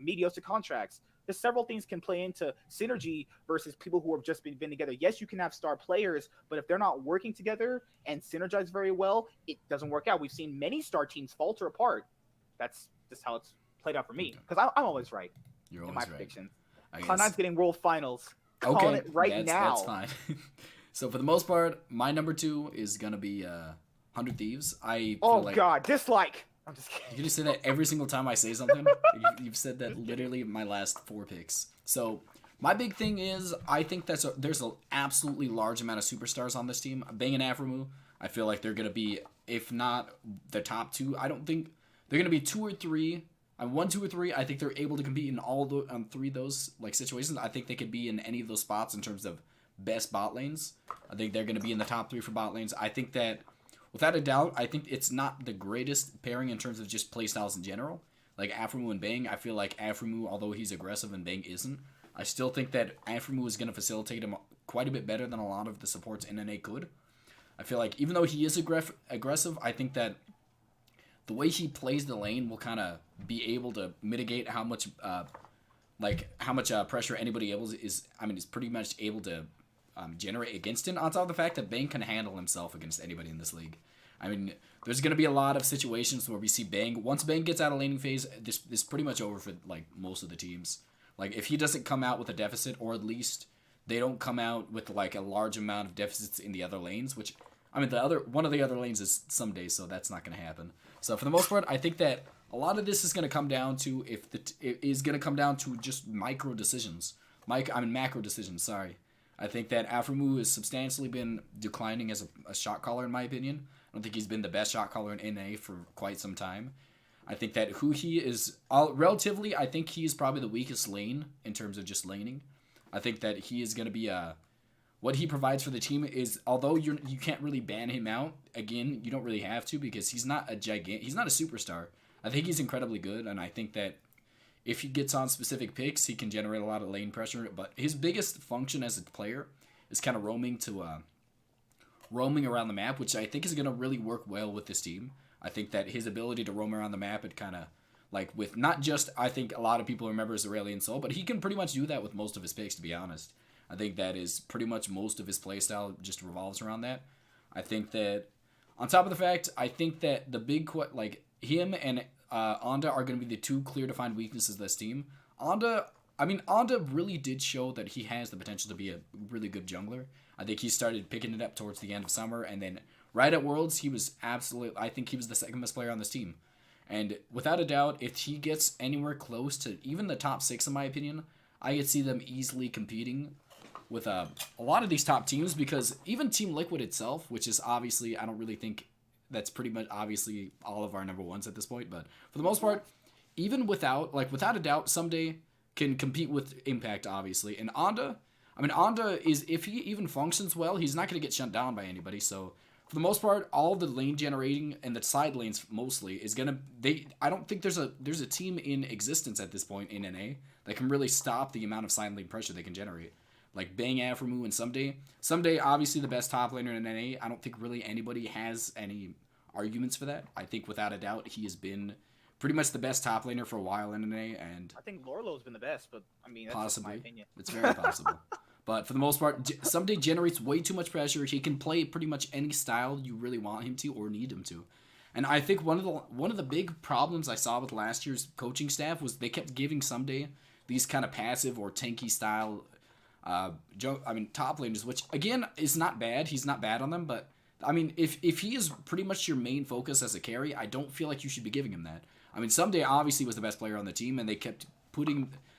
Meteos to contracts. there's several things can play into synergy versus people who have just been together. Yes, you can have star players, but if they're not working together and synergize very well, it doesn't work out. We've seen many star teams falter apart. That's just how it's played out for me, because I'm always right. You're in always my right. predictions. I Cloud9's guess. getting World Finals. Calling it right now. That's fine. So for the most part, my number 2 is gonna be 100 Thieves. I feel like God, dislike. I'm just you kidding. can just say that every single time I say something. You've said that literally my last 4 picks. So my big thing is I think there's an absolutely large amount of superstars on this team. Bang and Aframu, I feel like they're gonna be, if not the top 2, I don't think they're gonna be 2 or 3. 1, 2, or 3. I think they're able to compete in all 3 of those like situations. I think they could be in any of those spots in terms of best bot lanes. I think they're going to be in the top 3 for bot lanes. I think that, without a doubt, I think it's not the greatest pairing in terms of just playstyles in general. Like Aframu and Bang, I feel like Aframu, although he's aggressive and Bang isn't, I still think that Aframu is going to facilitate him quite a bit better than a lot of the supports in NA could. I feel like even though he is aggressive, I think that the way he plays the lane will kind of be able to mitigate how much pressure anybody is pretty much able to generate against him. On top of the fact that Bang can handle himself against anybody in this league. I mean, there's going to be a lot of situations where we see Bang. Once Bang gets out of laning phase, this is pretty much over for like most of the teams. Like if he doesn't come out with a deficit, or at least they don't come out with like a large amount of deficits in the other lanes, which I mean one of the other lanes is someday, so that's not going to happen. So for the most part, I think that a lot of this is going to come down to just macro decisions. Macro decisions. Sorry. I think that Aframu has substantially been declining as a shot caller, in my opinion. I don't think he's been the best shot caller in NA for quite some time. I think that who he is, relatively, I think he is probably the weakest lane in terms of just laning. I think that he is going to be what he provides for the team is, although you can't really ban him out, again, you don't really have to, because he's not a superstar. I think he's incredibly good, and I think that if he gets on specific picks, he can generate a lot of lane pressure. But his biggest function as a player is kind of roaming around the map, which I think is going to really work well with this team. I think that his ability to roam around the map, it kind of like with not just, I think a lot of people remember as Aurelion Sol, but he can pretty much do that with most of his picks, to be honest. I think that is pretty much most of his playstyle just revolves around that. I think that on top of the fact, I think that the big him and Onda are going to be the 2 clear defined weaknesses of this team. Onda really did show that he has the potential to be a really good jungler. I think he started picking it up towards the end of summer, and then right at Worlds, I think he was the second best player on this team. And without a doubt, if he gets anywhere close to even the top 6, in my opinion, I could see them easily competing with a lot of these top teams, because even Team Liquid itself, which is obviously, I don't really think that's pretty much obviously all of our number 1s at this point, but for the most part, even without a doubt, someday can compete with Impact, obviously. And Onda is, if he even functions well, he's not going to get shut down by anybody. So for the most part, all the lane generating and the side lanes mostly is going to, I don't think there's a team in existence at this point in NA that can really stop the amount of side lane pressure they can generate. Like Bang, Aframu, and Someday, obviously the best top laner in NA. I don't think really anybody has any arguments for that. I think without a doubt he has been pretty much the best top laner for a while in NA, and I think Lorlo's been the best, but I mean, that's possibly, just my opinion. It's very possible. But for the most part, Someday generates way too much pressure. He can play pretty much any style you really want him to or need him to. And I think one of the big problems I saw with last year's coaching staff was they kept giving Someday these kind of passive or tanky style top laners, which again is not bad. He's not bad on them, but I mean, if he is pretty much your main focus as a carry, I don't feel like you should be giving him that. I mean, Someday obviously was the best player on the team, and they kept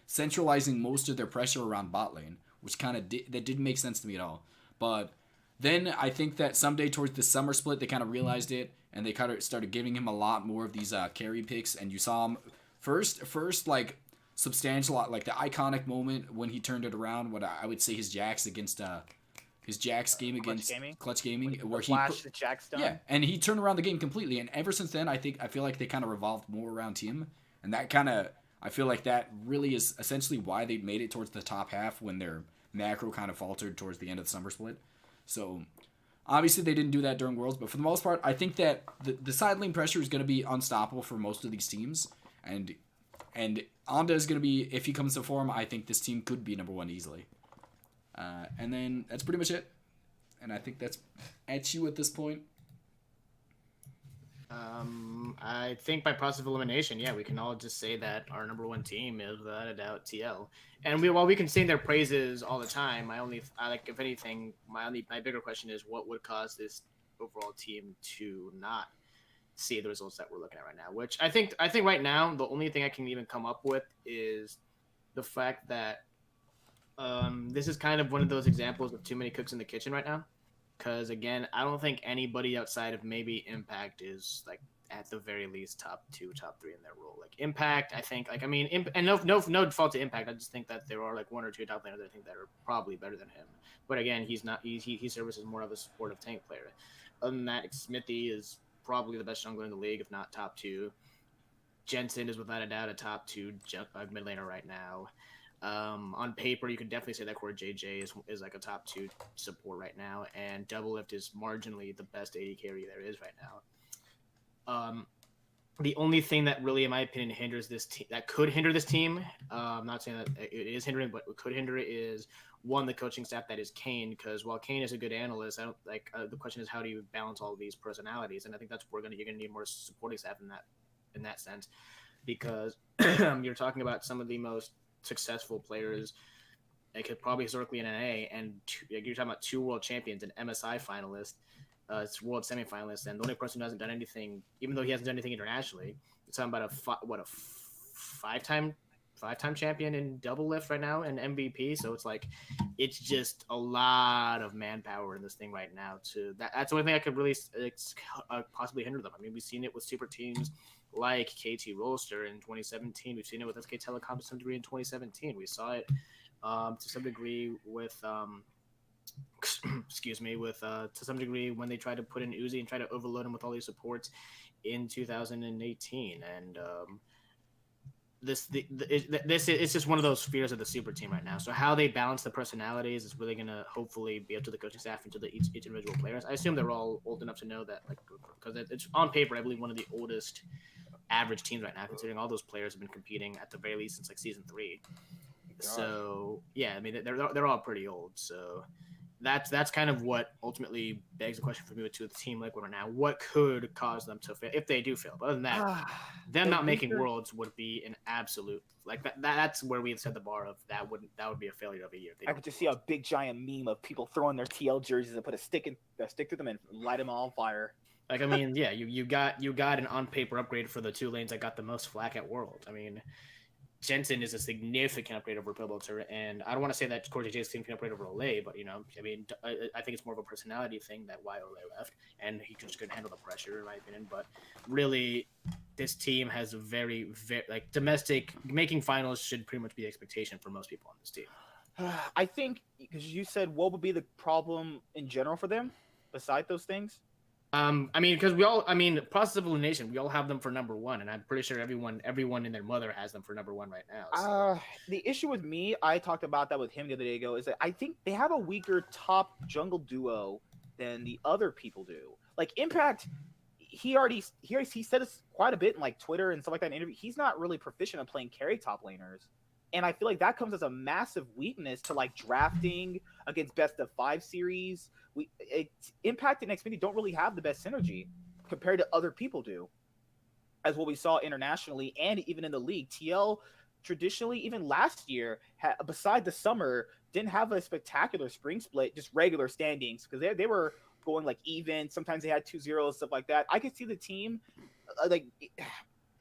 centralizing most of their pressure around bot lane, which that didn't make sense to me at all. But then I think that Someday towards the summer split, they kind of realized it, and they kind of started giving him a lot more of these carry picks, and you saw him first like substantial, like the iconic moment when he turned it around. What I would say his Jax against his Jax game against Clutch Gaming, where he flashed the Jax done. Yeah, and he turned around the game completely. And ever since then, I feel like they kind of revolved more around him, and that kind of, I feel like that really is essentially why they made it towards the top half when their macro kind of faltered towards the end of the summer split. So obviously they didn't do that during Worlds, but for the most part, I think that the side lane pressure is going to be unstoppable for most of these teams, and And Onda is going to be, if he comes to form, I think this team could be number one easily. And then that's pretty much it. And I think that's at you at this point. I think by process of elimination, yeah, we can all just say that our number one team is without a doubt TL. And while we can sing their praises all the time, if anything, my bigger question is what would cause this overall team to not see the results that we're looking at right now. Which I think right now the only thing I can even come up with is the fact that this is kind of one of those examples of too many cooks in the kitchen right now. Because again, I don't think anybody outside of maybe Impact is like at the very least top 2, top 3 in their role. Like Impact, I think, and no fault to Impact. I just think that there are like 1 or 2 top laners I think that are probably better than him. But again, he's not. He services more of a supportive tank player. Other than that, Smithy is probably the best jungler in the league, if not top 2. Jensen is without a doubt a top 2 mid laner right now. On paper, you could definitely say that Core JJ is like a top 2 support right now, and Doublelift is marginally the best AD carry there is right now. The only thing that really, in my opinion, hinders this team that could hinder this team, I'm not saying that it is hindering, but what could hinder it is one, the coaching staff that is Kane. Because while Kane is a good analyst, I don't like the question is how do you balance all of these personalities, and I think that's where you're gonna need more supporting staff in that sense, because you're talking about some of the most successful players that could probably historically in NA, and you're talking about 2 world champions, an MSI finalist, it's world semifinalist, and the only person who hasn't done anything, even though he hasn't done anything internationally, it's talking about a 5-time champion in Doublelift right now and MVP. So it's like it's just a lot of manpower in this thing right now. That's the only thing I could really possibly hinder them. I mean, we've seen it with super teams like KT Rolster in 2017. We've seen it with SK Telecom to some degree in 2017. We saw it to some degree with to some degree when they tried to put in Uzi and try to overload him with all these supports in 2018. And this it's just one of those fears of the super team right now. So how they balance the personalities is really gonna hopefully be up to the coaching staff and to each individual players. I assume they're all old enough to know that, like, because it's on paper, I believe one of the oldest average teams right now, considering all those players have been competing at the very least since like season 3. So yeah, I mean they're all pretty old. So that's kind of what ultimately begs the question for me to the team like right now. What could cause them to fail if they do fail? But other than that, them not making worlds would be an absolute like that's where we set the bar of that would be a failure of a year. I could just see a big giant meme of people throwing their TL jerseys and put a stick through them and light them all on fire. Like, I mean, yeah, you got an on paper upgrade for the 2 lanes that got the most flack at World. I mean, Jensen is a significant upgrade over Pillbuilter, and I don't want to say that Core JJ is a significant upgrade over Olay, but I mean, I think it's more of a personality thing that why Olay left, and he just couldn't handle the pressure, in my opinion. But really, this team has a very, very like domestic making finals should pretty much be the expectation for most people on this team. I think because you said what would be the problem in general for them, beside those things. I mean, because process of elimination, we all have them for number 1, and I'm pretty sure everyone and their mother has them for number 1 right now. So. The issue with me, I talked about that with him the other day ago, is that I think they have a weaker top jungle duo than the other people do. Like Impact, he said this quite a bit in like Twitter and stuff like that in interview. He's not really proficient at playing carry top laners. And I feel like that comes as a massive weakness to like drafting against best of 5 series. Impact and Xfinity don't really have the best synergy compared to other people do, as what we saw internationally and even in the league. TL traditionally, even last year, beside the summer, didn't have a spectacular spring split, just regular standings, because they were going like even. Sometimes they had 2-0, stuff like that. I could see the team like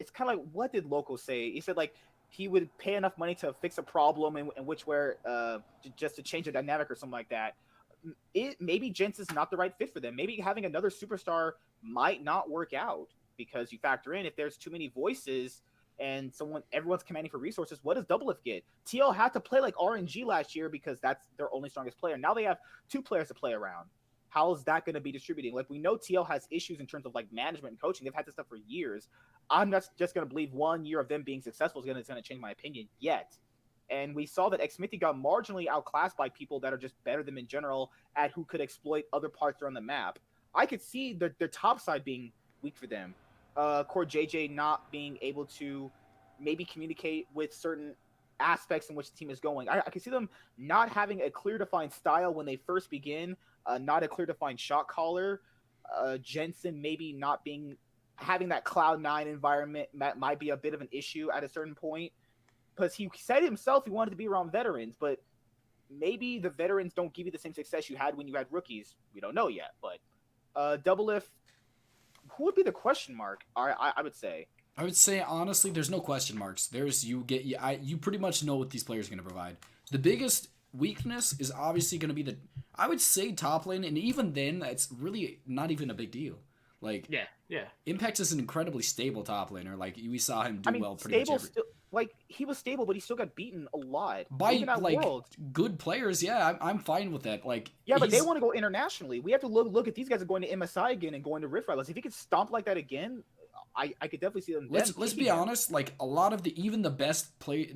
it's kind of like, what did Loco say? He said like he would pay enough money to fix a problem in which just to change the dynamic or something like that. Maybe Jensen's not the right fit for them. Maybe having another superstar might not work out, because you factor in if there's too many voices and everyone's commanding for resources, what does Doublelift get? TL had to play like RNG last year because that's their only strongest player. Now they have 2 players to play around. How is that going to be distributing? Like, we know TL has issues in terms of like management and coaching. They've had this stuff for years. I'm not just going to believe 1 year of them being successful is going to change my opinion yet. And we saw that Xmithy got marginally outclassed by people that are just better than them in general at who could exploit other parts around the map. I could see their top side being weak for them. Core JJ not being able to maybe communicate with certain aspects in which the team is going. I can see them not having a clear defined style when they first begin, not a clear defined shot caller. Jensen maybe not having that Cloud9 environment might be a bit of an issue at a certain point, because he said himself he wanted to be around veterans, but maybe the veterans don't give you the same success you had when you had rookies. We don't know yet, but Double If, who would be the question mark? I would say. I would say honestly, there's no question marks. You pretty much know what these players are going to provide. The biggest weakness is obviously going to be I would say top lane, and even then, it's really not even a big deal. Like yeah. Impact is an incredibly stable top laner. Like we saw him do well pretty much every. Like he was stable, but he still got beaten a lot By even at like Worlds. good players. Yeah, I'm fine with that. Like yeah, but they want to go internationally. We have to look at these guys are going to MSI again and going to Rift Rivals. If he could stomp like that again, I could definitely see them. Let's be honest. Like a lot of even the best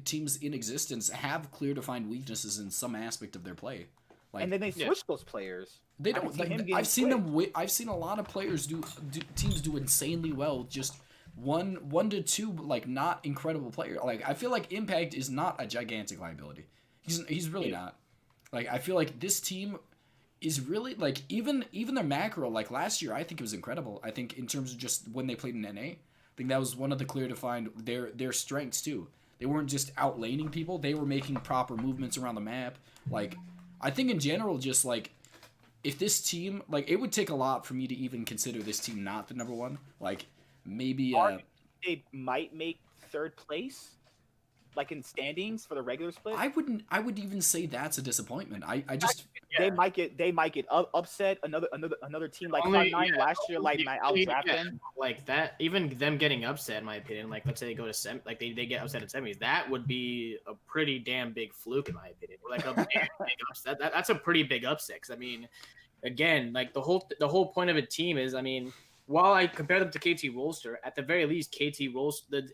teams in existence have clear defined weaknesses in some aspect of their play. Like, and then they switch those players. They don't. I've seen them. I've seen a lot of players teams do insanely well. Just one to two like not incredible player. Like I feel like Impact is not a gigantic liability. He's really not. Like I feel like this team is really like even their macro like last year. I think it was incredible. I think in terms of just when they played in NA, I think that was one of the clear defined their strengths too. They weren't just outlaning people. They were making proper movements around the map. Like I think in general, just like if this team like it would take a lot for me to even consider this team not the number one. Like maybe they might make third place, like in standings for the regular split. I would even say that's a disappointment. I just they might get upset. Another team like Cloud9 last year might outdraft them. Like that, even them getting upset, in my opinion. Like let's say they go to they get upset at semis. That would be a pretty damn big fluke, in my opinion. Like a big upset. That's a pretty big upset. 'Cause, I mean, again, like the whole point of a team is, I mean, while I compare them to KT Rolster, at the very least, KT Rolster,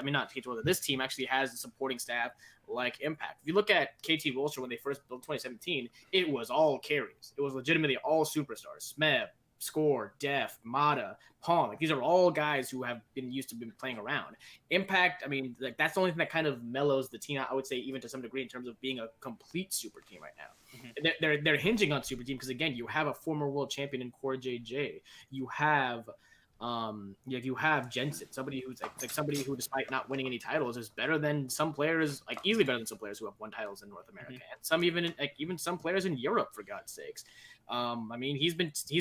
not KT Rolster, this team actually has a supporting staff like Impact. If you look at KT Rolster when they first built 2017, it was all carries. It was legitimately all superstars. Smeb, Score, Def, Mata, Pawn. Like these are all guys who have been used to playing around. Impact, I mean, like that's the only thing that kind of mellows the team, I would say, even to some degree in terms of being a complete super team right now. Mm-hmm. They're hinging on super team because again, you have a former world champion in Core JJ. You have Jensen, somebody who's like somebody who, despite not winning any titles, is better than some players, like easily better than some players who have won titles in North America, and some even some players in Europe, for God's sakes. I mean, he's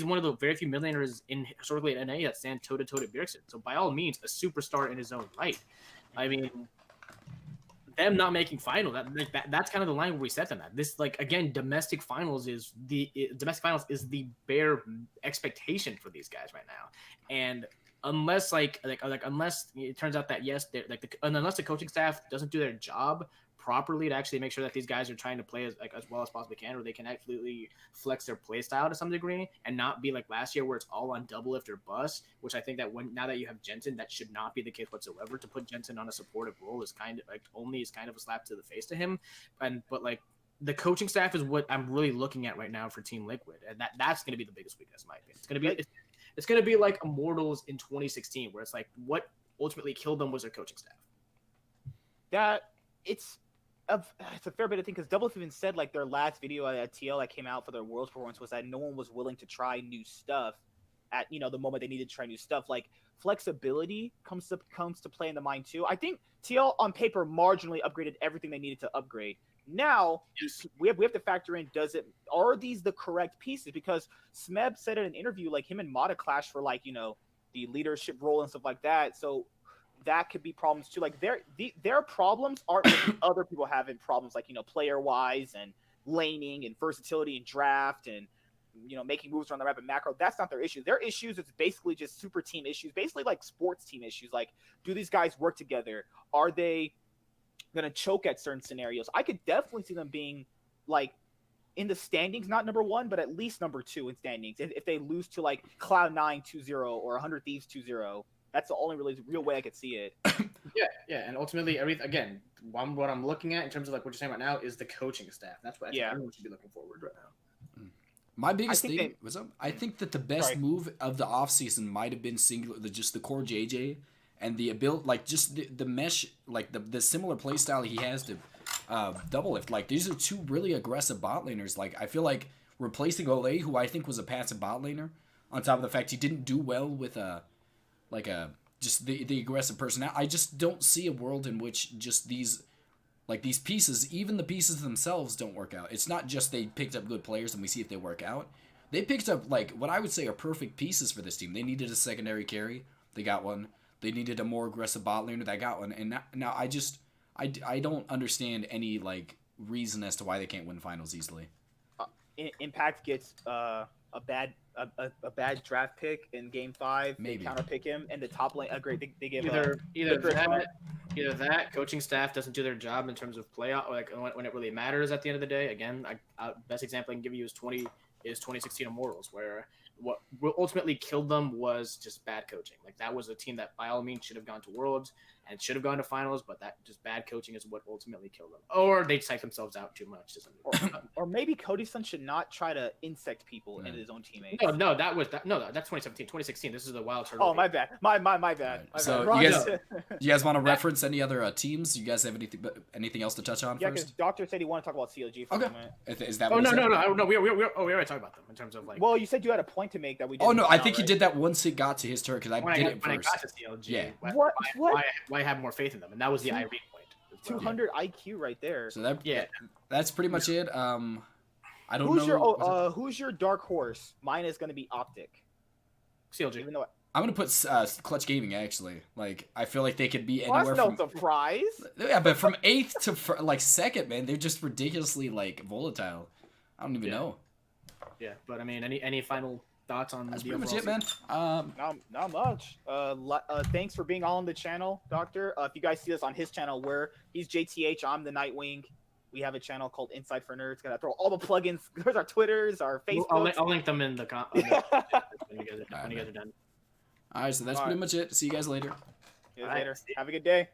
one of the very few millionaires historically in NA that stand toe to toe to Bjergsen. So by all means, a superstar in his own right. I mean, them not making final, that's kind of the line where we set them at. This, like, again, domestic finals is the bare expectation for these guys right now. And unless unless it turns out that unless the coaching staff doesn't do their job properly to actually make sure that these guys are trying to play as well as possibly can, or they can actually flex their play style to some degree and not be like last year where it's all on double lift or bust, which I think that now that you have Jensen, that should not be the case whatsoever. To put Jensen on a supportive role is kind of a slap to the face to him. But like the coaching staff is what I'm really looking at right now for Team Liquid, and that's going to be the biggest weakness in my opinion. It's going to be like Immortals in 2016, where it's like what ultimately killed them was their coaching staff. It's a fair bit of thing, because Double even said like their last video at TL that came out for their Worlds performance was that no one was willing to try new stuff at the moment they needed to try new stuff. Like flexibility comes to play in the mind too. I think TL on paper marginally upgraded everything they needed to upgrade. Now we have to factor in, are these the correct pieces? Because Smeb said in an interview like him and Mata clash for like the leadership role and stuff like that. So that could be problems too. Like their problems aren't like other people having problems like player wise and laning and versatility and draft and making moves around the map and macro. That's not their issue. Their issues is basically just super team issues, basically like sports team issues. Like, do these guys work together? Are they gonna choke at certain scenarios? I could definitely see them being like in the standings, not number one, but at least number two in standings. If they lose to like Cloud9 2-0 or 100 Thieves 2-0. That's the only really real way I could see it. Yeah, and ultimately, what I'm looking at in terms of like what you're saying right now is the coaching staff. That's what I think everyone should be looking forward right now. My biggest thing was I think that the best move of the offseason might have been just the core JJ and the ability, like just the mesh, like the similar play style he has to double lift. Like these are two really aggressive bot laners. Like I feel like replacing Olay, who I think was a passive bot laner, on top of the fact he didn't do well with just the aggressive personality. I just don't see a world in which just these pieces, even the pieces themselves, don't work out. It's not just they picked up good players and we see if they work out. They picked up like what I would say are perfect pieces for this team. They needed a secondary carry, they got one. They needed a more aggressive bot laner, they got one. And now I don't understand any like reason as to why they can't win finals easily. Impact gets a bad draft pick in Game 5. Maybe they counter pick him, and the top lane. They give either that coaching staff doesn't do their job in terms of playoff, like when it really matters at the end of the day. Again, best example I can give you is 2016 Immortals, where what ultimately killed them was just bad coaching. Like that was a team that by all means should have gone to Worlds and should have gone to finals, but that just bad coaching is what ultimately killed them. Or they psyched themselves out too much. Or maybe Cody's son should not try to insect people into his own teammates. No, that's 2017. 2016. This is the wild turtle. Oh, my bad. My bad. So you guys want to reference any other teams? You guys have anything else to touch on yeah, because first? Doctor said he wanted to talk about CLG for a moment. Is that? Oh no. We already talked about them in terms of like. Well, you said you had a point to make that we didn't. Oh no, I think he did that once it got to his turn because I did it first. When I got to CLG, yeah. Why have more faith in them? And that was the Irene point. 200 IQ right there. So that's pretty much it. I don't know. Who's your dark horse? Mine is going to be Optic. CLG. Even though I'm gonna put Clutch Gaming actually. Like I feel like they could be anywhere that's no from surprise. Yeah, but from 8th to like 2nd, man, they're just ridiculously like volatile. I don't even know. Yeah, but I mean, any final thoughts on That's the pretty much overall it, man. Not much. Thanks for being on the channel, Doctor. If you guys see us on his channel, where he's JTH, I'm the NightWing. We have a channel called Inside for Nerds. Gotta throw all the plugins. There's our Twitters, our Facebook. I'll link them in the when you guys are done. All right, so that's pretty much it. See you guys later. Later. Have a good day.